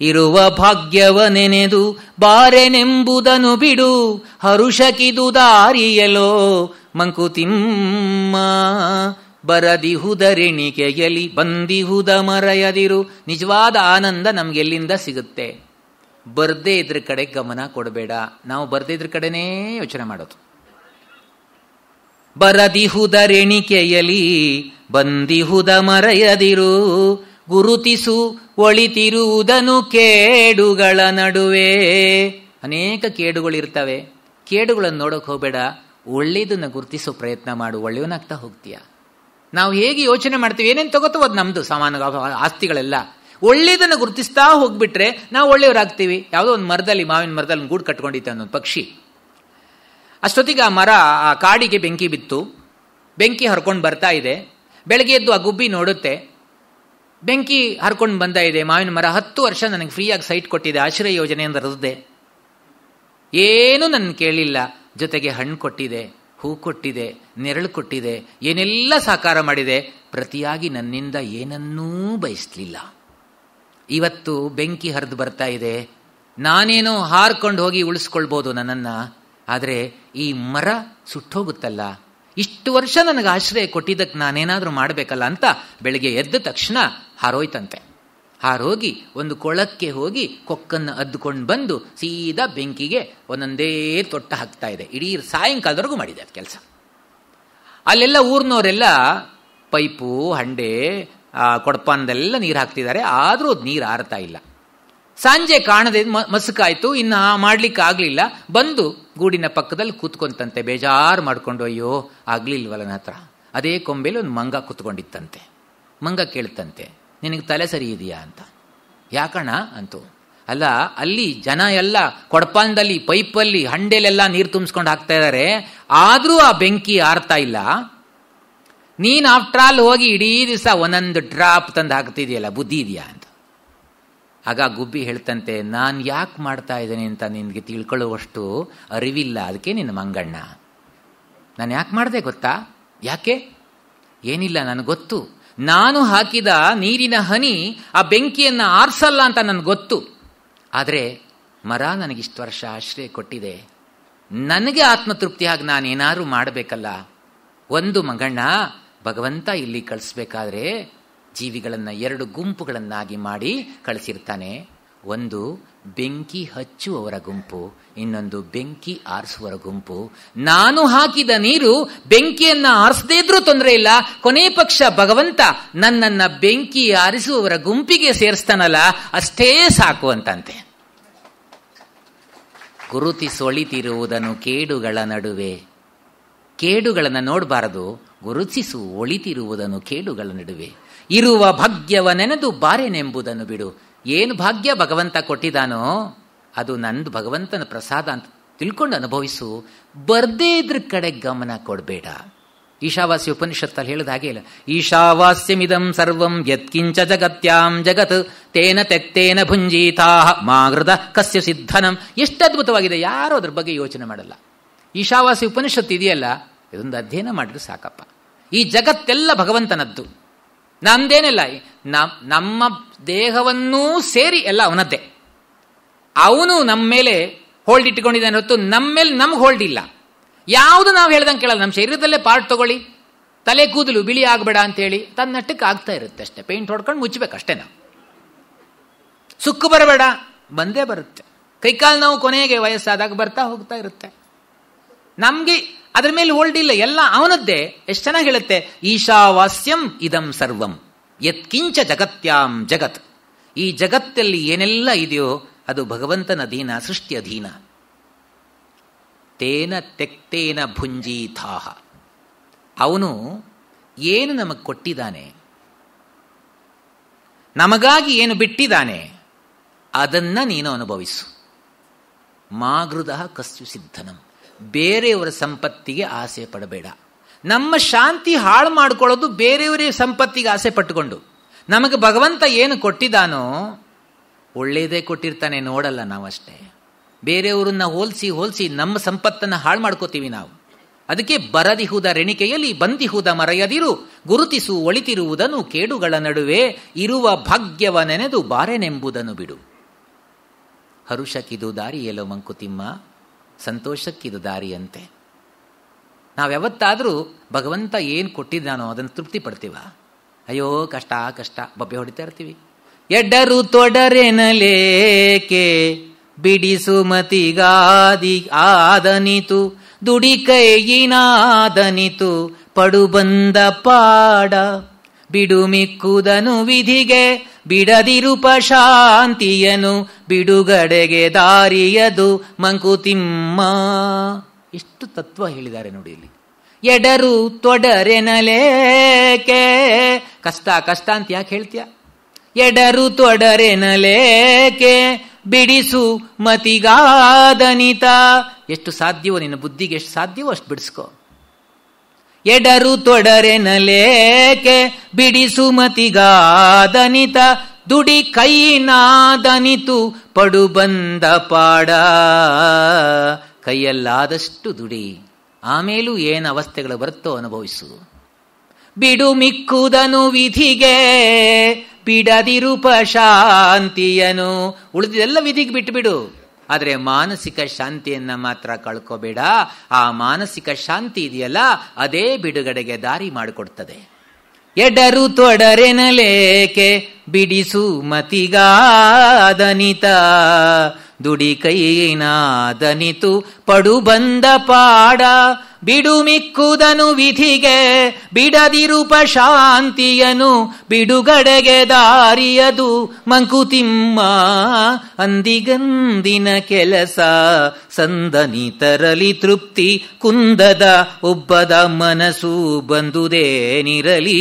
ಇರುವ ಭಾಗ್ಯವ ನೆನೆದು ಬಾರೆನೆಂಬುದನು ಬಿಡು, ಹರುಷಕಿದು ದಾರಿಯಲೋ ಮಂಕುತಿಮ್ಮ. ಬರದಿಹುದರೆಣಿಕೆಯಲಿ ಬಂದಿಹುದ ಮರೆಯದಿರು. ನಿಜವಾದ ಆನಂದ ನಮ್ಗೆಲ್ಲಿಂದ ಸಿಗುತ್ತೆ? ಬರ್ದೇ ಇದ್ರ ಕಡೆ ಗಮನ ಕೊಡಬೇಡ. ನಾವು ಬರ್ದೇ ಇದ್ರ ಕಡೆನೇ ಯೋಚನೆ ಮಾಡೋದು. ಬರದಿಹುದರೆಣಿಕೆಯಲಿ ಬಂದಿಹುದ ಮರೆಯದಿರು, ಗುರುತಿಸು ಒಳಿತಿರುವುದನು ಕೇಡುಗಳ ನಡುವೆ. ಅನೇಕ ಕೇಡುಗಳಿರ್ತವೆ, ಕೇಡುಗಳನ್ನು ನೋಡೋಕೆ ಹೋಗಬೇಡ, ಒಳ್ಳೆಯದನ್ನು ಗುರುತಿಸೋ ಪ್ರಯತ್ನ ಮಾಡು, ಒಳ್ಳೆಯವನಾಗ್ತಾ ಹೋಗ್ತೀಯ. ನಾವು ಹೇಗೆ ಯೋಚನೆ ಮಾಡ್ತೀವಿ, ಏನೇನು ತಗೋತೋ ಅದು ನಮ್ಮದು ಸಾಮಾನು ಆಸ್ತಿಗಳೆಲ್ಲ. ಒಳ್ಳೆಯದನ್ನು ಗುರುತಿಸ್ತಾ ಹೋಗ್ಬಿಟ್ರೆ ನಾವು ಒಳ್ಳೆಯವರಾಗ್ತೀವಿ. ಯಾವುದೋ ಒಂದು ಮರದಲ್ಲಿ, ಮಾವಿನ ಮರದಲ್ಲಿ ಗೂಡು ಕಟ್ಕೊಂಡಿತ್ತು ಅನ್ನೊಂದು ಪಕ್ಷಿ. ಅಷ್ಟೊತ್ತಿಗೆ ಆ ಮರ, ಆ ಕಾಡಿಗೆ ಬೆಂಕಿ ಬಿತ್ತು. ಬೆಂಕಿ ಹರ್ಕೊಂಡು ಬರ್ತಾ ಇದೆ. ಬೆಳಗ್ಗೆ ಎದ್ದು ಆ ಗುಬ್ಬಿ ನೋಡುತ್ತೆ, ಬೆಂಕಿ ಹರ್ಕೊಂಡು ಬಂದ ಇದೆ. ಮಾವಿನ ಮರ 10 ವರ್ಷ ನನಗೆ ಫ್ರೀಯಾಗಿ ಸೈಟ್ ಕೊಟ್ಟಿದೆ, ಆಶ್ರಯ ಯೋಜನೆಯಿಂದ ರದ್ದೆ, ಏನೂ ನನ್ನ ಕೇಳಿಲ್ಲ. ಜೊತೆಗೆ ಹಣ್ಣು ಕೊಟ್ಟಿದೆ, ಹೂ ಕೊಟ್ಟಿದೆ, ನೆರಳು ಕೊಟ್ಟಿದೆ, ಏನೆಲ್ಲ ಸಾಕಾರ ಮಾಡಿದೆ. ಪ್ರತಿಯಾಗಿ ನನ್ನಿಂದ ಏನನ್ನೂ ಬಯಸಲಿಲ್ಲ. ಇವತ್ತು ಬೆಂಕಿ ಹರಿದು ಬರ್ತಾ ಇದೆ, ನಾನೇನೋ ಹಾರ್ಕೊಂಡು ಹೋಗಿ ಉಳಿಸ್ಕೊಳ್ಬೋದು ನನ್ನನ್ನು. ಆದರೆ ಈ ಮರ ಸುಟ್ಟೋಗುತ್ತಲ್ಲ, ಇಷ್ಟು ವರ್ಷ ನನಗೆ ಆಶ್ರಯ ಕೊಟ್ಟಿದ್ದಕ್ಕೆ ನಾನೇನಾದರೂ ಮಾಡಬೇಕಲ್ಲ ಅಂತ ಬೆಳಗ್ಗೆ ಎದ್ದ ತಕ್ಷಣ ಹಾರೋಯ್ತಂತೆ. ಹಾರೋಗಿ ಒಂದು ಕೊಳಕ್ಕೆ ಹೋಗಿ ಕೊಕ್ಕನ್ನು ಅದ್ದುಕೊಂಡು ಬಂದು ಸೀದಾ ಬೆಂಕಿಗೆ ಒಂದೊಂದೇ ತೊಟ್ಟ ಹಾಕ್ತಾ ಇದೆ. ಇಡೀ ಸಾಯಂಕಾಲದವರೆಗೂ ಮಾಡಿದೆ ಅದು ಕೆಲಸ. ಅಲ್ಲೆಲ್ಲ ಊರಿನವರೆಲ್ಲ ಪೈಪು, ಹಂಡೆ, ಕೊಡಪಾನದೆಲ್ಲ ನೀರು ಹಾಕ್ತಿದ್ದಾರೆ. ಆದರೂ ಅದು ನೀರು ಆರ್ತಾ ಇಲ್ಲ. ಸಂಜೆ ಕಾಣದೆ ಮಸುಕಾಯ್ತು, ಇನ್ನು ಮಾಡ್ಲಿಕ್ಕೆ ಆಗಲಿಲ್ಲ. ಬಂದು ಗೂಡಿನ ಪಕ್ಕದಲ್ಲಿ ಕೂತ್ಕೊಂತಂತೆ, ಬೇಜಾರು ಮಾಡ್ಕೊಂಡು, ಅಯ್ಯೋ ಆಗ್ಲಿಲ್ವಲ್ಲ ನನ್ನ ಹತ್ರ. ಅದೇ ಕೊಂಬೆಲಿ ಒಂದು ಮಂಗ ಕೂತ್ಕೊಂಡಿತ್ತಂತೆ. ಮಂಗ ಕೇಳ್ತಂತೆ, ನಿನಗೆ ತಲೆ ಸರಿ ಇದೆಯಾ ಅಂತ. ಯಾಕಣ್ಣ ಅಂತು. ಅಲ್ಲ, ಅಲ್ಲಿ ಜನ ಎಲ್ಲ ಕೊಡಪಾನದಲ್ಲಿ, ಪೈಪಲ್ಲಿ, ಹಂಡೆಲೆಲ್ಲ ನೀರು ತುಂಬಿಸ್ಕೊಂಡು ಹಾಕ್ತಾ ಇದ್ದಾರೆ, ಆದರೂ ಆ ಬೆಂಕಿ ಆರ್ತಾ ಇಲ್ಲ. ನೀನು ಆಫ್ಟರ್ ಆಲ್ ಹೋಗಿ ಇಡೀ ದಿವಸ ಒಂದೊಂದು ಡ್ರಾಪ್ ತಂದು ಹಾಕ್ತಿದೆಯಲ್ಲ, ಬುದ್ಧಿ ಇದೆಯಾ ಅಂತ. ಆಗ ಗುಬ್ಬಿ ಹೇಳ್ತಂತೆ, ನಾನು ಯಾಕೆ ಮಾಡ್ತಾ ಇದ್ದೇನೆ ಅಂತ ನಿನಗೆ ತಿಳ್ಕೊಳ್ಳುವಷ್ಟು ಅರಿವಿಲ್ಲ, ಅದಕ್ಕೆ ನಿನ್ನ ಮಂಗಣ್ಣ. ನಾನು ಯಾಕೆ ಮಾಡಿದೆ ಗೊತ್ತಾ? ಯಾಕೆ? ಏನಿಲ್ಲ, ನನಗೆ ಗೊತ್ತು. ನಾನು ಹಾಕಿದ ನೀರಿನ ಹನಿ ಆ ಬೆಂಕಿಯನ್ನು ಆರಿಸಲ್ಲ ಅಂತ ನನಗೆ ಗೊತ್ತು. ಆದರೆ ಮರ ನನಗಿಷ್ಟು ವರ್ಷ ಆಶ್ರಯ ಕೊಟ್ಟಿದೆ, ನನಗೆ ಆತ್ಮತೃಪ್ತಿ ಆಗಿ ನಾನೇನಾದ್ರೂ ಮಾಡಬೇಕಲ್ಲ. ಒಂದು ಮಂಗಣ್ಣ, ಭಗವಂತ ಇಲ್ಲಿ ಕಳಿಸ್ಬೇಕಾದ್ರೆ ಜೀವಿಗಳನ್ನು 2 ಗುಂಪುಗಳನ್ನಾಗಿ ಮಾಡಿ ಕಳಿಸಿರ್ತಾನೆ. ಒಂದು ಬೆಂಕಿ ಹಚ್ಚುವವರ ಗುಂಪು, ಇನ್ನೊಂದು ಬೆಂಕಿ ಆರಿಸುವವರ ಗುಂಪು. ನಾನು ಹಾಕಿದ ನೀರು ಬೆಂಕಿಯನ್ನ ಆರಿಸದೇ ಇದ್ರೂ ತೊಂದರೆ ಇಲ್ಲ, ಕೊನೆ ಪಕ್ಷ ಭಗವಂತ ನನ್ನನ್ನ ಬೆಂಕಿ ಆರಿಸುವವರ ಗುಂಪಿಗೆ ಸೇರಿಸ್ತಾನಲ್ಲ, ಅಷ್ಟೇ ಸಾಕು ಅಂತಂತೆ. ಗುರುತಿಸೊಳಿತಿರುವುದನ್ನು ಕೇಡುಗಳ ನಡುವೆ. ಕೇಡುಗಳನ್ನು ನೋಡಬಾರದು, ಗುರುತಿಸು ಒಳಿತಿರುವುದನ್ನು ಕೇಡುಗಳ ನಡುವೆ. ಇರುವ ಭಾಗ್ಯವ ನೆನೆದು ಬಾರೆನೆಂಬುದನ್ನು ಬಿಡು. ಏನು ಭಾಗ್ಯ ಭಗವಂತ ಕೊಟ್ಟಿದ್ದಾನೋ ಅದು ನಂದು, ಭಗವಂತನ ಪ್ರಸಾದ ಅಂತ ತಿಳ್ಕೊಂಡು ಅನುಭವಿಸು. ಬರ್ದೇ ಇದ್ರ ಕಡೆ ಗಮನ ಕೊಡಬೇಡ. ಈಶಾವಾಸ್ಯ ಉಪನಿಷತ್ತಲ್ಲಿ ಹೇಳಿದ ಹಾಗೆ ಇಲ್ಲ, ಈಶಾವಾಸ್ಯಮಿದಂ ಸರ್ವಂ ಯತ್ಕಿಂಚ ಜಗತ್ಯಾಂ ಜಗತ್ ತೇನ ತೆಕ್ತೇನ ಭುಂಜೀತಾ ಮಾಗೃದ ಕಸ್ಯ ಸಿದ್ಧನಂ. ಎಷ್ಟು ಅದ್ಭುತವಾಗಿದೆ, ಯಾರು ಅದ್ರ ಬಗ್ಗೆ ಯೋಚನೆ ಮಾಡಲ್ಲ. ಈಶಾವಾಸ್ಯ ಉಪನಿಷತ್ತು ಇದೆಯಲ್ಲ, ಇದೊಂದು ಅಧ್ಯಯನ ಮಾಡಿದ್ರೆ ಸಾಕಪ್ಪ. ಈ ಜಗತ್ತೆಲ್ಲ ಭಗವಂತನದ್ದು, ನಮ್ದೇನಿಲ್ಲ. ನಮ್ಮ ದೇಹವನ್ನೂ ಸೇರಿ ಎಲ್ಲ ಅವನದ್ದೇ. ಅವನು ನಮ್ಮ ಮೇಲೆ ಹೋಲ್ಡ್ ಇಟ್ಕೊಂಡಿದ್ದಾನೆ ಹೊತ್ತು ನಮ್ಮ ಮೇಲೆ ನಮ್ಗೆ ಹೋಲ್ಡ್ ಇಲ್ಲ. ಯಾವುದು ನಾವು ಹೇಳ್ದಂಗೆ ಕೇಳಲ್ಲ. ನಮ್ಮ ಶರೀರದಲ್ಲೇ ಪಾರ್ಟ್ ತಗೊಳ್ಳಿ, ತಲೆ ಕೂದಲು ಬಿಳಿ ಆಗಬೇಡ ಅಂತೇಳಿ ತನ್ನಟ್ಟಕ್ಕೆ ಆಗ್ತಾ ಇರುತ್ತೆ ಅಷ್ಟೇ. ಪೇಂಟ್ ಹೊಡ್ಕೊಂಡು ಮುಚ್ಚಬೇಕಷ್ಟೇ. ನಾವು ಸುಕ್ಕು ಬರಬೇಡ, ಬಂದೇ ಬರುತ್ತೆ. ಕೈಕಾಲು ನೋವು ಕೊನೆಗೆ ವಯಸ್ಸಾದಾಗ ಬರ್ತಾ ಹೋಗ್ತಾ ಇರುತ್ತೆ. ನಮ್ಗೆ ಅದ್ರ ಮೇಲೆ ಹೋಲ್ಡ್ ಇಲ್ಲ, ಎಲ್ಲ ಅವನದ್ದೇ. ಎಷ್ಟು ಚೆನ್ನಾಗಿ ಹೇಳುತ್ತೆ, ಈಶಾವಾಸ್ಯಂ ಇದಂ ಸರ್ವಂ ಯತ್ಕಿಂಚ ಜಗತ್ಯಾಂ ಜಗತ್. ಈ ಜಗತ್ತಲ್ಲಿ ಏನೆಲ್ಲ ಇದೆಯೋ ಅದು ಭಗವಂತನ ಅಧೀನ, ಸೃಷ್ಟಿ ಅಧೀನ. ತೇನ ತೆಕ್ತೇನ ಭುಂಜೀತಾಹ. ಅವನು ಏನು ನಮಗೆ ಕೊಟ್ಟಿದ್ದಾನೆ, ನಮಗಾಗಿ ಏನು ಬಿಟ್ಟಿದ್ದಾನೆ, ಅದನ್ನ ನೀನು ಅನುಭವಿಸು. ಮಾಗೃದ ಕಸ್ಯು ಸಿದ್ಧನಂ. ಬೇರೆಯವರ ಸಂಪತ್ತಿಗೆ ಆಸೆ ಪಡಬೇಡ. ನಮ್ಮ ಶಾಂತಿ ಹಾಳು ಮಾಡಿಕೊಳ್ಳೋದು ಬೇರೆಯವರೇ ಸಂಪತ್ತಿಗೆ ಆಸೆ ಪಟ್ಟುಕೊಂಡು. ನಮಗೆ ಭಗವಂತ ಏನು ಕೊಟ್ಟಿದ್ದಾನೋ ಒಳ್ಳೇದೇ ಕೊಟ್ಟಿರ್ತಾನೆ, ನೋಡಲ್ಲ ನಾವಷ್ಟೇ. ಬೇರೆಯವರನ್ನ ಹೋಲಿಸಿ ನಮ್ಮ ಸಂಪತ್ತನ್ನು ಹಾಳು ಮಾಡ್ಕೋತೀವಿ ನಾವು. ಅದಕ್ಕೆ ಬರದಿಹುದ ರೆಣಿಕೆಯಲ್ಲಿ ಬಂದಿಹುದ ಮರೆಯದಿರು, ಗುರುತಿಸು ಒಳಿತಿರುವುದನ್ನು ಕೇಡುಗಳ ನಡುವೆ, ಇರುವ ಭಾಗ್ಯವ ನೆನೆದು ಬಾರೆನೆಂಬುದನ್ನು ಬಿಡು. ಹರುಷಕ್ಕಿದು ದಾರಿಯೇಲೋ ಮಂಕುತಿಮ್ಮ, ಸಂತೋಷಕ್ಕಿದು ದಾರಿಯಂತೆ. ನಾವ್ಯಾವತ್ತಾದರೂ ಭಗವಂತ ಏನು ಕೊಟ್ಟಿದ್ದಾನೋ ಅದನ್ನು ತೃಪ್ತಿ ಪಡ್ತೀವ? ಅಯ್ಯೋ ಕಷ್ಟ ಕಷ್ಟ ಬಬ್ಬೆ ಹೊಡಿತಾ ಇರ್ತೀವಿ. ಎಡ್ಡರು ತೊಡರೆನಲೇಕೆ ಬಿಡಿಸು ಮತಿಗಾದಿ ಆದನಿತು, ದುಡಿ ಕೈಯಿನಾದನಿತು ಪಡು ಬಂದ ಪಾಡ, ಬಿಡು ಮಿಕ್ಕುದನು ವಿಧಿಗೆ ಬಿಡದಿರುಪ ಶಾಂತಿಯನು, ಬಿಡುಗಡೆಗೆ ದಾರಿಯದು ಮಂಕುತಿಮ್ಮ. ಎಷ್ಟು ತತ್ವ ಹೇಳಿದ್ದಾರೆ ನೋಡಿ ಇಲ್ಲಿ. ಎಡರು ತೊಡರೆನಲೇಕೆ, ಕಷ್ಟ ಕಷ್ಟ ಅಂತ ಯಾಕೆ ಹೇಳ್ತೀಯ? ಎಡರು ತೊಡರೆನಲೇಕೆ ಬಿಡಿಸು ಮತಿಗಾದನಿತ. ಎಷ್ಟು ಸಾಧ್ಯವೋ ನಿನ್ನ ಬುದ್ಧಿಗೆ, ಎಷ್ಟು ಸಾಧ್ಯವೋ ಅಷ್ಟು ಬಿಡಿಸ್ಕೋ. ಎಡರು ತೊಡರೆನಲೇಕೆ ಬಿಡಿಸು ಮತಿಗಾದನಿತ, ದುಡಿ ಕೈನಾದನಿತು ಪಡು ಬಂದ ಪಾಡ. ಕೈಯಲ್ಲಾದಷ್ಟು ದುಡಿ, ಆಮೇಲೂ ಏನು ಅವಸ್ಥೆಗಳು ಬರುತ್ತೋ ಅನುಭವಿಸು. ಬಿಡು ಮಿಕ್ಕುದನು ವಿಧಿಗೆ ಬಿಡದಿರುಪ ಶಾಂತಿಯನು. ಉಳಿದೆಲ್ಲ ವಿಧಿಗೆ ಬಿಟ್ಟು ಬಿಡು. ಆದರೆ ಮಾನಸಿಕ ಶಾಂತಿಯನ್ನು ಮಾತ್ರ ಕಳ್ಕೋಬೇಡ. ಆ ಮಾನಸಿಕ ಶಾಂತಿ ಇದೆಯಲ್ಲ, ಅದೇ ಬಿಡುಗಡೆಗೆ ದಾರಿ ಮಾಡಿಕೊಡ್ತದೆ. ಎಡರು ತೊಡರೆನಲೇಕೆ ಬಿಡಿಸು ಮತಿಗಾದನಿತ, ದುಡಿ ಕೈನಾದನಿತು ಪಡು ಬಂದ ಪಾಡ, ಬಿಡು ಮಿಕ್ಕುದನು ವಿಧಿಗೆ ಬಿಡದಿರುಪ ಶಾಂತಿಯನು, ಬಿಡುಗಡೆಗೆ ದಾರಿಯದು ಮಂಕುತಿಮ್ಮ. ಅಂದಿಗಂದಿನ ಕೆಲಸ ಸಂದನಿ ತರಲಿ ತೃಪ್ತಿ, ಕುಂದದ ಒಬ್ಬದ ಮನಸ್ಸು ಬಂದುದೇನಿರಲಿ,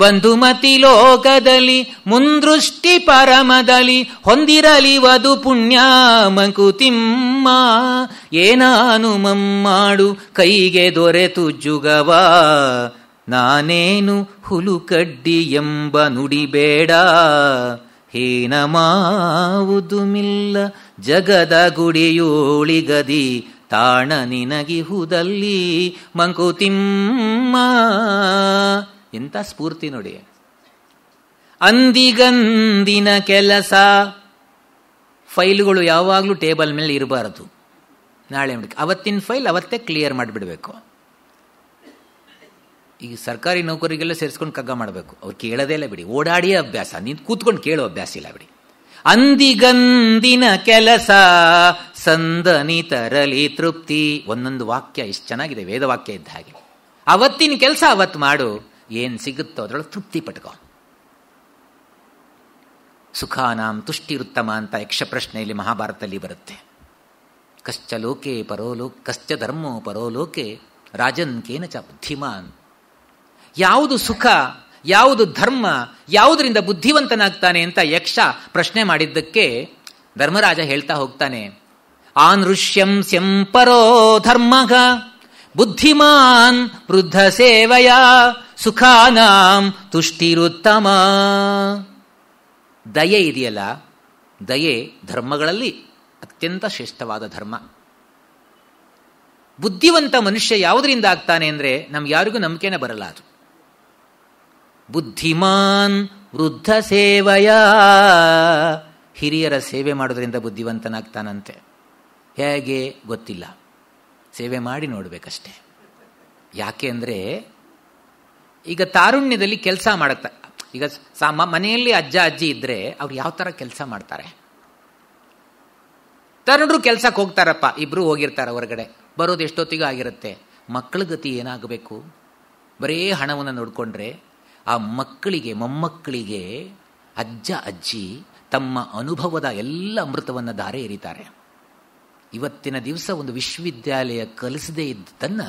ಬಂಧುಮತಿ ಲೋಕದಲ್ಲಿ ಮುಂದೃಷ್ಟಿ ಪರಮದಲ್ಲಿ ಹೊಂದಿರಲಿ ವಧು ಪುಣ್ಯ ಮಂಕುತಿಮ್ಮ. ಏನಾನು ಮಮ್ಮಾಡು ಕೈಗೆ ದೊರೆತು ಜುಗವ, ನಾನೇನು ಹುಲುಕಡ್ಡಿ ಎಂಬ ನುಡಿಬೇಡ, ಹೀನಮಾವುದು ಮಿಲ್ಲ ಜಗದ ಗುಡಿಯೋಳಿಗದಿ, ತಾಣ ನಿನಗಿಹುದಲ್ಲಿ ಮಂಕುತಿಮ್ಮ. ಎಂಥ ಸ್ಫೂರ್ತಿ ನೋಡಿ. ಅಂದಿಗಂದಿನ ಕೆಲಸ, ಫೈಲ್ಗಳು ಯಾವಾಗಲೂ ಟೇಬಲ್ ಮೇಲೆ ಇರಬಾರದು. ನಾಳೆ ಅವತ್ತಿನ ಫೈಲ್ ಅವತ್ತೇ ಕ್ಲಿಯರ್ ಮಾಡಿಬಿಡಬೇಕು. ಈಗ ಸರ್ಕಾರಿ ನೌಕರಿಗೆಲ್ಲ ಸೇರಿಸ್ಕೊಂಡು ಕಗ್ಗ ಮಾಡಬೇಕು. ಅವ್ರು ಕೇಳೋದೇ ಇಲ್ಲ ಬಿಡಿ, ಓಡಾಡಿಯೇ ಅಭ್ಯಾಸ, ನೀನು ಕೂತ್ಕೊಂಡು ಕೇಳೋ ಅಭ್ಯಾಸ ಇಲ್ಲ ಬಿಡಿ. ಅಂದಿಗಂದಿನ ಕೆಲಸ ಸಂದನಿ ತರಲಿ ತೃಪ್ತಿ. ಒಂದೊಂದು ವಾಕ್ಯ ಎಷ್ಟು ಚೆನ್ನಾಗಿದೆ, ವೇದವಾಕ್ಯ ಇದ್ದ ಹಾಗೆ. ಅವತ್ತಿನ ಕೆಲಸ ಅವತ್ತು ಮಾಡು, ಏನು ಸಿಗುತ್ತೋ ಅದರೊಳಗೆ ತೃಪ್ತಿ ಪಟ್ಕೋ. ಸುಖಾನಾಂ ತುಷ್ಟಿರುತ್ತಮ ಅಂತ ಯಕ್ಷ ಪ್ರಶ್ನೆಯಲ್ಲಿ ಮಹಾಭಾರತದಲ್ಲಿ ಬರುತ್ತೆ. ಕಶ್ಚ ಲೋಕೆ ಪರೋಲೋಕ ಕಶ್ಚ ಧರ್ಮೋ ಪರೋಲೋಕೆ ರಾಜನ್ ಕೇನಚ ಬುದ್ಧಿಮಾನ್. ಯಾವುದು ಸುಖ, ಯಾವುದು ಧರ್ಮ, ಯಾವುದರಿಂದ ಬುದ್ಧಿವಂತನಾಗ್ತಾನೆ ಅಂತ ಯಕ್ಷ ಪ್ರಶ್ನೆ ಮಾಡಿದ್ದಕ್ಕೆ ಧರ್ಮರಾಜ ಹೇಳ್ತಾ ಹೋಗ್ತಾನೆ, ಆನೃಷ್ಯಂ ಸ್ಯಂ ಪರೋ ಧರ್ಮಃ ಬುದ್ಧಿಮಾನ್ ವೃದ್ಧ ಸೇವೆಯ ಸುಖಾನಾಂ ತುಷ್ಟಿರುತ್ತಮ. ದಯೆ ಇದೆಯಲ್ಲ, ದಯೆ ಧರ್ಮಗಳಲ್ಲಿ ಅತ್ಯಂತ ಶ್ರೇಷ್ಠವಾದ ಧರ್ಮ. ಬುದ್ಧಿವಂತ ಮನುಷ್ಯ ಯಾವುದರಿಂದ ಆಗ್ತಾನೆ ಅಂದರೆ ನಮ್ಗೆ ಯಾರಿಗೂ ನಂಬಿಕೆನೇ ಬರಲ್ಲ ಅದು. ಬುದ್ಧಿಮಾನ್ ವೃದ್ಧ ಸೇವೆಯ, ಹಿರಿಯರ ಸೇವೆ ಮಾಡೋದ್ರಿಂದ ಬುದ್ಧಿವಂತನಾಗ್ತಾನಂತೆ. ಹೇಗೆ ಗೊತ್ತಿಲ್ಲ, ಸೇವೆ ಮಾಡಿ ನೋಡಬೇಕಷ್ಟೆ. ಯಾಕೆ ಅಂದರೆ ಈಗ ತಾರುಣ್ಯದಲ್ಲಿ ಕೆಲಸ ಮಾಡತ್ತ, ಈಗ ಮನೆಯಲ್ಲಿ ಅಜ್ಜ ಅಜ್ಜಿ ಇದ್ದರೆ ಅವ್ರು ಯಾವ ಥರ ಕೆಲಸ ಮಾಡ್ತಾರೆ? ತರುಣರು ಕೆಲಸಕ್ಕೆ ಹೋಗ್ತಾರಪ್ಪ, ಇಬ್ಬರು ಹೋಗಿರ್ತಾರೆ ಹೊರಗಡೆ, ಬರೋದು ಎಷ್ಟೊತ್ತಿಗೂ ಆಗಿರುತ್ತೆ. ಮಕ್ಕಳ ಗತಿ ಏನಾಗಬೇಕು? ಬರೇ ಹಣವನ್ನು ನೋಡಿಕೊಂಡ್ರೆ ಆ ಮಕ್ಕಳಿಗೆ ಮೊಮ್ಮಕ್ಕಳಿಗೆ ಅಜ್ಜ ಅಜ್ಜಿ ತಮ್ಮ ಅನುಭವದ ಎಲ್ಲ ಅಮೃತವನ್ನು ಧಾರೆ ಎರಿತಾರೆ. ಇವತ್ತಿನ ದಿವಸ ಒಂದು ವಿಶ್ವವಿದ್ಯಾಲಯ ಕಲಿಸದೇ ಇದ್ದನ್ನು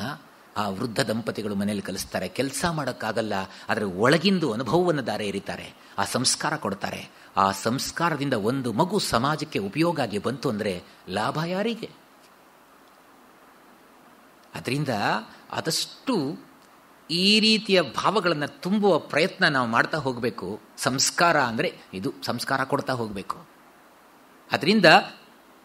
ಆ ವೃದ್ಧ ದಂಪತಿಗಳು ಮನೆಯಲ್ಲಿ ಕಲಿಸ್ತಾರೆ. ಕೆಲಸ ಮಾಡೋಕ್ಕಾಗಲ್ಲ, ಅದರ ಒಳಗಿಂದು ಅನುಭವವನ್ನು ಧಾರೆ ಎರಿತಾರೆ, ಆ ಸಂಸ್ಕಾರ ಕೊಡ್ತಾರೆ. ಆ ಸಂಸ್ಕಾರದಿಂದ ಒಂದು ಮಗು ಸಮಾಜಕ್ಕೆ ಉಪಯೋಗ ಆಗಿ ಬಂತು ಅಂದರೆ ಲಾಭ ಯಾರಿಗೆ? ಅದರಿಂದ ಆದಷ್ಟು ಈ ರೀತಿಯ ಭಾವಗಳನ್ನು ತುಂಬುವ ಪ್ರಯತ್ನ ನಾವು ಮಾಡ್ತಾ ಹೋಗಬೇಕು. ಸಂಸ್ಕಾರ ಅಂದರೆ ಇದು, ಸಂಸ್ಕಾರ ಕೊಡ್ತಾ ಹೋಗಬೇಕು. ಅದರಿಂದ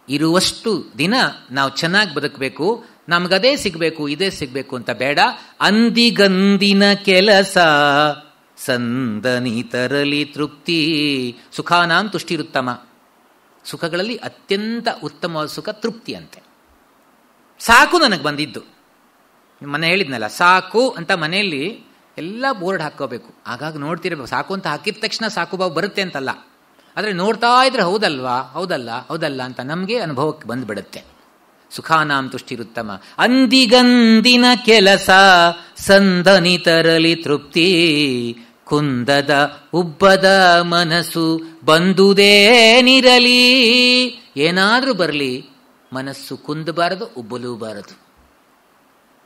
ಇರುವಷ್ಟು ದಿನ ನಾವು ಚೆನ್ನಾಗಿ ಬದುಕಬೇಕು. ನಮಗದೇ ಸಿಗಬೇಕು, ಇದೇ ಸಿಗಬೇಕು ಅಂತ ಬೇಡ. ಅಂದಿಗಂದಿನ ಕೆಲಸ ಸಂದನಿ ತರಲಿ ತೃಪ್ತಿ, ಸುಖಾನಾಂ ತುಷ್ಟಿರುತ್ತಮ. ಸುಖಗಳಲ್ಲಿ ಅತ್ಯಂತ ಉತ್ತಮವಾದ ಸುಖ ತೃಪ್ತಿ ಅಂತೆ. ಸಾಕು ನನಗೆ ಬಂದಿದ್ದು, ಮನೆ ಹೇಳಿದ್ನಲ್ಲ, ಸಾಕು ಅಂತ ಮನೆಯಲ್ಲಿ ಎಲ್ಲ ಬೋರ್ಡ್ ಹಾಕೋಬೇಕು. ಆಗಾಗ ನೋಡ್ತಿರ್ಬೇಕು. ಸಾಕು ಅಂತ ಹಾಕಿದ ತಕ್ಷಣ ಸಾಕು ಬಾವು ಬರುತ್ತೆ ಅಂತಲ್ಲ, ಆದರೆ ನೋಡ್ತಾ ಇದ್ರೆ ಹೌದಲ್ವಾ, ಹೌದಲ್ಲ, ಹೌದಲ್ಲ ಅಂತ ನಮಗೆ ಅನುಭವಕ್ಕೆ ಬಂದುಬಿಡುತ್ತೆ. ಸುಖಾನಾಂ ತುಷ್ಟಿರುತ್ತಮ. ಅಂದಿಗಂದಿನ ಕೆಲಸ ಸಂದನಿ ತರಲಿ ತೃಪ್ತಿ, ಕುಂದದ ಉಬ್ಬದ ಮನಸ್ಸು ಬಂದುದೇನಿರಲಿ. ಏನಾದರೂ ಬರಲಿ, ಮನಸ್ಸು ಕುಂದಬಾರದು, ಉಬ್ಬಲೂಬಾರದು.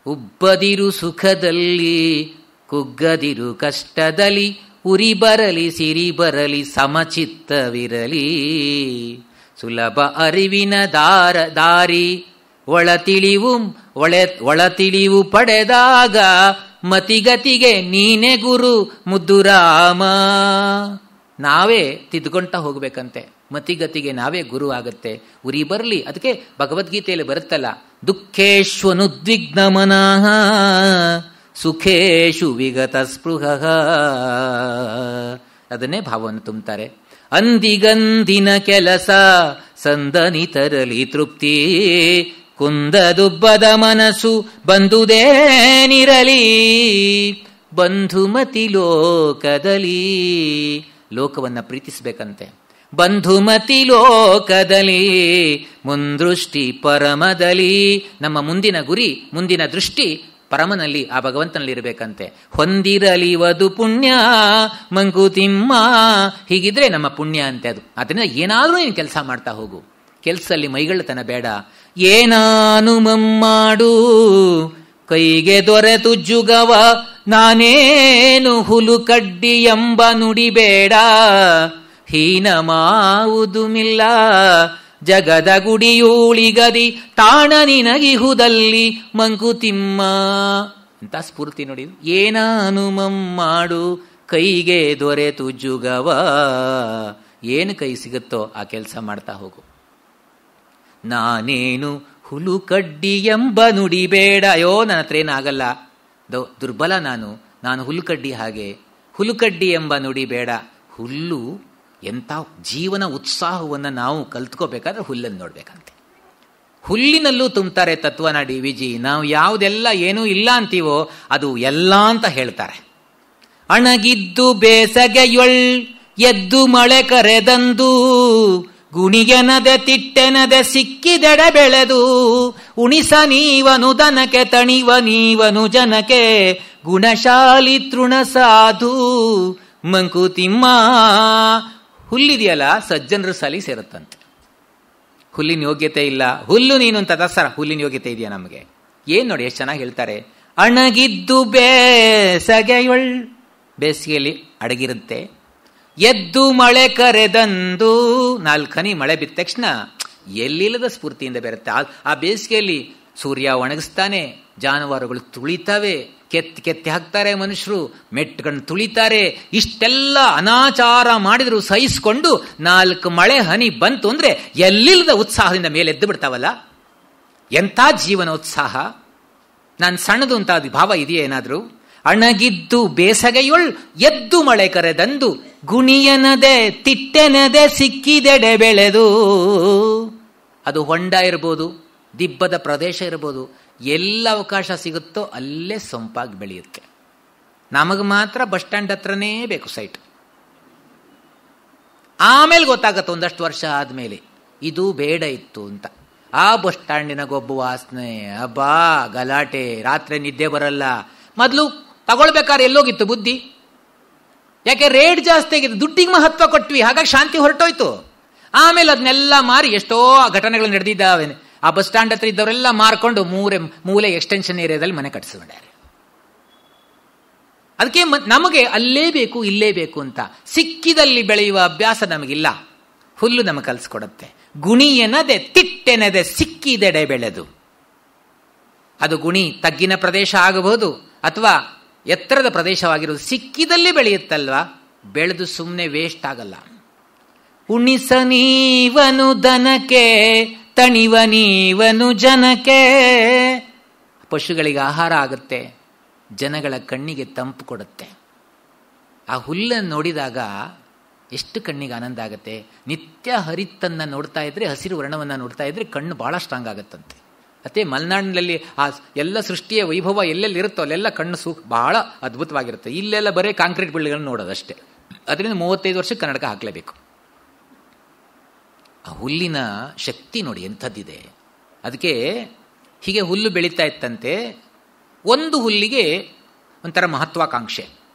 ಉಬ್ಬದಿರು ಸುಖದಲ್ಲಿ, ಕುಗ್ಗದಿರು ಕಷ್ಟದಲ್ಲಿ, ಉರಿ ಬರಲಿ ಸಿರಿ ಬರಲಿ ಸಮಚಿತ್ತವಿರಲಿ. ಸುಲಭ ಅರಿವಿನ ದಾರಿ ಒಳತಿಳಿವು ಪಡೆದಾಗ, ಮತಿಗತಿಗೆ ನೀನೆ ಗುರು ಮುದ್ದುರಾಮ. ನಾವೇ ತಿದ್ದುಕೊಂತ ಹೋಗ್ಬೇಕಂತೆ, ಮತಿಗತಿಗೆ ನಾವೇ ಗುರು ಆಗತ್ತೆ. ಉರಿ ಬರಲಿ, ಅದಕ್ಕೆ ಭಗವದ್ಗೀತೆಯಲ್ಲಿ ಬರುತ್ತಲ್ಲ, ದುಃಖೇಶ್ವನುದ್ವಿಗ್ನ ಮನಃ ಸುಖೇಶು ವಿಗತ ಸ್ಪೃಹ. ಅದನ್ನೇ ಭಾವವನ್ನು ತುಂಬುತ್ತಾರೆ. ಅಂದಿಗಂದಿನ ಕೆಲಸ ಸಂದನಿ ತರಲಿ ತೃಪ್ತಿ ಕುಂದದುಬ್ಬದ ಮನಸ್ಸು ಬಂದುದೇನಿರಲಿ ಬಂಧುಮತಿ ಲೋಕದಲ್ಲಿ ಲೋಕವನ್ನ ಪ್ರೀತಿಸಬೇಕಂತೆ ಬಂಧುಮತಿ ಲೋಕದಲ್ಲಿ ಮುಂದೃಷ್ಟಿ ಪರಮದಲ್ಲಿ ನಮ್ಮ ಮುಂದಿನ ಗುರಿ ಮುಂದಿನ ದೃಷ್ಟಿ ಪರಮನಲ್ಲಿ ಆ ಭಗವಂತನಲ್ಲಿ ಇರಬೇಕಂತೆ ಹೊಂದಿರಲಿ ವದು ಪುಣ್ಯ ಮಂಕುತಿಮ್ಮ ಹೀಗಿದ್ರೆ ನಮ್ಮ ಪುಣ್ಯ ಅಂತೆ ಅದು ಅದರಿಂದ ಏನಾದರೂ ನೀನು ಕೆಲಸ ಮಾಡ್ತಾ ಹೋಗು ಕೆಲಸದಲ್ಲಿ ಮೈಗಳ್ಳತನ ಬೇಡ ಏನಾನು ಮಮ್ಮಾಡು ಕೈಗೆ ದೊರೆತು ಜುಗವ ನಾನೇನು ಹುಲು ಕಡ್ಡಿ ಎಂಬ ನುಡಿಬೇಡ ಹೀನ ಮಾವುದುಮಿಲ್ಲ ಜಗದ ಗುಡಿಯೂಳಿಗದಿ ತಾಣ ನಿನಗಿಹುದಲ್ಲಿ ಮಂಕುತಿಮ್ಮ ಅಂತ ಸ್ಫೂರ್ತಿ ನೋಡಿ ಏನಾನು ಮಮ್ಮಾಡು ಕೈಗೆ ದೊರೆತು ಜುಗವ ಏನು ಕೈ ಸಿಗುತ್ತೋ ಆ ಕೆಲಸ ಮಾಡ್ತಾ ಹೋಗು ನಾನೇನು ಹುಲು ಕಡ್ಡಿ ಎಂಬ ನುಡಿಬೇಡ ಅಯ್ಯೋ ನನ್ನ ಹತ್ರ ಏನಾಗಲ್ಲ ದುರ್ಬಲ ನಾನು ಹುಲ್ಲುಕಡ್ಡಿ ಹಾಗೆ ಹುಲ್ಲುಕಡ್ಡಿ ಎಂಬ ನುಡಿ ಬೇಡ ಹುಲ್ಲು ಎಂಥ ಜೀವನ ಉತ್ಸಾಹವನ್ನು ನಾವು ಕಲ್ತ್ಕೋಬೇಕಾದ್ರೆ ಹುಲ್ಲನ್ನು ನೋಡ್ಬೇಕಂತೆ ಹುಲ್ಲಿನಲ್ಲೂ ತುಂಬ್ತಾರೆ ತತ್ವನ DVG ನಾವು ಯಾವುದೆಲ್ಲ ಏನೂ ಇಲ್ಲ ಅಂತೀವೋ ಅದು ಎಲ್ಲ ಅಂತ ಹೇಳ್ತಾರೆ ಅಣಗಿದ್ದು ಬೇಸಗೆಯೊಳ್ ಎದ್ದು ಮಳೆ ಕರೆದಂದು ಗುಣಿಯನದೆ ತಿಟ್ಟೆನದೆ ಸಿಕ್ಕಿದೆಡೆ ಬೆಳೆದು ಉಣಿಸ ನೀವನು ದನಕೆ ತಣಿವ ನೀವನು ಜನಕೆ ಗುಣಶಾಲಿ ತೃಣ ಸಾಧು ಮಂಕುತಿಮ್ಮ ಹುಲ್ಲಿದೆಯಲ್ಲ ಸಜ್ಜನರ ಸಾಲಿ ಸೇರುತ್ತಂತೆ ಹುಲ್ಲಿನ ಯೋಗ್ಯತೆ ಇಲ್ಲ ಹುಲ್ಲು ನೀನು ಅಂತ ದಸರ ಹುಲ್ಲಿನ ಯೋಗ್ಯತೆ ಇದೆಯಾ ನಮಗೆ ಏನ್ ನೋಡಿ ಎಷ್ಟು ಚೆನ್ನಾಗಿ ಹೇಳ್ತಾರೆ ಅಣಗಿದ್ದು ಬೇಸಗೆಯೊಳ್ ಬೇಸಿಗೆಯಲ್ಲಿ ಅಡಗಿರುತ್ತೆ ಎದ್ದು ಮಳೆ ಕರೆದಂದು 4 ಹನಿ ಮಳೆ ಬಿದ್ದ ತಕ್ಷಣ ಎಲ್ಲಿಲ್ಲದ ಸ್ಫೂರ್ತಿಯಿಂದ ಬರುತ್ತೆ ಆ ಬೇಸಿಗೆಯಲ್ಲಿ ಸೂರ್ಯ ಒಣಗಿಸ್ತಾನೆ ಜಾನುವಾರುಗಳು ತುಳಿತವೆ ಕೆತ್ತಿ ಹಾಕ್ತಾರೆ ಮನುಷ್ಯರು ಮೆಟ್ಕೊಂಡು ತುಳಿತಾರೆ ಇಷ್ಟೆಲ್ಲ ಅನಾಚಾರ ಮಾಡಿದ್ರು ಸಹಿಸಿಕೊಂಡು 4 ಮಳೆ ಹನಿ ಬಂತು ಅಂದ್ರೆ ಎಲ್ಲಿಲ್ಲದ ಉತ್ಸಾಹದಿಂದ ಮೇಲೆ ಎದ್ದು ಬಿಡ್ತಾವಲ್ಲ ಎಂಥ ಜೀವನೋತ್ಸಾಹ ನಾನು ಸಣ್ಣದು ಅಂತ ಅದು ಭಾವ ಇದೆಯಾ ಏನಾದ್ರು ಅಣಗಿದ್ದು ಬೇಸಗೆಯೊಳ್ ಎದ್ದು ಮಳೆ ಕರೆದಂದು ಗುಣಿಯನದೆ ತಿಟ್ಟೆನದೆ ಸಿಕ್ಕಿದೆಡೆ ಬೆಳೆದು ಅದು ಹೊಂಡ ಇರ್ಬೋದು ದಿಬ್ಬದ ಪ್ರದೇಶ ಇರ್ಬೋದು ಎಲ್ಲ ಅವಕಾಶ ಸಿಗುತ್ತೋ ಅಲ್ಲೇ ಸೊಂಪಾಗಿ ಬೆಳೆಯುತ್ತೆ ನಮಗೆ ಮಾತ್ರ ಬಸ್ ಸ್ಟ್ಯಾಂಡ್ ಹತ್ರನೇ ಬೇಕು ಸೈಟ್ ಆಮೇಲೆ ಗೊತ್ತಾಗತ್ತೆ ಒಂದಷ್ಟು ವರ್ಷ ಆದ್ಮೇಲೆ ಇದು ಬೇಡ ಇತ್ತು ಅಂತ ಆ ಬಸ್ ಸ್ಟ್ಯಾಂಡಿನ ಗೊಬ್ಬು ವಾಸನೆ ಅಬ್ಬಾ ಗಲಾಟೆ ರಾತ್ರಿ ನಿದ್ದೆ ಬರಲ್ಲ ಮೊದಲು ತಗೊಳ್ಬೇಕಾದ್ರೆ ಎಲ್ಲೋಗಿತ್ತು ಬುದ್ಧಿ ಯಾಕೆ ರೇಟ್ ಜಾಸ್ತಿ ಆಗಿದೆ ದುಡ್ಡಿಗೆ ಮಹತ್ವ ಕೊಟ್ವಿ ಹಾಗಾಗಿ ಶಾಂತಿ ಹೊರಟೋಯ್ತು ಆಮೇಲೆ ಅದನ್ನೆಲ್ಲ ಮಾರಿ ಎಷ್ಟೋ ಘಟನೆಗಳು ನಡೆದಿದ್ದಾವೆ ಆ ಬಸ್ ಸ್ಟ್ಯಾಂಡ್ ಹತ್ರ ಇದ್ದವರೆಲ್ಲ ಮಾರ್ಕೊಂಡು ಮೂಲೆ ಎಕ್ಸ್ಟೆನ್ಷನ್ ಏರಿಯಾದಲ್ಲಿ ಮನೆ ಕಟ್ಟಿಸ್ಕೊಂಡಿದ್ದಾರೆ ಅದಕ್ಕೆ ನಮಗೆ ಅಲ್ಲೇ ಬೇಕು ಇಲ್ಲೇ ಬೇಕು ಅಂತ ಸಿಕ್ಕಿದಲ್ಲಿ ಬೆಳೆಯುವ ಅಭ್ಯಾಸ ನಮಗಿಲ್ಲ ಹುಲ್ಲು ನಮಗೆ ಕಲಿಸ್ಕೊಡುತ್ತೆ ಗುಣಿಯನದೆ ತಿಟ್ಟೆನದೆ ಸಿಕ್ಕಿದೆಡೆ ಬೆಳೆದು ಅದು ಗುಣಿ ತಗ್ಗಿನ ಪ್ರದೇಶ ಆಗಬಹುದು ಅಥವಾ ಎತ್ತರದ ಪ್ರದೇಶವಾಗಿರೋದು ಸಿಕ್ಕಿದಲ್ಲಿ ಬೆಳೆಯುತ್ತಲ್ವಾ ಬೆಳೆದು ಸುಮ್ಮನೆ ವೇಸ್ಟ್ ಆಗಲ್ಲ ಉಣಿಸ ನೀವನು ದನಕೆ ತಣಿವ ನೀವನು ಜನಕೆ ಪಶುಗಳಿಗೆ ಆಹಾರ ಆಗುತ್ತೆ ಜನಗಳ ಕಣ್ಣಿಗೆ ತಂಪು ಕೊಡುತ್ತೆ ಆ ಹುಲ್ಲನ್ನು ನೋಡಿದಾಗ ಎಷ್ಟು ಕಣ್ಣಿಗೆ ಆನಂದ ಆಗುತ್ತೆ ನಿತ್ಯ ಹರಿತನ್ನ ನೋಡ್ತಾ ಇದ್ರೆ ಹಸಿರು ವರ್ಣವನ್ನು ನೋಡ್ತಾ ಇದ್ರೆ ಕಣ್ಣು ಬಹಳ ಸ್ಟ್ರಾಂಗ್ ಆಗುತ್ತಂತೆ ಅದೇ ಮಲೆನಾಡಿನಲ್ಲಿ ಆ ಎಲ್ಲ ಸೃಷ್ಟಿಯ ವೈಭವ ಎಲ್ಲೆಲ್ಲಿ ಇರುತ್ತೋ ಅಲ್ಲೆಲ್ಲ ಕಣ್ಣು ಬಹಳ ಅದ್ಭುತವಾಗಿರುತ್ತೆ ಇಲ್ಲೆಲ್ಲ ಬರೀ ಕಾಂಕ್ರೀಟ್ ಬಿಲ್ಡಿಂಗ್ಗಳನ್ನು ನೋಡೋದಷ್ಟೇ ಅದರಿಂದ 35 ವರ್ಷಕ್ಕೆ ಕನ್ನಡಕ ಹಾಕಲೇಬೇಕು ಆ ಹುಲ್ಲಿನ ಶಕ್ತಿ ನೋಡಿ ಎಂಥದ್ದಿದೆ ಅದಕ್ಕೆ ಹೀಗೆ ಹುಲ್ಲು ಬೆಳೀತಾ ಇತ್ತಂತೆ ಒಂದು ಹುಲ್ಲಿಗೆ ಒಂಥರ ಮಹತ್ವಾಕಾಂಕ್ಷೆ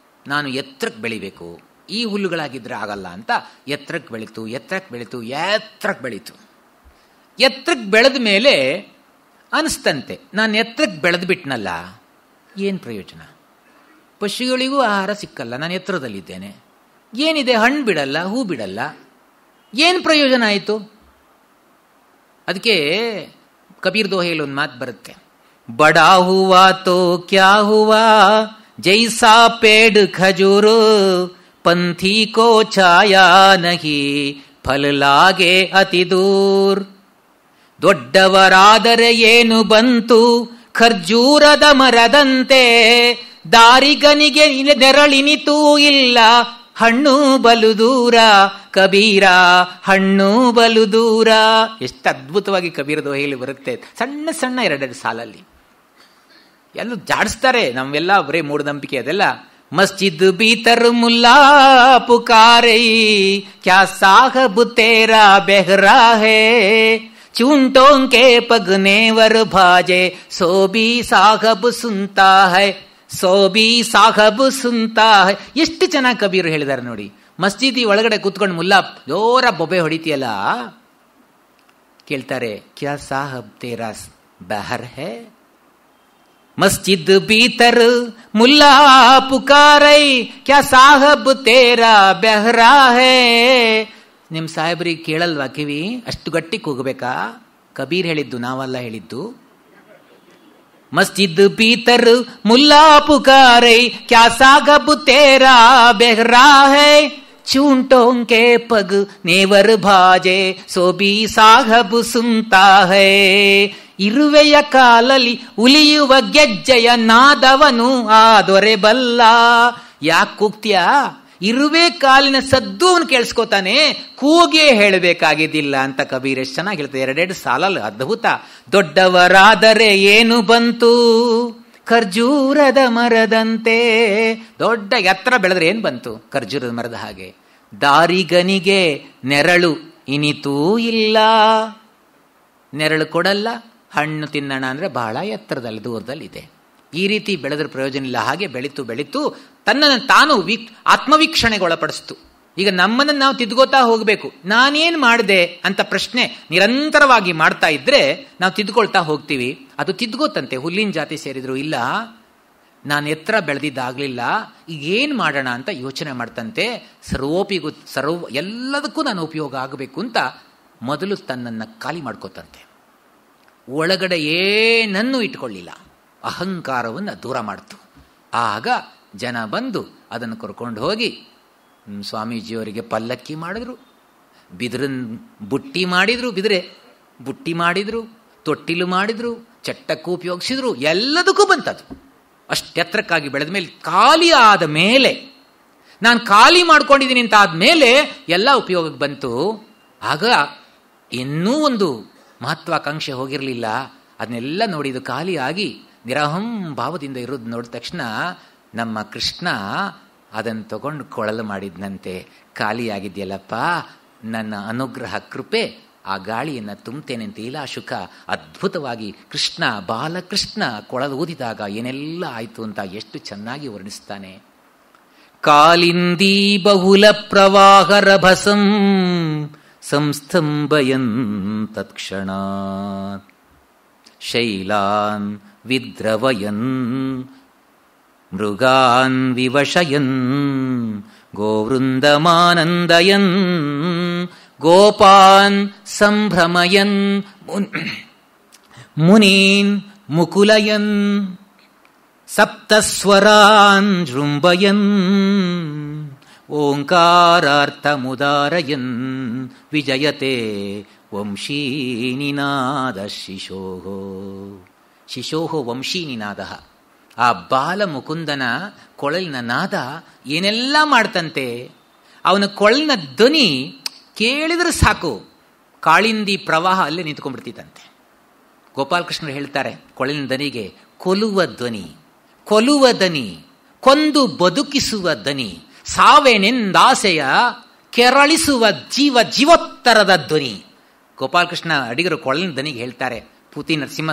ನಾನು ಎತ್ತರಕ್ಕೆ ಬೆಳಿಬೇಕು ಈ ಹುಲ್ಲುಗಳಾಗಿದ್ರೆ ಆಗಲ್ಲ ಅಂತ ಎತ್ತರಕ್ಕೆ ಬೆಳೀತು ಎತ್ತರಕ್ಕೆ ಬೆಳೆದ ಮೇಲೆ ಅನಿಸ್ತಂತೆ ನಾನು ಎತ್ತರಕ್ಕೆ ಬೆಳೆದು ಬಿಟ್ನಲ್ಲ ಏನು ಪ್ರಯೋಜನ ಪಶುಗಳಿಗೂ ಆಹಾರ ಸಿಕ್ಕಲ್ಲ ನಾನು ಎತ್ತರದಲ್ಲಿದ್ದೇನೆ ಏನಿದೆ ಹಣ್ಣು ಬಿಡಲ್ಲ ಹೂ ಬಿಡಲ್ಲ ಏನು ಪ್ರಯೋಜನ ಆಯಿತು ಅದಕ್ಕೆ ಕಬೀರ್ ದೋಹೆಯಲ್ಲಿ ಒಂದು ಮಾತು ಬರುತ್ತೆ ಬಡಾ ಹುವಾ ತೋ ಕ್ಯಾ ಹುವಾ ಜೈಸಾ ಪೇಡ್ ಖಜೂರು ಪಂಥಿ ಕೋ ಛಾಯಾ ನಹಿ ಫಲ ಲಾಗೆ ಅತಿ ದೂರ್ ದೊಡ್ಡವರಾದರೆ ಏನು ಬಂತು ಖರ್ಜೂರದ ಮರದಂತೆ ದಾರಿಗನಿಗೆ ನೆರಳಿನಿತೂ ಇಲ್ಲ ಹಣ್ಣು ಬಲು ದೂರ ಕಬೀರ, ಹಣ್ಣು ಬಲು ದೂರ. ಎಷ್ಟು ಅದ್ಭುತವಾಗಿ ಕಬೀರ ದೋಹೆಯಲ್ಲಿ ಬರುತ್ತೆ, ಸಣ್ಣ ಸಣ್ಣ ಎರಡೆರಡು ಸಾಲಲ್ಲಿ. ಎಲ್ಲೂ ಜಾಡಿಸ್ತಾರೆ, ನಮ್ಮೆಲ್ಲ ಬರೇ ಮೂಢನಂಬಿಕೆ ಅದೆಲ್ಲ. ಮಸ್ಜಿದ್ ಭೀತರ್ ಮುಲ್ಲಾ ಪುಕಾರೈ, ಕ್ಯಾ ಸಾಹಬ್ ತೇರಾ ಬೆಹರಾ ಹೇ, ಚೂಂಟೋಂ K ಪಗ್ನೇವರ್ ಭಾಜೆ, ಸೋಬಿ Sahab ಸುನ್ತಾ high, ಸೋಬಿ Sahab ಸುನ್ತಾ high. ಎಷ್ಟು ಚೆನ್ನಾಗಿ ಕಬೀರ್ ಹೇಳಿದ್ದಾರೆ ನೋಡಿ. ಮಸ್ಜಿದಿ ಒಳಗಡೆ ಕೂತ್ಕೊಂಡು ಮುಲ್ಲಾ ಜೋರ ಬೊಬ್ಬೆ ಹೊಡಿತೀಯಲ್ಲ, ಕೇಳ್ತಾರೆ ಕ್ಯಾ ಸಾಹಬ್ ತೇರಾ ಬಹರ್ ಹೇ, ಮಸ್ಜಿದ್ ಭೀತರ್ ಮುಲ್ಲಾ ಪುಕಾರೈ, ಕ್ಯಾ ಸಾಹಬ್ ತೇರಾ ಬೆಹರಾ ಹೇ. ನಿಮ್ ಸಾಹೇಬ್ರಿಗೆ ಕೇಳಲ್ವಾ ಕಿವಿ? ಅಷ್ಟು ಗಟ್ಟಿ ಕೂಗಬೇಕಾ? ಕಬೀರ್ ಹೇಳಿದ್ದು, ನಾವಲ್ಲ ಹೇಳಿದ್ದು. ಮಸ್ಜಿದ್ ಭೀತರ್ ಮುಲ್ಲಾ ಪುಕಾರೈ, ಕ್ಯಾ ಸಾಹಬ್ ತೇರಾ Behera high, ಚೂಂಟೋಂ K pug never ಭಾಜೆ, ಸೋಬಿ Sahab ಸುನ್ತಾ high. ಇರುವೆಯ ಕಾಲಲ್ಲಿ ಉಲಿಯುವ ಗೆಜ್ಜೆಯ ನಾದವನು ಆ ದೊರೆ ಬಲ್ಲ. ಯಾಕೆ ಕೂಗ್ತೀಯಾ? ಇರುವೆ ಕಾಲಿನ ಸದ್ದು ಅವನು ಕೇಳಿಸ್ಕೋತಾನೆ, ಕೂಗೇ ಹೇಳಬೇಕಾಗಿದ್ದಿಲ್ಲ ಅಂತ ಕಬೀರ್ ಎಷ್ಟು ಚೆನ್ನಾಗಿ ಹೇಳ್ತಾರೆ. ಎರಡೆರಡು ಸಾಲಲ್ಲ, ಅದ್ಭುತ. ದೊಡ್ಡವರಾದರೆ ಏನು ಬಂತು, ಖರ್ಜೂರದ ಮರದಂತೆ. ದೊಡ್ಡ ಎತ್ತರ ಬೆಳೆದ್ರೆ ಏನ್ ಬಂತು? ಖರ್ಜೂರದ ಮರದ ಹಾಗೆ. ದಾರಿಗನಿಗೆ ನೆರಳು ಇನಿತೂ ಇಲ್ಲ, ನೆರಳು ಕೊಡಲ್ಲ. ಹಣ್ಣು ತಿನ್ನೋಣ ಅಂದ್ರೆ ಬಹಳ ಎತ್ತರದಲ್ಲಿ ದೂರದಲ್ಲಿದೆ. ಈ ರೀತಿ ಬೆಳೆದ್ರ ಪ್ರಯೋಜನ ಇಲ್ಲ. ಹಾಗೆ ಬೆಳೀತು ಬೆಳೀತು ತನ್ನನ್ನು ತಾನು ಆತ್ಮವೀಕ್ಷಣೆಗೊಳಪಡಿಸ್ತು. ಈಗ ನಮ್ಮನ್ನು ನಾವು ತಿದ್ಕೋತಾ ಹೋಗಬೇಕು. ನಾನೇನ್ ಮಾಡಿದೆ ಅಂತ ಪ್ರಶ್ನೆ ನಿರಂತರವಾಗಿ ಮಾಡ್ತಾ ಇದ್ರೆ ನಾವು ತಿದ್ಕೊಳ್ತಾ ಹೋಗ್ತೀವಿ. ಅದು ತಿದ್ಕೋತಂತೆ. ಹುಲ್ಲಿನ ಜಾತಿ ಸೇರಿದ್ರು ಇಲ್ಲ, ನಾನು ಎತ್ತರ ಬೆಳೆದಿದ್ದಾಗಲಿಲ್ಲ, ಈಗ ಏನು ಮಾಡೋಣ ಅಂತ ಯೋಚನೆ ಮಾಡ್ತಂತೆ. ಎಲ್ಲದಕ್ಕೂ ನಾನು ಉಪಯೋಗ ಆಗಬೇಕು ಅಂತ ಮೊದಲು ತನ್ನನ್ನು ಖಾಲಿ ಮಾಡ್ಕೋತಂತೆ. ಒಳಗಡೆ ಏನನ್ನೂ ಇಟ್ಕೊಳ್ಳಿಲ್ಲ, ಅಹಂಕಾರವನ್ನು ದೂರ ಮಾಡ್ತು. ಆಗ ಜನ ಬಂದು ಅದನ್ನು ಕರ್ಕೊಂಡು ಹೋಗಿ ಸ್ವಾಮೀಜಿಯವರಿಗೆ ಪಲ್ಲಕ್ಕಿ ಮಾಡಿದ್ರು, ಬಿದಿರನ್ ಬುಟ್ಟಿ ಮಾಡಿದ್ರು, ಬಿದಿರೆ ಬುಟ್ಟಿ ಮಾಡಿದ್ರು, ತೊಟ್ಟಿಲು ಮಾಡಿದ್ರು, ಚಟ್ಟಕ್ಕೂ ಉಪಯೋಗಿಸಿದ್ರು. ಎಲ್ಲದಕ್ಕೂ ಬಂತದು. ಅಷ್ಟೆತ್ತರಕ್ಕಾಗಿ ಬೆಳೆದ ಮೇಲೆ, ಖಾಲಿ ಆದ ಮೇಲೆ, ನಾನು ಖಾಲಿ ಮಾಡ್ಕೊಂಡಿದ್ದೀನಿ ಅಂತ ಆದ್ಮೇಲೆ ಎಲ್ಲ ಉಪಯೋಗಕ್ಕೆ ಬಂತು. ಆಗ ಇನ್ನೂ ಒಂದು ಮಹತ್ವಾಕಾಂಕ್ಷೆ ಹೋಗಿರಲಿಲ್ಲ. ಅದನ್ನೆಲ್ಲ ನೋಡಿದ್ದು ಖಾಲಿ ಆಗಿ ನಿರಹಂ ಭಾವದಿಂದ ಇರೋದು ನೋಡಿದ ತಕ್ಷಣ ನಮ್ಮ ಕೃಷ್ಣ ಅದನ್ನು ತಗೊಂಡು ಕೊಳಲು ಮಾಡಿದ್ನಂತೆ. ಖಾಲಿಯಾಗಿದೆಯಲ್ಲಪ್ಪ, ನನ್ನ ಅನುಗ್ರಹ ಕೃಪೆ, ಆ ಗಾಳಿಯನ್ನು ತುಂಬುತ್ತೇನೆ ಅಂತ ಲೀಲಾಶುಕ ಅದ್ಭುತವಾಗಿ ಕೃಷ್ಣ ಬಾಲಕೃಷ್ಣ ಕೊಳಲು ಊದಿದಾಗ ಏನೆಲ್ಲ ಆಯಿತು ಅಂತ ಎಷ್ಟು ಚೆನ್ನಾಗಿ ವರ್ಣಿಸ್ತಾನೆ. ಕಾಲಿಂದಿ ಬಹುಲ ಪ್ರವಾಹ ರಭಸಂ ಸಂಸ್ತಂಭಯನ್ ತತ್ಕ್ಷಣಾತ್ ಶೈಲಾನ್ ವಿದ್ರವಯನ್ ಮೃಗಾನ್ ವಿವಶಯನ್ ಗೋವೃಂದಮಾನಂದಯನ್ ಗೋಪಾನ್ ಸಂಭ್ರಮಯನ್ ಮುನೀನ್ ಮುಕುಲಯನ್ ಸಪ್ತಸ್ವರಾನ್ ಜೃಂಭಯನ್ ಓಂಕಾರಾರ್ಥಮುದಾರಯನ್ ವಿಜಯತೆ ವಂಶೀನಿನಾದ ಶಿಶೋಹೋ. ಶಿಶೋಹೋ ವಂಶೀನಿನಾದ. ಆ ಬಾಲ ಮುಕುಂದನ ಕೊಳಲಿನ ನಾದ ಏನೆಲ್ಲ ಮಾಡ್ತಂತೆ. ಅವನ ಕೊಳಲಿನ ಧ್ವನಿ ಕೇಳಿದ್ರೆ ಸಾಕು, ಕಾಳಿಂದಿ ಪ್ರವಾಹ ಅಲ್ಲೇ ನಿಂತ್ಕೊಂಡ್ಬಿಡ್ತಿತ್ತಂತೆ. ಗೋಪಾಲಕೃಷ್ಣರು ಹೇಳ್ತಾರೆ, ಕೊಳಲಿನ ದನಿಗೆ ಕೊಲುವ ಧ್ವನಿ, ಕೊಲುವ ದನಿ, ಕೊಂದು ಬದುಕಿಸುವ ದನಿ, ಸಾವೇನೆಂದಾಸೆಯ ಕೆರಳಿಸುವ ಜೀವೋತ್ತರದ ಧ್ವನಿ. ಗೋಪಾಲಕೃಷ್ಣ ಅಡಿಗರು ಕೊಳಲಿನ ದನಿಗೆ ಹೇಳ್ತಾರೆ. ಪೂತಿ ನರಸಿಂಹ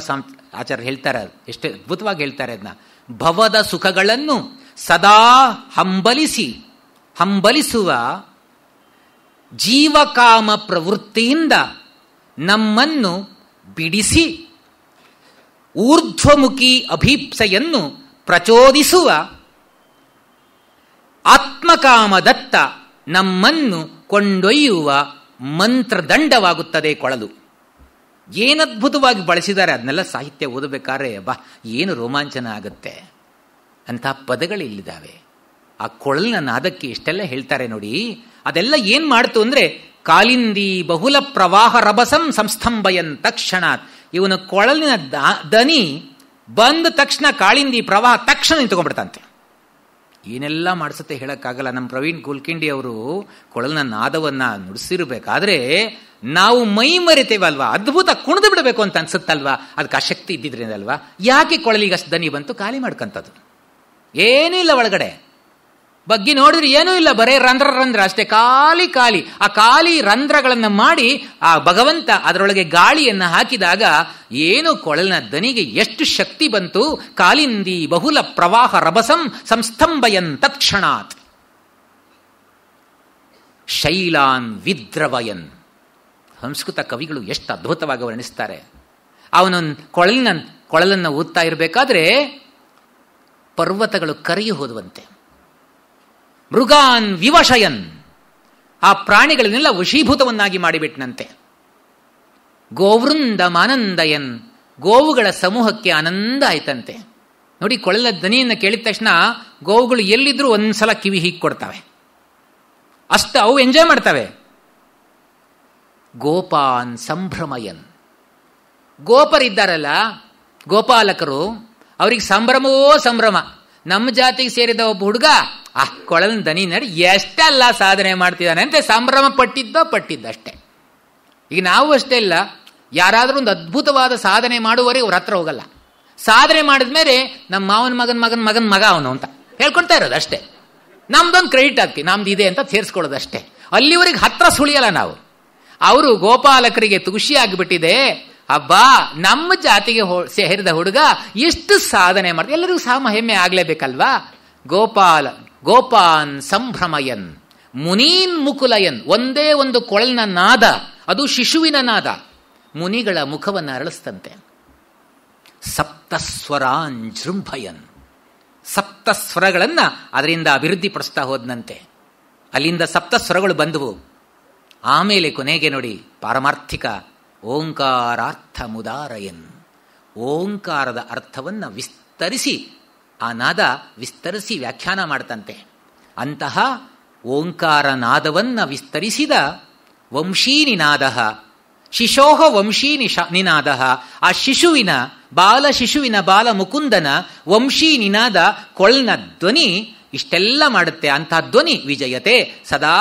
ಆಚಾರ್ಯ ಹೇಳ್ತಾರೆ, ಎಷ್ಟು ಅದ್ಭುತವಾಗಿ ಹೇಳ್ತಾರೆ ಅದನ್ನ. ಭವದ ಸುಖಗಳನ್ನು ಸದಾ ಹಂಬಲಿಸುವ ಜೀವಕಾಮ ಪ್ರವೃತ್ತಿಯಿಂದ ನಮ್ಮನ್ನು ಬಿಡಿಸಿ ಊರ್ಧ್ವಮುಖಿ ಅಭೀಪ್ಸೆಯನ್ನು ಪ್ರಚೋದಿಸುವ ಆತ್ಮಕಾಮದತ್ತ ನಮ್ಮನ್ನು ಕೊಂಡೊಯ್ಯುವ ಮಂತ್ರದಂಡವಾಗುತ್ತದೆ ಕೊಳಲು. ಏನದ್ಭುತವಾಗಿ ಬಳಸಿದ್ದಾರೆ. ಅದನ್ನೆಲ್ಲ ಸಾಹಿತ್ಯ ಓದಬೇಕಾದ್ರೆ ಬಾ ಏನು ರೋಮಾಂಚನ ಆಗುತ್ತೆ. ಅಂಥ ಪದಗಳಿಲ್ಲಿದ್ದಾವೆ. ಆ ಕೊಳಲಿನ ನಾದಕ್ಕೆ ಇಷ್ಟೆಲ್ಲ ಹೇಳ್ತಾರೆ ನೋಡಿ. ಅದೆಲ್ಲ ಏನ್ ಮಾಡ್ತು ಅಂದ್ರೆ, ಕಾಲಿಂದಿ ಬಹುಲ ಪ್ರವಾಹ ರಭಸಂ ಸಂಸ್ತಂಭಯನ್ ತಕ್ಷಣಾತ್. ಇವನ ಕೊಳಲಿನ ದನಿ ಬಂದ ತಕ್ಷಣ ಕಾಳಿಂದಿ ಪ್ರವಾಹ ತಕ್ಷಣ ನಿಂತ್ಕೊಂಡ್ಬಿಡ್ತಂತೆ. ಏನೆಲ್ಲ ಮಾಡಿಸುತ್ತೆ ಹೇಳೋಕ್ಕಾಗಲ್ಲ. ನಮ್ಮ ಪ್ರವೀಣ್ ಕುಲ್ಕಿಂಡಿ ಅವರು ಕೊಳಲಿನ ನಾದವನ್ನು ನುಡಿಸಿರ್ಬೇಕಾದ್ರೆ ನಾವು ಮೈ ಮರಿತೇವಲ್ವಾ, ಅದ್ಭುತ ಕುಣಿದು ಬಿಡಬೇಕು ಅಂತ ಅನ್ಸುತ್ತಲ್ವಾ, ಅದಕ್ಕೆ ಆಸಕ್ತಿ ಇದ್ದಿದ್ರೇನಲ್ವಾ. ಯಾಕೆ ಕೊಳಲಿಗೆ ಅಷ್ಟು ದನಿ ಬಂತು? ಖಾಲಿ ಮಾಡ್ಕಂಥದ್ದು, ಏನೂ ಇಲ್ಲ ಒಳಗಡೆ. ಬಗ್ಗೆ ನೋಡಿದ್ರೆ ಏನೂ ಇಲ್ಲ, ಬರೇ ರಂಧ್ರ ಅಷ್ಟೇ, ಖಾಲಿ. ಆ ಖಾಲಿ ರಂಧ್ರಗಳನ್ನು ಮಾಡಿ ಆ ಭಗವಂತ ಅದರೊಳಗೆ ಗಾಳಿಯನ್ನು ಹಾಕಿದಾಗ ಏನು ಕೊಳಲಿನ ದನಿಗೆ ಎಷ್ಟು ಶಕ್ತಿ ಬಂತು. ಕಾಲಿಂದಿ ಬಹುಲ ಪ್ರವಾಹ ರಭಸಂ ಸಂಸ್ತಂಭಯನ್ ತತ್ಕ್ಷಣಾತ್ ಶೈಲಾನ್ ವಿದ್ರವಯನ್. ಸಂಸ್ಕೃತ ಕವಿಗಳು ಎಷ್ಟು ಅದ್ಭುತವಾಗಿ ವರ್ಣಿಸ್ತಾರೆ. ಅವನು ಕೊಳಲನ್ನು ಊದ್ತಾ ಇರಬೇಕಾದ್ರೆ ಪರ್ವತಗಳು ಕರಗಿ ಹೋದುವಂತೆ. ಮೃಗಾನ್ ವಿವಶಯನ್, ಆ ಪ್ರಾಣಿಗಳನ್ನೆಲ್ಲ ವಶೀಭೂತವನ್ನಾಗಿ ಮಾಡಿಬಿಟ್ನಂತೆ. ಗೋವೃಂದ ಮಾನಂದಯನ್, ಗೋವುಗಳ ಸಮೂಹಕ್ಕೆ ಆನಂದ ಆಯ್ತಂತೆ. ನೋಡಿ, ಕೊಳಲ ಧ್ವನಿಯನ್ನು ಕೇಳಿದ ತಕ್ಷಣ ಗೋವುಗಳು ಎಲ್ಲಿದ್ರೂ ಒಂದ್ಸಲ ಕಿವಿ ಹೀಗೆ ಕೊಡ್ತವೆ, ಅಷ್ಟು ಅವು ಎಂಜಾಯ್ ಮಾಡ್ತವೆ. ಗೋಪಾನ್ ಸಂಭ್ರಮಯನ್, ಗೋಪರಿದ್ದಾರಲ್ಲ ಗೋಪಾಲಕರು, ಅವ್ರಿಗೆ ಸಂಭ್ರಮವೋ ಸಂಭ್ರಮ. ನಮ್ಮ ಜಾತಿಗೆ ಸೇರಿದ ಒಬ್ಬ ಹುಡುಗ ಕೊಳಲಿನ ದನಿ ನಡಿ ಎಷ್ಟೆಲ್ಲ ಸಾಧನೆ ಮಾಡ್ತಿದ್ದಾನೆ ಅಂತ ಸಂಭ್ರಮ ಪಟ್ಟಿದ್ದಷ್ಟೇ. ಈಗ ನಾವು ಅಷ್ಟೇ ಇಲ್ಲ, ಯಾರಾದರೂ ಒಂದು ಅದ್ಭುತವಾದ ಸಾಧನೆ ಮಾಡುವವರೆಗೆ ಅವ್ರ ಹತ್ರ ಹೋಗಲ್ಲ. ಸಾಧನೆ ಮಾಡಿದ್ಮೇಲೆ ನಮ್ಮ ಮಾವನ ಮಗ ಅವನು ಅಂತ ಹೇಳ್ಕೊಳ್ತಾ ಇರೋದು ಅಷ್ಟೇ. ನಮ್ದೊಂದು ಕ್ರೆಡಿಟ್ ಆಗ್ತಿ, ನಮ್ದು ಇದೆ ಅಂತ ಸೇರಿಸ್ಕೊಳ್ಳೋದಷ್ಟೇ. ಅಲ್ಲಿವರೆಗೆ ಹತ್ರ ಸುಳಿಯಲ್ಲ ನಾವು. ಅವರು ಗೋಪಾಲಕರಿಗೆ ಖುಷಿ ಆಗಿಬಿಟ್ಟಿದೆ, ಹಬ್ಬಾ ನಮ್ಮ ಜಾತಿಗೆ ಸೇರಿದ ಹುಡುಗ ಎಷ್ಟು ಸಾಧನೆ ಮಾಡ್ತಾರೆ, ಎಲ್ಲರಿಗೂ ಸಹ ಹೆಮ್ಮೆ ಆಗ್ಲೇಬೇಕಲ್ವಾ. ಗೋಪಾನ್ ಸಂಭ್ರಮಯನ್ ಮುನೀನ್ ಮುಕುಲಯನ್, ಒಂದೇ ಒಂದು ಕೊಳಲಿನ ನಾದ, ಅದು ಶಿಶುವಿನ ನಾದ, ಮುನಿಗಳ ಮುಖವನ್ನು ಅರಳಿಸ್ತಂತೆ. ಸಪ್ತಸ್ವರಾನ್ ಜೃಂಭಯನ್, ಸಪ್ತಸ್ವರಗಳನ್ನು ಅದರಿಂದ ಅಭಿವೃದ್ಧಿಪಡಿಸ್ತಾ ಹೋದನಂತೆ. ಅಲ್ಲಿಂದ ಸಪ್ತಸ್ವರಗಳು ಬಂದವು. ಆಮೇಲೆ ಕೊನೆಗೆ ನೋಡಿ ಪಾರಮಾರ್ಥಿಕ ಓಂಕಾರಾರ್ಥ ಮುದಾರಯನ್, ಓಂಕಾರದ ಅರ್ಥವನ್ನು ವಿಸ್ತರಿಸಿ, ಆ ನಾದ ವಿಸ್ತರಿಸಿ ವ್ಯಾಖ್ಯಾನ ಮಾಡ್ತಂತೆ. ಅಂತಹ ಓಂಕಾರ ನಾದವನ್ನು ವಿಸ್ತರಿಸಿದ ವಂಶೀ ನಿನಾದ, ಶಿಶೋಹ ವಂಶೀ ನಿನಾದ, ಆ ಶಿಶುವಿನ ಬಾಲ ಮುಕುಂದನ ವಂಶೀ ನಿನಾದ ಕೊಳಲಿನ ಧ್ವನಿ ಇಷ್ಟೆಲ್ಲ ಮಾಡುತ್ತೆ. ಅಂತಹ ಧ್ವನಿ ವಿಜಯತೆ, ಸದಾ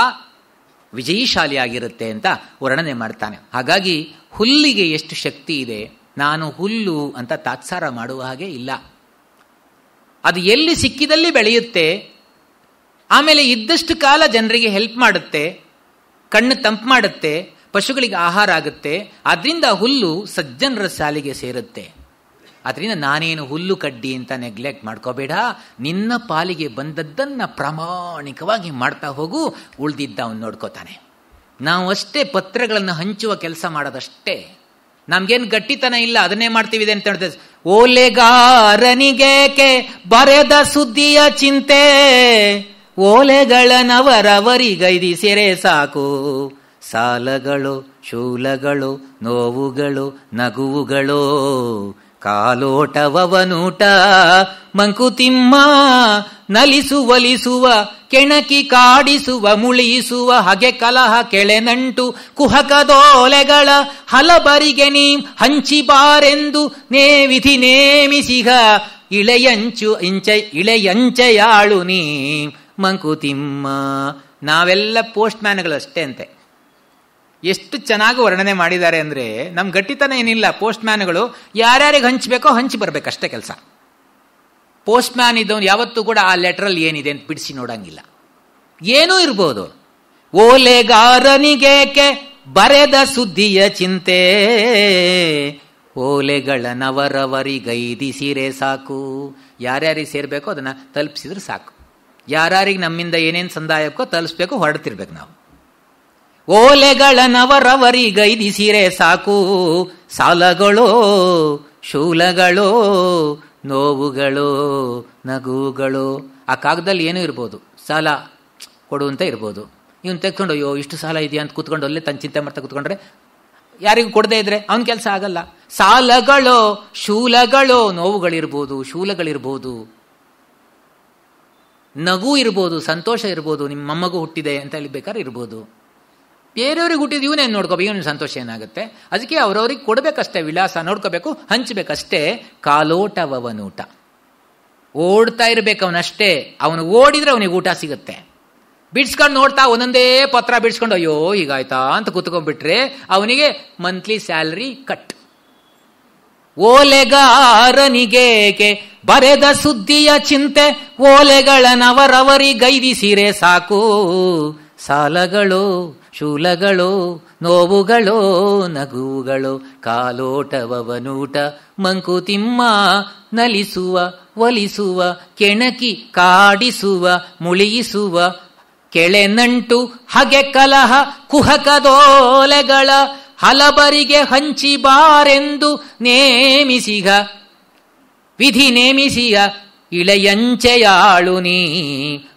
ವಿಜಯಶಾಲಿಯಾಗಿರುತ್ತೆ ಅಂತ ವರ್ಣನೆ ಮಾಡ್ತಾನೆ. ಹಾಗಾಗಿ ಹುಲ್ಲಿಗೆ ಎಷ್ಟು ಶಕ್ತಿ ಇದೆ, ನಾನು ಹುಲ್ಲು ಅಂತ ತಾತ್ಸಾರ ಮಾಡುವ ಹಾಗೆ ಇಲ್ಲ. ಅದು ಎಲ್ಲಿ ಸಿಕ್ಕಿದಲ್ಲಿ ಬೆಳೆಯುತ್ತೆ, ಆಮೇಲೆ ಇದ್ದಷ್ಟು ಕಾಲ ಜನರಿಗೆ ಹೆಲ್ಪ್ ಮಾಡುತ್ತೆ, ಕಣ್ಣು ತಂಪು ಮಾಡುತ್ತೆ, ಪಶುಗಳಿಗೆ ಆಹಾರ ಆಗುತ್ತೆ. ಅದರಿಂದ ಹುಲ್ಲು ಸಜ್ಜನರ ಸಾಲಿಗೆ ಸೇರುತ್ತೆ. ಅದರಿಂದ ನಾನೇನು ಹುಲ್ಲು ಕಡ್ಡಿ ಅಂತ ನೆಗ್ಲೆಕ್ಟ್ ಮಾಡ್ಕೋಬೇಡ, ನಿನ್ನ ಪಾಲಿಗೆ ಬಂದದ್ದನ್ನು ಪ್ರಾಮಾಣಿಕವಾಗಿ ಮಾಡ್ತಾ ಹೋಗು, ಉಳ್ದಿದ್ದ ಅವನು ನೋಡ್ಕೋತಾನೆ. ನಾವು ಅಷ್ಟೇ ಪತ್ರಗಳನ್ನು ಹಂಚುವ ಕೆಲಸ ಮಾಡೋದಷ್ಟೇ, ನಮ್ಗೇನು ಗಟ್ಟಿತನ ಇಲ್ಲ, ಅದನ್ನೇ ಮಾಡ್ತೀವಿ ಅಂತ ಹೇಳಿದ್ರೆ, ಓಲೆಗಾರನಿಗೇಕೆ ಬರೆದ ಸುದ್ದಿಯ ಚಿಂತೆ, ಓಲೆಗಳನವರವರಿಗೈದಿಸಿರೆ ಸಾಕು, ಸಾಲಗಳು ಶೂಲಗಳು ನೋವುಗಳು ನಗುವುಗಳು, ಕಾಲೋಟವನೂಟ ಮಂಕುತಿಮ್ಮ, ನಲಿಸುವಲಿಸುವ ಕೆಣಕಿ ಕಾಡಿಸುವ ಮುಳಿಸುವ ಹಗೆ ಕಲಹ ಕೆಳೆನಂಟು ಕುಹಕದೋಲೆಗಳ ಹಲಬರಿಗೆ ನೀ ಹಂಚಿಬಾರೆಂದು ವಿಧಿ ನೇಮಿಸಿಗ, ಇಳೆಯಂಚೆಯಾಳು ನೀ ಮಂಕುತಿಮ್ಮ. ನಾವೆಲ್ಲ ಪೋಸ್ಟ್ ಮ್ಯಾನ್ಗಳು ಅಷ್ಟೇ ಅಂತೆ. ಎಷ್ಟು ಚೆನ್ನಾಗಿ ವರ್ಣನೆ ಮಾಡಿದ್ದಾರೆ ಅಂದರೆ, ನಮ್ಮ ಗಟ್ಟಿತನ ಏನಿಲ್ಲ. ಪೋಸ್ಟ್ ಮ್ಯಾನ್ಗಳು ಯಾರ್ಯಾರಿಗೆ ಹಂಚಬೇಕೋ ಹಂಚಿ ಬರಬೇಕಷ್ಟೇ ಕೆಲಸ. ಪೋಸ್ಟ್ ಮ್ಯಾನ್ ಇದ್ದವನು ಯಾವತ್ತೂ ಕೂಡ ಆ ಲೆಟ್ರಲ್ಲಿ ಏನಿದೆ ಅಂತ ಬಿಡಿಸಿ ನೋಡಂಗಿಲ್ಲ. ಏನೂ ಇರ್ಬೋದು. ಓಲೆಗಾರನಿಗೇಕೆ ಬರೆದ ಸುದ್ದಿಯ ಚಿಂತೆ, ಓಲೆಗಳನವರವರಿಗೈದಿಸಿರೆ ಸಾಕು. ಯಾರ್ಯಾರಿಗೆ ಸೇರಬೇಕೋ ಅದನ್ನು ತಲುಪಿಸಿದ್ರೆ ಸಾಕು. ಯಾರ್ಯಾರಿಗೆ ನಮ್ಮಿಂದ ಏನೇನು ಸಂದಾಯಕ್ಕೋ ತಲುಪಿಸ್ಬೇಕು, ಹೊರಡ್ತಿರ್ಬೇಕು ನಾವು. ಓಲೆಗಳನವರವರಿಗೈದಿಸಿರೆ ಸಾಕು, ಸಾಲಗಳೋ ಶೂಲಗಳೋ ನೋವುಗಳು ನಗುಗಳು. ಆ ಕಾಗದಲ್ಲಿ ಏನೂ ಇರ್ಬೋದು, ಸಾಲ ಕೊಡುವಂತ ಇರ್ಬೋದು. ಇವನು ತೆಗೆದುಕೊಂಡು ಅಯ್ಯೋ ಇಷ್ಟು ಸಾಲ ಇದೆಯಾ ಅಂತ ಕೂತ್ಕೊಂಡು ಅಲ್ಲೇ ತನ್ನ ಚಿಂತೆ ಮಾಡ್ತಾ ಕೂತ್ಕೊಂಡ್ರೆ ಯಾರಿಗೂ ಕೊಡದೇ ಇದ್ರೆ ಅವನ ಕೆಲಸ ಆಗಲ್ಲ. ಸಾಲಗಳೋ ಶೂಲಗಳೋ ನೋವುಗಳಿರ್ಬೋದು, ಶೂಲಗಳಿರ್ಬೋದು, ನಗು ಇರ್ಬೋದು, ಸಂತೋಷ ಇರ್ಬೋದು. ನಿಮ್ಮ ಮೊಮ್ಮಗು ಹುಟ್ಟಿದೆ ಅಂತ ಹೇಳಿ ಬೇಕಾದ್ರೆ ಇರ್ಬೋದು. ಬೇರೆಯವ್ರಿಗೆ ಹುಟ್ಟಿದ ಇವನೇನು ನೋಡ್ಕೋಬೇಕು, ಇವನು ಸಂತೋಷ ಏನಾಗುತ್ತೆ. ಅದಕ್ಕೆ ಅವ್ರವ್ರಿಗೆ ಕೊಡಬೇಕಷ್ಟೇ, ವಿಳಾಸ ನೋಡ್ಕೋಬೇಕು, ಹಂಚಬೇಕಷ್ಟೇ. ಕಾಲೋಟವನೂಟ, ಓಡ್ತಾ ಇರ್ಬೇಕು ಅವನಷ್ಟೇ. ಅವನು ಓಡಿದ್ರೆ ಅವನಿಗೆ ಊಟ ಸಿಗುತ್ತೆ. ಬಿಡ್ಸ್ಕೊಂಡು ನೋಡ್ತಾ ಒಂದೊಂದೇ ಪತ್ರ ಬಿಡ್ಸ್ಕೊಂಡು ಅಯ್ಯೋ ಹೀಗಾಯ್ತಾ ಅಂತ ಕೂತ್ಕೊಂಡ್ಬಿಟ್ರೆ ಅವನಿಗೆ ಮಂತ್ಲಿ ಸ್ಯಾಲರಿ ಕಟ್. ಓಲೆಗಾರನಿಗೇಕೆ ಬರೆದ ಸುದ್ದಿಯ ಚಿಂತೆ, ಓಲೆಗಳನ್ನವರವರಿಗೈದಿಸಿರೆ ಸಾಕು. ಸಾಲಗಳು ಶೂಲಗಳು ನೋವುಗಳು ನಗುಗಳು, ಕಾಲೋಟವನೂಟ ಮಂಕುತಿಮ್ಮ ನಲಿಸುವ ಒಲಿಸುವ ಕೆಣಕಿ ಕಾಡಿಸುವ ಮುಳಿಯಿಸುವ, ಕೆಳೆ ನಂಟು ಹಗೆ ಕಲಹ ಕುಹಕದೋಲೆಗಳ ಹಲಬರಿಗೆ ಹಂಚಿ ಬಾರೆಂದು ನೇಮಿಸಿಗ ವಿಧಿ ನೇಮಿಸಿಯ ಇಳೆಯಂಚೆಯಾಳು ನೀ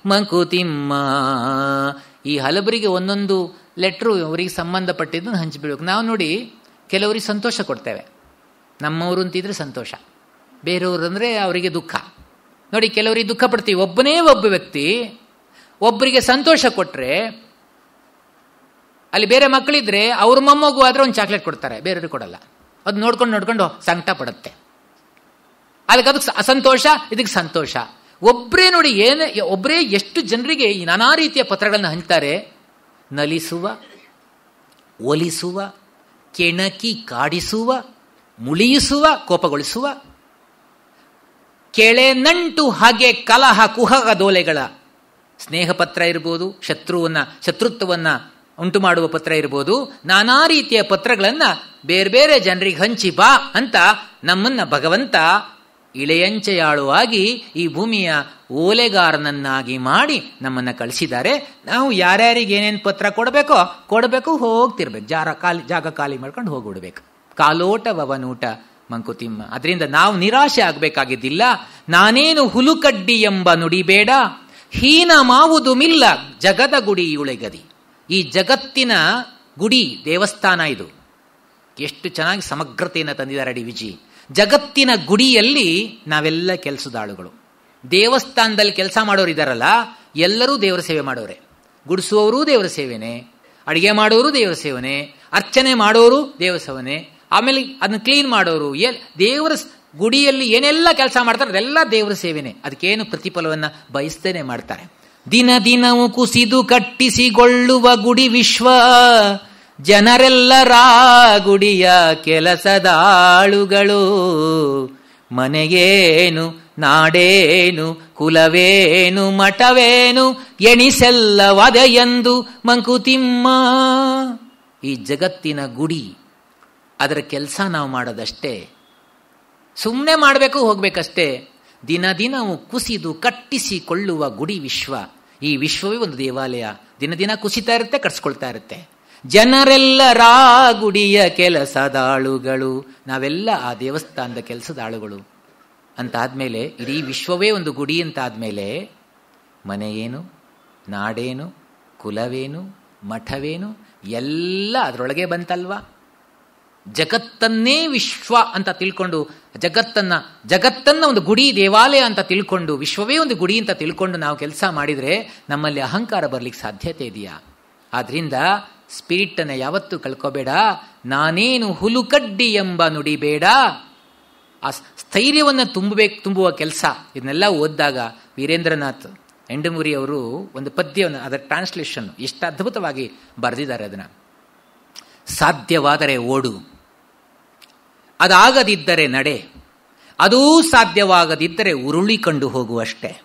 ಮಂಕುತಿಮ್ಮ. ಈ ಹಲಬರಿಗೆ ಒಂದೊಂದು ಲೆಟ್ರು ಅವರಿಗೆ ಸಂಬಂಧಪಟ್ಟಿದ್ದು ಹಂಚಿಬಿಡ್ಬೇಕು. ನಾವು ನೋಡಿ ಕೆಲವರಿಗೆ ಸಂತೋಷ ಕೊಡ್ತೇವೆ, ನಮ್ಮವರು ಅಂತಿದ್ರೆ ಸಂತೋಷ, ಬೇರೆಯವರು ಅಂದರೆ ಅವರಿಗೆ ದುಃಖ. ನೋಡಿ ಕೆಲವರಿಗೆ ದುಃಖ ಪಡ್ತೀವಿ. ಒಬ್ಬನೇ ಒಬ್ಬ ವ್ಯಕ್ತಿ ಒಬ್ಬರಿಗೆ ಸಂತೋಷ ಕೊಟ್ಟರೆ, ಅಲ್ಲಿ ಬೇರೆ ಮಕ್ಕಳಿದ್ರೆ ಅವ್ರ ಮೊಮ್ಮಗು ಆದರೆ ಒಂದು ಚಾಕ್ಲೇಟ್ ಕೊಡ್ತಾರೆ, ಬೇರೆಯವ್ರಿಗೆ ಕೊಡಲ್ಲ. ಅದು ನೋಡ್ಕೊಂಡು ಸಂಕಟ ಪಡುತ್ತೆ. ಅದಕ್ಕೆ ಅಸಂತೋಷ, ಇದಕ್ಕೆ ಸಂತೋಷ. ಒಬ್ಬರೇ ನೋಡಿ ಒಬ್ಬರೇ ಎಷ್ಟು ಜನರಿಗೆ ಈ ನಾನಾ ರೀತಿಯ ಪತ್ರಗಳನ್ನು ಹಂಚ್ತಾರೆ. ನಲಿಸುವ ಒಲಿಸುವ ಕೆಣಕಿ ಕಾಡಿಸುವ ಮುಳಿಯಿಸುವ ಕೋಪಗೊಳಿಸುವ, ಕೆಳೆ ನಂಟು ಹಾಗೆ ಕಲಹ ಕುಹಕದೋಲೆಗಳ ಸ್ನೇಹ ಪತ್ರ ಇರ್ಬೋದು, ಶತ್ರುತ್ವವನ್ನ ಉಂಟು ಮಾಡುವ ಪತ್ರ ಇರ್ಬೋದು, ನಾನಾ ರೀತಿಯ ಪತ್ರಗಳನ್ನು ಬೇರೆ ಬೇರೆ ಜನರಿಗೆ ಹಂಚಿ ಬಾ ಅಂತ ನಮ್ಮನ್ನ ಭಗವಂತ ಇಳೆಯಂಚೆಯಾಳುವಾಗಿ ಈ ಭೂಮಿಯ ಓಲೆಗಾರನನ್ನಾಗಿ ಮಾಡಿ ನಮ್ಮನ್ನ ಕಳಿಸಿದ್ದಾರೆ. ನಾವು ಯಾರ್ಯಾರಿಗೆ ಏನೇನು ಪತ್ರ ಕೊಡಬೇಕು ಹೋಗ್ತಿರ್ಬೇಕು, ಜಾಗ ಖಾಲಿ ಮಾಡ್ಕೊಂಡು ಹೋಗ್ಬಿಡ್ಬೇಕು. ಕಾಲೋಟವನೂಟ ಮಂಕುತಿಮ್ಮ. ಅದರಿಂದ ನಾವು ನಿರಾಶೆ ಆಗಬೇಕಾಗಿದ್ದಿಲ್ಲ. ನಾನೇನು ಹುಲುಕಡ್ಡಿ ಎಂಬ ನುಡಿಬೇಡ, ಹೀನ ಮಾವುದು ಮಿಲ್ಲ ಜಗದ ಗುಡಿ ಉಳೆಗದಿ. ಈ ಜಗತ್ತಿನ ಗುಡಿ ದೇವಸ್ಥಾನ ಇದು. ಎಷ್ಟು ಚೆನ್ನಾಗಿ ಸಮಗ್ರತೆಯನ್ನು ತಂದಿದ್ದಾರೆ ಡಿ ವಿಜಿ. ಜಗತ್ತಿನ ಗುಡಿಯಲ್ಲಿ ನಾವೆಲ್ಲ ಕೆಲಸದಾಳುಗಳು. ದೇವಸ್ಥಾನದಲ್ಲಿ ಕೆಲಸ ಮಾಡೋರು ಇದ್ದಾರಲ್ಲ, ಎಲ್ಲರೂ ದೇವರ ಸೇವೆ ಮಾಡೋರೆ. ಗುಡಿಸುವವರು ದೇವರ ಸೇವೆನೆ, ಅಡಿಗೆ ಮಾಡೋರು ದೇವರ ಸೇವನೆ, ಅರ್ಚನೆ ಮಾಡೋರು ದೇವರ ಸೇವನೆ, ಆಮೇಲೆ ಅದನ್ನ ಕ್ಲೀನ್ ಮಾಡೋರು, ದೇವರ ಗುಡಿಯಲ್ಲಿ ಏನೆಲ್ಲ ಕೆಲಸ ಮಾಡ್ತಾರೆ ಅದೆಲ್ಲ ದೇವರ ಸೇವೆನೆ. ಅದಕ್ಕೇನು ಪ್ರತಿಫಲವನ್ನ ಬಯಸ್ತೇನೆ ಮಾಡ್ತಾರೆ. ದಿನ ದಿನವೂ ಕುಸಿದು ಕಟ್ಟಿಸಿಗೊಳ್ಳುವ ಗುಡಿ ವಿಶ್ವ, ಜನರೆಲ್ಲರ ಗುಡಿಯ ಕೆಲಸದಾಳುಗಳು. ಮನೆಗೇನು ನಾಡೇನು ಕುಲವೇನು ಮಠವೇನು ಎಣಿಸೆಲ್ಲವದೆಯೆಂದು ಮಂಕುತಿಮ್ಮ. ಈ ಜಗತ್ತಿನ ಗುಡಿ, ಅದರ ಕೆಲಸ ನಾವು ಮಾಡೋದಷ್ಟೇ, ಸುಮ್ಮನೆ ಮಾಡಬೇಕು ಹೋಗ್ಬೇಕಷ್ಟೇ. ದಿನ ದಿನವೂ ಕುಸಿದು ಕಟ್ಟಿಸಿಕೊಳ್ಳುವ ಗುಡಿ ವಿಶ್ವ. ಈ ವಿಶ್ವವೇ ಒಂದು ದೇವಾಲಯ, ದಿನ ದಿನ ಕುಸಿತಾ ಇರುತ್ತೆ, ಕಟ್ಸ್ಕೊಳ್ತಾ ಇರುತ್ತೆ. ಜನರೆಲ್ಲರ ಗುಡಿಯ ಕೆಲಸದಾಳುಗಳು, ನಾವೆಲ್ಲ ಆ ದೇವಸ್ಥಾನದ ಕೆಲಸದಾಳುಗಳು ಅಂತಾದ್ಮೇಲೆ, ಇಡೀ ವಿಶ್ವವೇ ಒಂದು ಗುಡಿ ಅಂತಾದ್ಮೇಲೆ ಮನೆಯೇನು ನಾಡೇನು ಕುಲವೇನು ಮಠವೇನು ಎಲ್ಲ ಅದರೊಳಗೆ ಬಂತಲ್ವಾ. ಜಗತ್ತನ್ನೇ ವಿಶ್ವ ಅಂತ ತಿಳ್ಕೊಂಡು, ಜಗತ್ತನ್ನ ಒಂದು ಗುಡಿ ದೇವಾಲಯ ಅಂತ ತಿಳ್ಕೊಂಡು, ವಿಶ್ವವೇ ಒಂದು ಗುಡಿ ಅಂತ ತಿಳ್ಕೊಂಡು ನಾವು ಕೆಲಸ ಮಾಡಿದರೆ ನಮ್ಮಲ್ಲಿ ಅಹಂಕಾರ ಬರ್ಲಿಕ್ಕೆ ಸಾಧ್ಯತೆ ಇದೆಯಾ? ಆದ್ರಿಂದ ಸ್ಪಿರಿಟನ್ನು ಯಾವತ್ತೂ ಕಳ್ಕೋಬೇಡ. ನಾನೇನು ಹುಲುಕಡ್ಡಿ ಎಂಬ ನುಡಿಬೇಡ. ಆ ಸ್ಥೈರ್ಯವನ್ನು ತುಂಬುವ ಕೆಲಸ. ಇದನ್ನೆಲ್ಲ ಓದಿದಾಗ ವೀರೇಂದ್ರನಾಥ್ ಎಂಡಮೂರಿ ಅವರು ಒಂದು ಪದ್ಯವನ್ನು, ಅದರ ಟ್ರಾನ್ಸ್ಲೇಷನ್ ಎಷ್ಟು ಅದ್ಭುತವಾಗಿ ಬರೆದಿದ್ದಾರೆ. ಅದನ್ನು ಸಾಧ್ಯವಾದರೆ ಓಡು, ಅದಾಗದಿದ್ದರೆ ನಡೆ, ಅದೂ ಸಾಧ್ಯವಾಗದಿದ್ದರೆ ಉರುಳಿಕೊಂಡು ಹೋಗುವಷ್ಟೇ.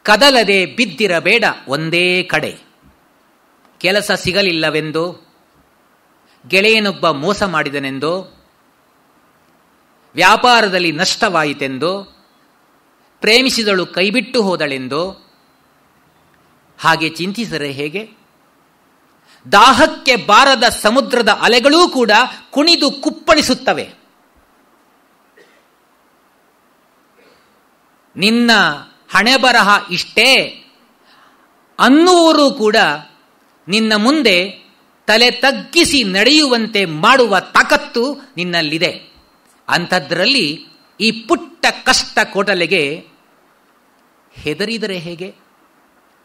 ಕದಲದೆ ಬಿದ್ದಿರಬೇಡ ಒಂದೇ ಕಡೆ, ಕೆಲಸ ಸಿಗಲಿಲ್ಲವೆಂದೋ, ಗೆಳೆಯನೊಬ್ಬ ಮೋಸ ಮಾಡಿದನೆಂದೋ, ವ್ಯಾಪಾರದಲ್ಲಿ ನಷ್ಟವಾಯಿತೆಂದೋ, ಪ್ರೇಮಿಸಿದಳು ಕೈಬಿಟ್ಟು ಹೋದಳೆಂದೋ ಹಾಗೆ ಚಿಂತಿಸಿದರೆ ಹೇಗೆ? ದಾಹಕ್ಕೆ ಬಾರದ ಸಮುದ್ರದ ಅಲೆಗಳೂ ಕೂಡ ಕುಣಿದು ಕುಪ್ಪಳಿಸುತ್ತವೆ. ನಿನ್ನ ಹಣೆಬರಹ ಇಷ್ಟೇ ಅನ್ನುವರು ಕೂಡ ನಿನ್ನ ಮುಂದೆ ತಲೆ ತಗ್ಗಿಸಿ ನಡೆಯುವಂತೆ ಮಾಡುವ ತಾಕತ್ತು ನಿನ್ನಲ್ಲಿದೆ. ಅಂಥದ್ರಲ್ಲಿ ಈ ಪುಟ್ಟ ಕಷ್ಟ ಕೋಟಲೆಗೆ ಹೆದರಿದರೆ ಹೇಗೆ?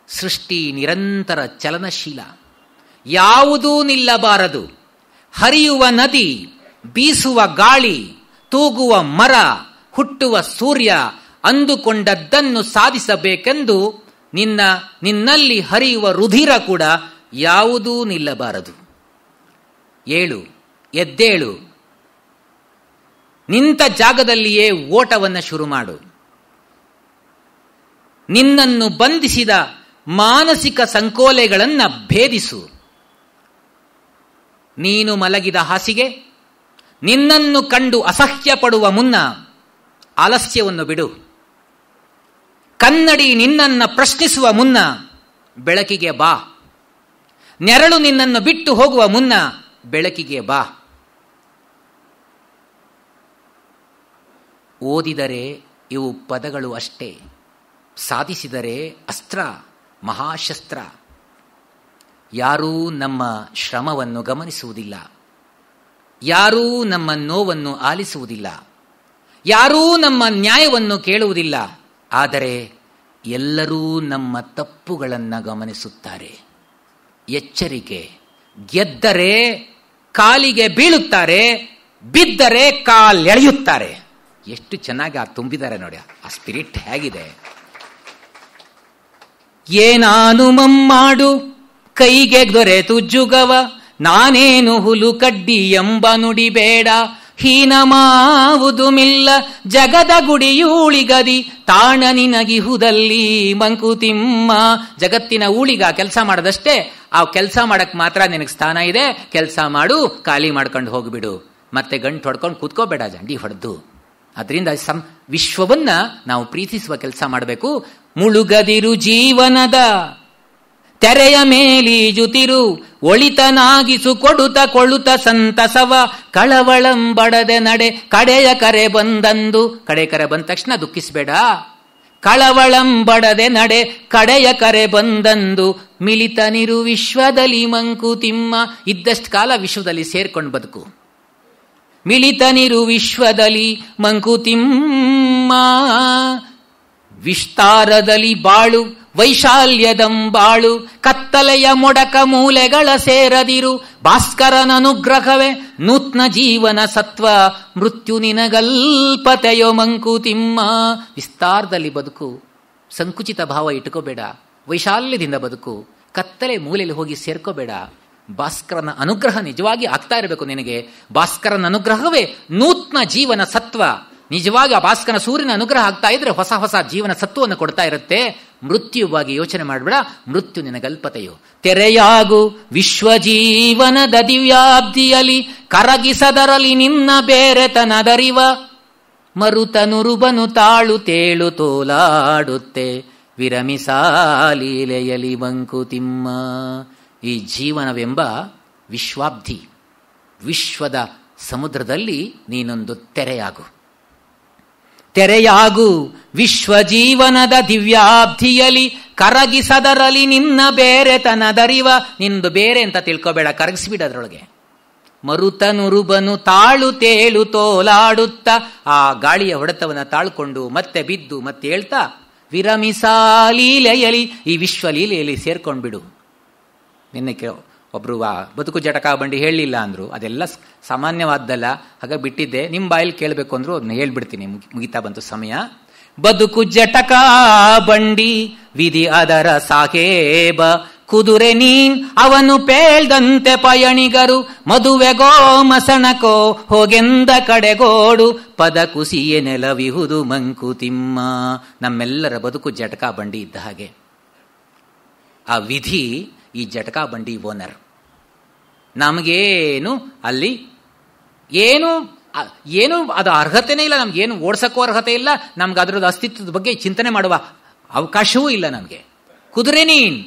ಸೃಷ್ಟಿ ನಿರಂತರ ಚಲನಶೀಲ, ಯಾವುದೂ ನಿಲ್ಲಬಾರದು. ಹರಿಯುವ ನದಿ, ಬೀಸುವ ಗಾಳಿ, ತೂಗುವ ಮರ, ಹುಟ್ಟುವ ಸೂರ್ಯ, ಅಂದುಕೊಂಡದ್ದನ್ನು ಸಾಧಿಸಬೇಕೆಂದು ನಿನ್ನಲ್ಲಿ ಹರಿಯುವ ರುಧಿರ ಕೂಡ ಯಾವುದೂ ನಿಲ್ಲಬಾರದು. ಏಳು, ಎದ್ದೇಳು, ನಿಂತ ಜಾಗದಲ್ಲಿಯೇ ಓಟವನ್ನು ಶುರು ಮಾಡು. ನಿನ್ನನ್ನು ಬಂಧಿಸಿದ ಮಾನಸಿಕ ಸಂಕೋಲೆಗಳನ್ನು ಭೇದಿಸು. ನೀನು ಮಲಗಿದ ಹಾಸಿಗೆ ನಿನ್ನನ್ನು ಕಂಡು ಅಸಹ್ಯ ಪಡುವ ಮುನ್ನ ಆಲಸ್ಯವನ್ನು ಬಿಡು. ಕನ್ನಡಿ ನಿನ್ನನ್ನು ಪ್ರಶ್ನಿಸುವ ಮುನ್ನ ಬೆಳಕಿಗೆ ಬಾ. ನೆರಳು ನಿನ್ನನ್ನು ಬಿಟ್ಟು ಹೋಗುವ ಮುನ್ನ ಬೆಳಕಿಗೆ ಬಾ. ಓದಿದರೆ ಇವು ಪದಗಳು ಅಷ್ಟೇ, ಸಾಧಿಸಿದರೆ ಅಸ್ತ್ರ, ಮಹಾಶಸ್ತ್ರ. ಯಾರೂ ನಮ್ಮ ಶ್ರಮವನ್ನು ಗಮನಿಸುವುದಿಲ್ಲ, ಯಾರೂ ನಮ್ಮ ನೋವನ್ನು ಆಲಿಸುವುದಿಲ್ಲ, ಯಾರೂ ನಮ್ಮ ನ್ಯಾಯವನ್ನು ಕೇಳುವುದಿಲ್ಲ. ಆದರೆ ಎಲ್ಲರೂ ನಮ್ಮ ತಪ್ಪುಗಳನ್ನು ಗಮನಿಸುತ್ತಾರೆ. ಎಚ್ಚರಿಕೆ, ಗೆದ್ದರೆ ಕಾಲಿಗೆ ಬೀಳುತ್ತಾರೆ, ಬಿದ್ದರೆ ಕಾಲೆಳೆಯುತ್ತಾರೆ. ಎಷ್ಟು ಚೆನ್ನಾಗಿ ತುಂಬಿದ್ದಾರೆ ನೋಡಿ, ಆ ಸ್ಪಿರಿಟ್ ಹೇಗಿದೆ. ಏನಾನು ಮಮ್ಮಾಡು ಕೈಗೆ ದೊರೆತು ಜುಗವ, ನಾನೇನು ಹುಲು ಕಡ್ಡಿ ಎಂಬ ನುಡಿ ಬೇಡ. ಹೀನಮಾವುದು ಮಿಲ್ಲ ಜಗದ ಗುಡಿಯೂಳಿಗದಿ, ತಾಣ ನಿನಗಿಹುದಲ್ಲಿ ಮಂಕುತಿಮ್ಮ. ಜಗತ್ತಿನ ಊಳಿಗ ಕೆಲಸ ಮಾಡದಷ್ಟೇ, ಆ ಕೆಲಸ ಮಾಡಕ್ ಮಾತ್ರ ನಿನಗೆ ಸ್ಥಾನ ಇದೆ. ಕೆಲಸ ಮಾಡು, ಖಾಲಿ ಮಾಡ್ಕೊಂಡು ಹೋಗ್ಬಿಡು, ಮತ್ತೆ ಗಂಟು ಹೊಡ್ಕೊಂಡು ಕೂತ್ಕೋಬೇಡ ಜಂಡಿ ಹೊಡೆದು. ಅದರಿಂದ ವಿಶ್ವವನ್ನ ನಾವು ಪ್ರೀತಿಸುವ ಕೆಲಸ ಮಾಡಬೇಕು. ಮುಳುಗದಿರು ಜೀವನದ ತೆರೆಯ ಮೇಲೀಜುತಿರು, ಒಳಿತನಾಗಿಸು ಕೊಡುತ್ತ ಕೊಳ್ಳುತ್ತ ಸಂತಸವ. ಕಳವಳಂಬಡದೆ ನಡೆ ಕಡೆಯ ಕರೆ ಬಂದಂದು. ಕಡೆ ಕರೆ ಬಂದ ತಕ್ಷಣ ದುಃಖಿಸಬೇಡ. ಕಳವಳಂಬಡದೆ ನಡೆ ಕಡೆಯ ಕರೆ ಬಂದಂದು. ಮಿಲಿತನಿರು ವಿಶ್ವದಲ್ಲಿ ಮಂಕುತಿಮ್ಮ. ಇದ್ದಷ್ಟು ಕಾಲ ವಿಶ್ವದಲ್ಲಿ ಸೇರ್ಕೊಂಡು ಬದುಕು. ಮಿಲಿತನಿರು ವಿಶ್ವದಲ್ಲಿ ಮಂಕುತಿಮ್ಮ. ವಿಸ್ತಾರದಲ್ಲಿ ಬಾಳು, ವೈಶಾಲ್ಯದಂಬಾಳು. ಕತ್ತಲೆಯ ಮೊಡಕ ಮೂಲೆಗಳ ಸೇರದಿರು. ಭಾಸ್ಕರನ ಅನುಗ್ರಹವೇ ನೂತ್ನ ಜೀವನ ಸತ್ವ. ಮೃತ್ಯು ನಿನಗಲ್ಪತೆಯೋ ಮಂಕುತಿಮ್ಮ. ವಿಸ್ತಾರದಲ್ಲಿ ಬದುಕು, ಸಂಕುಚಿತ ಭಾವ ಇಟ್ಕೋಬೇಡ. ವೈಶಾಲ್ಯದಿಂದ ಬದುಕು, ಕತ್ತಲೆ ಮೂಲೆಯಲ್ಲಿ ಹೋಗಿ ಸೇರ್ಕೋಬೇಡ. ಭಾಸ್ಕರನ ಅನುಗ್ರಹ ನಿಜವಾಗಿ ಆಗ್ತಾ ಇರಬೇಕು ನಿನಗೆ. ಭಾಸ್ಕರನ ಅನುಗ್ರಹವೇ ನೂತ್ನ ಜೀವನ ಸತ್ವ. ನಿಜವಾಗಿ ಆ ಭಾಸ್ಕರನ ಸೂರ್ಯನ ಅನುಗ್ರಹ ಆಗ್ತಾ ಇದ್ರೆ ಹೊಸ ಹೊಸ ಜೀವನ ಸತ್ವವನ್ನು ಕೊಡ್ತಾ ಇರುತ್ತೆ. ಮೃತ್ಯುವಾಗಿ ಯೋಚನೆ ಮಾಡಬೇಡ, ಮೃತ್ಯು ನಿನಗಲ್ಪತೆಯು. ತೆರೆಯಾಗು ವಿಶ್ವಜೀವನದ ದಿವ್ಯಾಬ್ದಿಯಲಿ, ಕರಗಿಸದರಲಿ ನಿನ್ನ ಬೇರೆತನದರಿವ. ಮರುತನುರುಬನು ತಾಳು ತೇಳು ತೋಲಾಡುತ್ತೆ, ವಿರಮಿಸಾಲೀಲೆಯಲಿ ಮಂಕುತಿಮ್ಮ. ಈ ಜೀವನವೆಂಬ ವಿಶ್ವಾಬ್ಧಿ, ವಿಶ್ವದ ಸಮುದ್ರದಲ್ಲಿ ನೀನೊಂದು ತೆರೆಯಾಗು. ತೆರೆಯಾಗು ವಿಶ್ವಜೀವನದ ದಿವ್ಯಾಬ್ಧಿಯಲಿ, ಕರಗಿಸದರಲಿ ನಿನ್ನ ಬೇರೆತನದರಿವ. ನಿಂದು ಬೇರೆ ಅಂತ ತಿಳ್ಕೋಬೇಡ, ಕರಗಿಸ್ಬಿಡದ್ರೊಳಗೆ. ಮರುತನುರುಬನು ತಾಳು ತೇಳು ತೋಲಾಡುತ್ತ, ಆ ಗಾಳಿಯ ಹೊಡೆತವನ್ನು ತಾಳ್ಕೊಂಡು ಮತ್ತೆ ಬಿದ್ದು ಮತ್ತೆ ಹೇಳ್ತಾ ವಿರಮಿಸಾಲೀಲೆಯಲಿ, ಈ ವಿಶ್ವಲೀಲೆಯಲ್ಲಿ ಸೇರ್ಕೊಂಡ್ಬಿಡು. ನಿನ್ನೆ ಒಬ್ರು ಬದುಕು ಜಟಕ ಬಂಡಿ ಹೇಳಲಿಲ್ಲ ಅಂದ್ರು, ಅದೆಲ್ಲ ಸಾಮಾನ್ಯವಾದ್ದಲ್ಲ, ಹಾಗಾಗಿ ಬಿಟ್ಟಿದ್ದೆ. ನಿಮ್ಮ ಬಾಯಲ್ಲಿ ಕೇಳಬೇಕು ಅಂದ್ರು ಅದನ್ನ ಹೇಳ್ಬಿಡ್ತೀನಿ, ಮುಗಿತಾ ಬಂತು ಸಮಯ. ಬದುಕು ಜಟಕ ಬಂಡಿ ವಿಧಿ ಅದರ ಸಾಹೇಬ, ಕುದುರೆ ನೀನ್ ಅವನು ಪೇಳ್ದಂತೆ ಪಯಣಿಗರು. ಮದುವೆಗೋ ಮಸಣಕೋ ಹೋಗೆಂದ ಕಡೆಗೋಡು, ಪದ ಕುಸಿಯೇ ನೆಲವಿಹುದು ಮಂಕುತಿಮ್ಮ. ನಮ್ಮೆಲ್ಲರ ಬದುಕು ಜಟಕ ಬಂಡಿ ಇದ್ದ ಹಾಗೆ. ಆ ವಿಧಿ ಈ ಜಟಕಾ ಬಂಡಿ ಓನರ್. ನಮಗೇನು ಅಲ್ಲಿ ಏನು ಅದು ಅರ್ಹತೆನೇ ಇಲ್ಲ, ನಮ್ಗೇನು ಓಡಿಸಕ್ಕೂ ಅರ್ಹತೆ ಇಲ್ಲ, ನಮ್ಗೆ ಅದರದ್ದು ಅಸ್ತಿತ್ವದ ಬಗ್ಗೆ ಚಿಂತನೆ ಮಾಡುವ ಅವಕಾಶವೂ ಇಲ್ಲ ನಮಗೆ. ಕುದುರೆ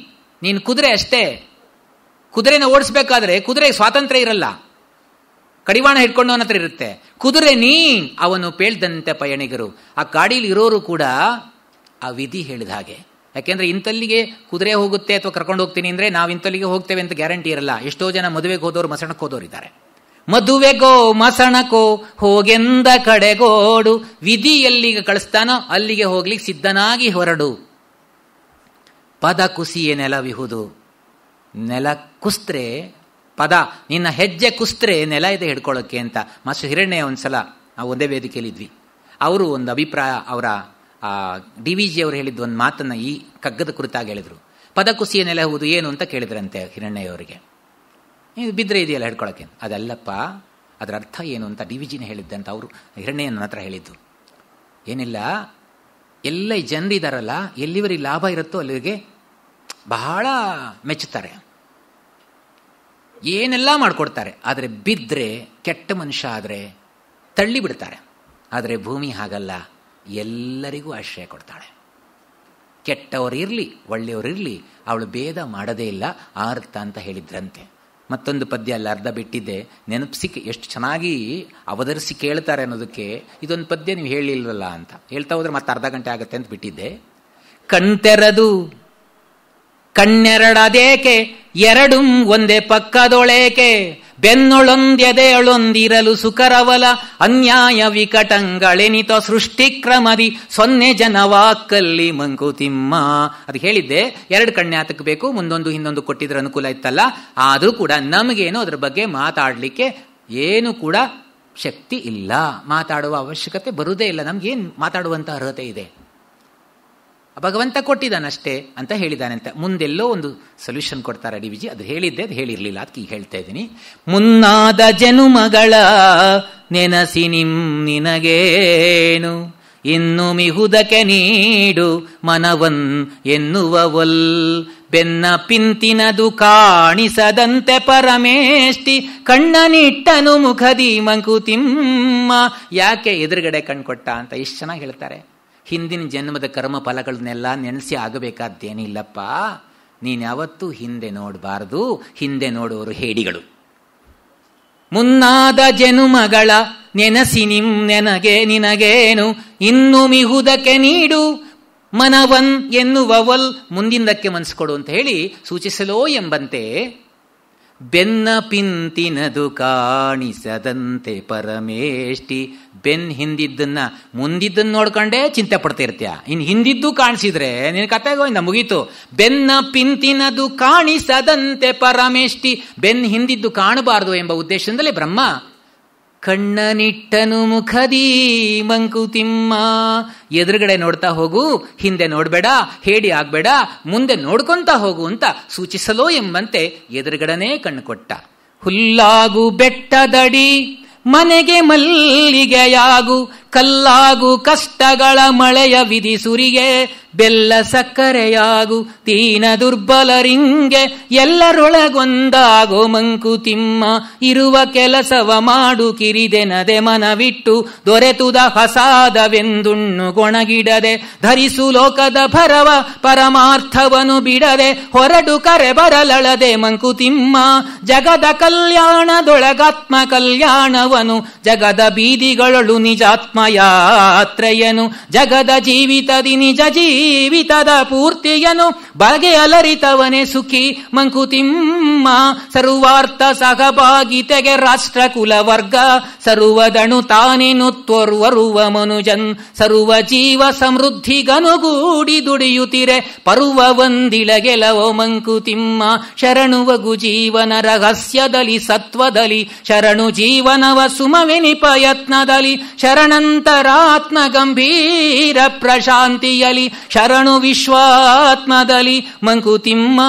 ನೀನು ಕುದುರೆ ಅಷ್ಟೇ. ಕುದುರೆನ ಓಡಿಸ್ಬೇಕಾದ್ರೆ ಕುದುರೆಗೆ ಸ್ವಾತಂತ್ರ್ಯ ಇರಲ್ಲ, ಕಡಿವಾಣ ಹಿಡ್ಕೊಂಡವನ ಹತ್ರ ಇರುತ್ತೆ. ಕುದುರೆ ಅವನು ಪೇಳ್ದಂತೆ ಪಯಣಿಗರು. ಆ ಗಾಡಿಯಲ್ಲಿ ಇರೋರು ಕೂಡ ಆ ವಿಧಿ ಹೇಳಿದ ಹಾಗೆ. ಯಾಕೆಂದ್ರೆ ಇಂತಲ್ಲಿಗೆ ಕುದುರೆ ಹೋಗುತ್ತೆ ಅಥವಾ ಕರ್ಕೊಂಡು ಹೋಗ್ತೀನಿ ಅಂದ್ರೆ ನಾವು ಇಂತಲ್ಲಿಗೆ ಹೋಗ್ತೇವೆ ಅಂತ ಗ್ಯಾರಂಟಿ ಇರಲ್ಲ. ಎಷ್ಟೋ ಜನ ಮದುವೆಗೆ ಹೋದವರು ಮಸಣಕ್ಕೆ ಹೋದವರು ಇದ್ದಾರೆ. ಮದುವೆಗೋ ಮಸಣಕೋ ಹೋಗೆಂದ ಕಡೆಗೋಡು, ವಿಧಿ ಎಲ್ಲಿಗೆ ಕಳಿಸ್ತಾನೋ ಅಲ್ಲಿಗೆ ಹೋಗ್ಲಿಕ್ಕೆ ಸಿದ್ಧನಾಗಿ ಹೊರಡು. ಪದ ಕುಸಿಯೇ ನೆಲವಿಹುದು. ನೆಲ ಕುಸ್ತ್ರೆ ಪದ, ನಿನ್ನ ಹೆಜ್ಜೆ ಕುಸ್ತ್ರೆ ನೆಲ ಇದೆ ಹಿಡ್ಕೊಳ್ಳೋಕ್ಕೆ ಅಂತ ಮಾಸ್ಟರ್ ಹಿರಣ್ಯ ಒಂದ್ಸಲ ನಾವು ಒಂದೇ ವೇದಿಕೆಯಲ್ಲಿ ಇದ್ವಿ. ಅವರು ಒಂದು ಅಭಿಪ್ರಾಯ, ಅವರ DVG ಅವರು ಹೇಳಿದ್ದು ಒಂದು ಮಾತನ್ನು ಈ ಕಗ್ಗದ ಕುರಿತಾಗಿ ಹೇಳಿದರು. ಪದ ಕುಸಿಯ ನೆಲೆ ಹೌದು ಏನು ಅಂತ ಕೇಳಿದ್ರಂತೆ ಹಿರಣ್ಯಯವರಿಗೆ. ಇದು ಬಿದ್ದರೆ ಇದೆಯಲ್ಲ ಹಿಡ್ಕೊಳಕ್ಕೆ, ಅದಲ್ಲಪ್ಪ, ಅದರ ಅರ್ಥ ಏನು ಅಂತ DVGನೇ ಹೇಳಿದ್ದೆ ಅಂತ ಅವರು ಹಿರಣ್ಯನ ಹತ್ರ ಹೇಳಿದ್ದು. ಏನಿಲ್ಲ, ಎಲ್ಲ ಜನರಿದಾರಲ್ಲ, ಎಲ್ಲಿವರೆಗೆ ಲಾಭ ಇರುತ್ತೋ ಅಲ್ಲಿಗೆ ಬಹಳ ಮೆಚ್ಚುತ್ತಾರೆ, ಏನೆಲ್ಲ ಮಾಡಿಕೊಡ್ತಾರೆ. ಆದರೆ ಬಿದ್ದರೆ, ಕೆಟ್ಟ ಮನುಷ್ಯ ಆದರೆ ತಳ್ಳಿ ಬಿಡ್ತಾರೆ. ಆದರೆ ಭೂಮಿ ಹಾಗಲ್ಲ, ಎಲ್ಲರಿಗೂ ಆಶ್ರಯ ಕೊಡ್ತಾಳೆ. ಕೆಟ್ಟವರಿರಲಿ ಒಳ್ಳೆಯವರಿರಲಿ ಅವಳು ಭೇದ ಮಾಡದೇ ಇಲ್ಲ, ಆ ಅರ್ಥ ಅಂತ ಹೇಳಿದ್ರಂತೆ. ಮತ್ತೊಂದು ಪದ್ಯ ಅಲ್ಲ, ಅರ್ಧ ಬಿಟ್ಟಿದ್ದೆ, ನೆನಪಿಸಿ ಎಷ್ಟು ಚೆನ್ನಾಗಿ ಅವತರಿಸಿ ಕೇಳ್ತಾರೆ ಅನ್ನೋದಕ್ಕೆ ಇದೊಂದು ಪದ್ಯ ನೀವು ಹೇಳಿಲ್ವಲ್ಲ ಅಂತ ಹೇಳ್ತಾ ಹೋದ್ರೆ ಮತ್ತೆ ಅರ್ಧ ಗಂಟೆ ಆಗುತ್ತೆ ಅಂತ ಬಿಟ್ಟಿದ್ದೆ. ಕಣ್ತೆರದು ಕಣ್ಣೆರಡದೇಕೆ ಎರಡೂ ಒಂದೇ ಪಕ್ಕದೊಳೇಕೆ, ಬೆನ್ನೊಳೊಂದೆದೆಯೊಳೊಂದಿರಲು ಸುಕರವಲ ಅನ್ಯಾಯ ವಿಕಟಂಗಳೆನಿತ ಸೃಷ್ಟಿಕ್ರಮದಿ ಸೊನ್ನೆ ಜನವಾಕಲ್ಲಿ ಮಂಕುತಿಮ್ಮ. ಅದು ಹೇಳಿದ್ದೆ, ಎರಡು ಕಣ್ಣೆ ಆತಕ್ಕೆ ಬೇಕು, ಮುಂದೊಂದು ಹಿಂದೊಂದು ಕೊಟ್ಟಿದ್ರೆ ಅನುಕೂಲ ಇತ್ತಲ್ಲ. ಆದರೂ ಕೂಡ ನಮಗೇನು ಅದ್ರ ಬಗ್ಗೆ ಮಾತಾಡಲಿಕ್ಕೆ ಏನು ಕೂಡ ಶಕ್ತಿ ಇಲ್ಲ, ಮಾತಾಡುವ ಅವಶ್ಯಕತೆ ಬರುವುದೇ ಇಲ್ಲ. ನಮಗೇನು ಮಾತಾಡುವಂಥ ಅರ್ಹತೆ ಇದೆ? ಭಗವಂತ ಕೊಟ್ಟಿದ್ದಾನಷ್ಟೇ ಅಂತ ಹೇಳಿದಾನಂತೆ. ಮುಂದೆಲ್ಲೋ ಒಂದು ಸೊಲ್ಯೂಷನ್ ಕೊಡ್ತಾರೆ DVG, ಅದು ಹೇಳಿದ್ದೆ, ಅದು ಹೇಳಿರಲಿಲ್ಲ, ಅದಕ್ಕೆ ಈಗ ಹೇಳ್ತಾ ಇದ್ದೀನಿ. ಮುನ್ನಾದ ಜನುಮಗಳ ನೆನಸಿ ನಿನಗೇನು, ಇನ್ನು ಮಿಹುದಕ್ಕೆ ನೀಡು ಮನವನ್ ಎನ್ನುವವಲ್, ಬೆನ್ನ ಪಿಂತಿನದು ಕಾಣಿಸದಂತೆ ಪರಮೇಷ್ಟಿ ಕಣ್ಣನಿಟ್ಟನು ಮುಖದಿ ಮಂಕುತಿಮ್ಮ. ಯಾಕೆ ಎದುರುಗಡೆ ಕಣ್ಕೊಟ್ಟ ಅಂತ ಇಷ್ಟು ಚೆನ್ನಾಗಿ ಹೇಳ್ತಾರೆ. ಹಿಂದಿನ ಜನ್ಮದ ಕರ್ಮ ಫಲಗಳನ್ನೆಲ್ಲ ನೆನೆಸಿ ಆಗಬೇಕಾದ್ದೇನಿಲ್ಲಪ್ಪ. ನೀನು ಯಾವತ್ತೂ ಹಿಂದೆ ನೋಡಬಾರದು, ಹಿಂದೆ ನೋಡುವವರು ಹೇಡಿಗಳು. ಮುನ್ನಾದ ಜನುಮಗಳ ನೆನಸಿ ನಿನಗೇನು, ಇನ್ನು ಮಿಹುದಕ್ಕೆ ನೀಡು ಮನವನ್ ಎನ್ನುವವಲ್, ಮುಂದಿಂದಕ್ಕೆ ಮನಸ್ಕೊಡು ಅಂತ ಹೇಳಿ ಸೂಚಿಸಲೋ ಎಂಬಂತೆ ಬೆನ್ನ ಪಿಂತಿನದು ಕಾಣಿಸದಂತೆ ಪರಮೇಷ್ಟಿ. ಬೆನ್ ಹಿಂದಿದ್ದನ್ನ ಮುಂದಿದ್ದನ್ನು ನೋಡ್ಕೊಂಡೇ ಚಿಂತೆ ಪಡ್ತಾ ಇರ್ತೀಯ, ಇನ್ನು ಹಿಂದಿದ್ದು ಕಾಣಿಸಿದ್ರೆ ನಿನ್ನ ಕತೆಗೋಯಿಂದ ಮುಗೀತು. ಬೆನ್ನ ಪಿಂತಿನದು ಕಾಣಿಸದಂತೆ ಪರಮೇಷ್ಟಿ, ಬೆನ್ ಹಿಂದಿದ್ದು ಕಾಣಬಾರದು ಎಂಬ ಉದ್ದೇಶದಿಂದಲೇ ಬ್ರಹ್ಮ ಕಣ್ಣನಿಟ್ಟನು ಮುಖದಿ ಮಂಕುತಿಮ್ಮ. ಎದುರುಗಡೆ ನೋಡ್ತಾ ಹೋಗು, ಹಿಂದೆ ನೋಡಬೇಡ, ಹೇಡಿ ಆಗ್ಬೇಡ, ಮುಂದೆ ನೋಡ್ಕೊಂತ ಹೋಗು ಅಂತ ಸೂಚಿಸಲೋ ಎಂಬಂತೆ ಎದುರುಗಡನೇ ಕಣ್ಣು ಕೊಟ್ಟ. ಹುಲ್ಲಾಗು ಬೆಟ್ಟದಡಿ ಮನೆಗೆ ಮಲ್ಲಿಗೆಯಾಗು, ಕಲ್ಲಾಗು ಕಷ್ಟಗಳ ಮಳೆಯ ವಿಧಿ ಸುರಿಗೆ, ಬೆಲ್ಲ ಸಕ್ಕರೆಯಾಗು ತೀನ ದುರ್ಬಲರಿಂಗೆ, ಎಲ್ಲರೊಳಗೊಂದಾಗೋ ಮಂಕುತಿಮ್ಮ. ಇರುವ ಕೆಲಸವ ಮಾಡು ಕಿರಿದೆನದೆ ಮನವಿಟ್ಟು, ದೊರೆತುದ ಹಸಾದವೆಂದುಣ್ಣು ಗೊಣಗಿಡದೆ, ಧರಿಸು ಲೋಕದ ಭರವ ಪರಮಾರ್ಥವನು ಬಿಡದೆ, ಹೊರಡು ಕರೆ ಬರಲಳದೆ ಮಂಕುತಿಮ್ಮ. ಜಗದ ಕಲ್ಯಾಣದೊಳಗಾತ್ಮ ಕಲ್ಯಾಣವನು, ಜಗದ ಬೀದಿಗಳಳು ನಿಜಾತ್ಮ ಯಾತ್ರೆಯನು, ಜಗದ ಜೀವಿತದಿ ನಿಜ ಜೀವಿತದ ಪೂರ್ತಿಯನು, ಬಗೆಯಲರಿತವನೇ ಸುಖಿ ಮಂಕುತಿಮ್ಮ. ಸರ್ವಾರ್ಥ ಸಹಭಾಗಿತೆಗೆ ರಾಷ್ಟ್ರ ಕುಲ ವರ್ಗ, ಸರ್ವದಣು ತಾನೇನು ತ್ವರ್ವರುವ ಮನುಜನ್, ಸರ್ವ ಜೀವ ಸಮೃದ್ಧಿಗನುಗೂಡಿ ದುಡಿಯುತ್ತಿರೆ ಪರ್ವ ಒಂದಿಳಗೆಲವೋ ಮಂಕುತಿಮ್ಮ. ಶರಣುವಗು ಜೀವನ ರಹಸ್ಯದಲ್ಲಿ ಸತ್ವದಲ್ಲಿ, ಶರಣು ಜೀವನವ ಸುಮವೆನಿಪ ಯತ್ನದಲ್ಲಿ, ಶರಣಂತರಾತ್ಮ ಗಂಭೀರ ಪ್ರಶಾಂತಿಯಲಿ, ಶರಣು ವಿಶ್ವಾತ್ಮದಲ್ಲಿ ಮಂಕುತಿಮ್ಮ.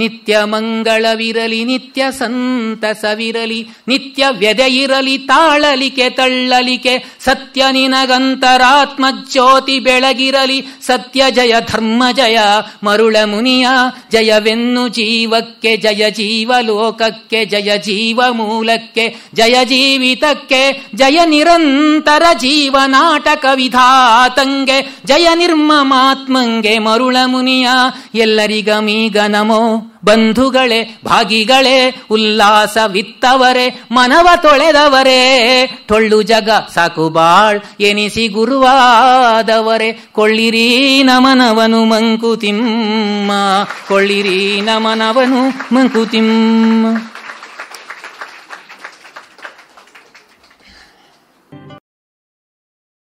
ನಿತ್ಯ ಮಂಗಳವಿರಲಿ, ನಿತ್ಯ ಸಂತಸವಿರಲಿ, ನಿತ್ಯ ವ್ಯದೆಯಿರಲಿ, ತಾಳಲಿಕೆ ತಳ್ಳಲಿಕೆ, ಸತ್ಯ ನಿನಗಂತರಾತ್ಮ ಜ್ಯೋತಿ ಬೆಳಗಿರಲಿ, ಸತ್ಯ ಜಯ ಧರ್ಮ ಜಯ ಮರುಳ ಮುನಿಯ, ಜಯವೆನ್ನು ಜೀವಕ್ಕೆ ಜಯ ಜೀವಲೋಕಕ್ಕೆ, ಜಯ ಜೀವ ಮೂಲಕ್ಕೆ, ಜಯ ಜೀವಿತಕ್ಕೆ, ಜಯ ನಿರಂತರ ಜೀವನಾಟಕ ವಿಧಾತಂಗೆ, ಜಯ ನಿರ್ಮಮಾತ್ಮಂಗೆ ಮರುಳ ಮುನಿಯ. ಎಲ್ಲರಿಗಮೀಗ ನಮೋ ಬಂಧುಗಳೇ ಭಾಗಿಗಳೇ, ಉಲ್ಲಾಸವಿತ್ತವರೇ ಮನವ ತೊಳೆದವರೇ, ಟೊಳ್ಳು ಜಗ ಸಾಕು ಬಾಳ್ ಎನಿಸಿ ಗುರುವಾದವರೇ, ಕೊಳ್ಳಿರಿ ನಮನವನು ಮಂಕುತಿಮ್ಮ, ಕೊಳ್ಳಿರಿ ನಮನವನು ಮಂಕುತಿಮ್ಮ.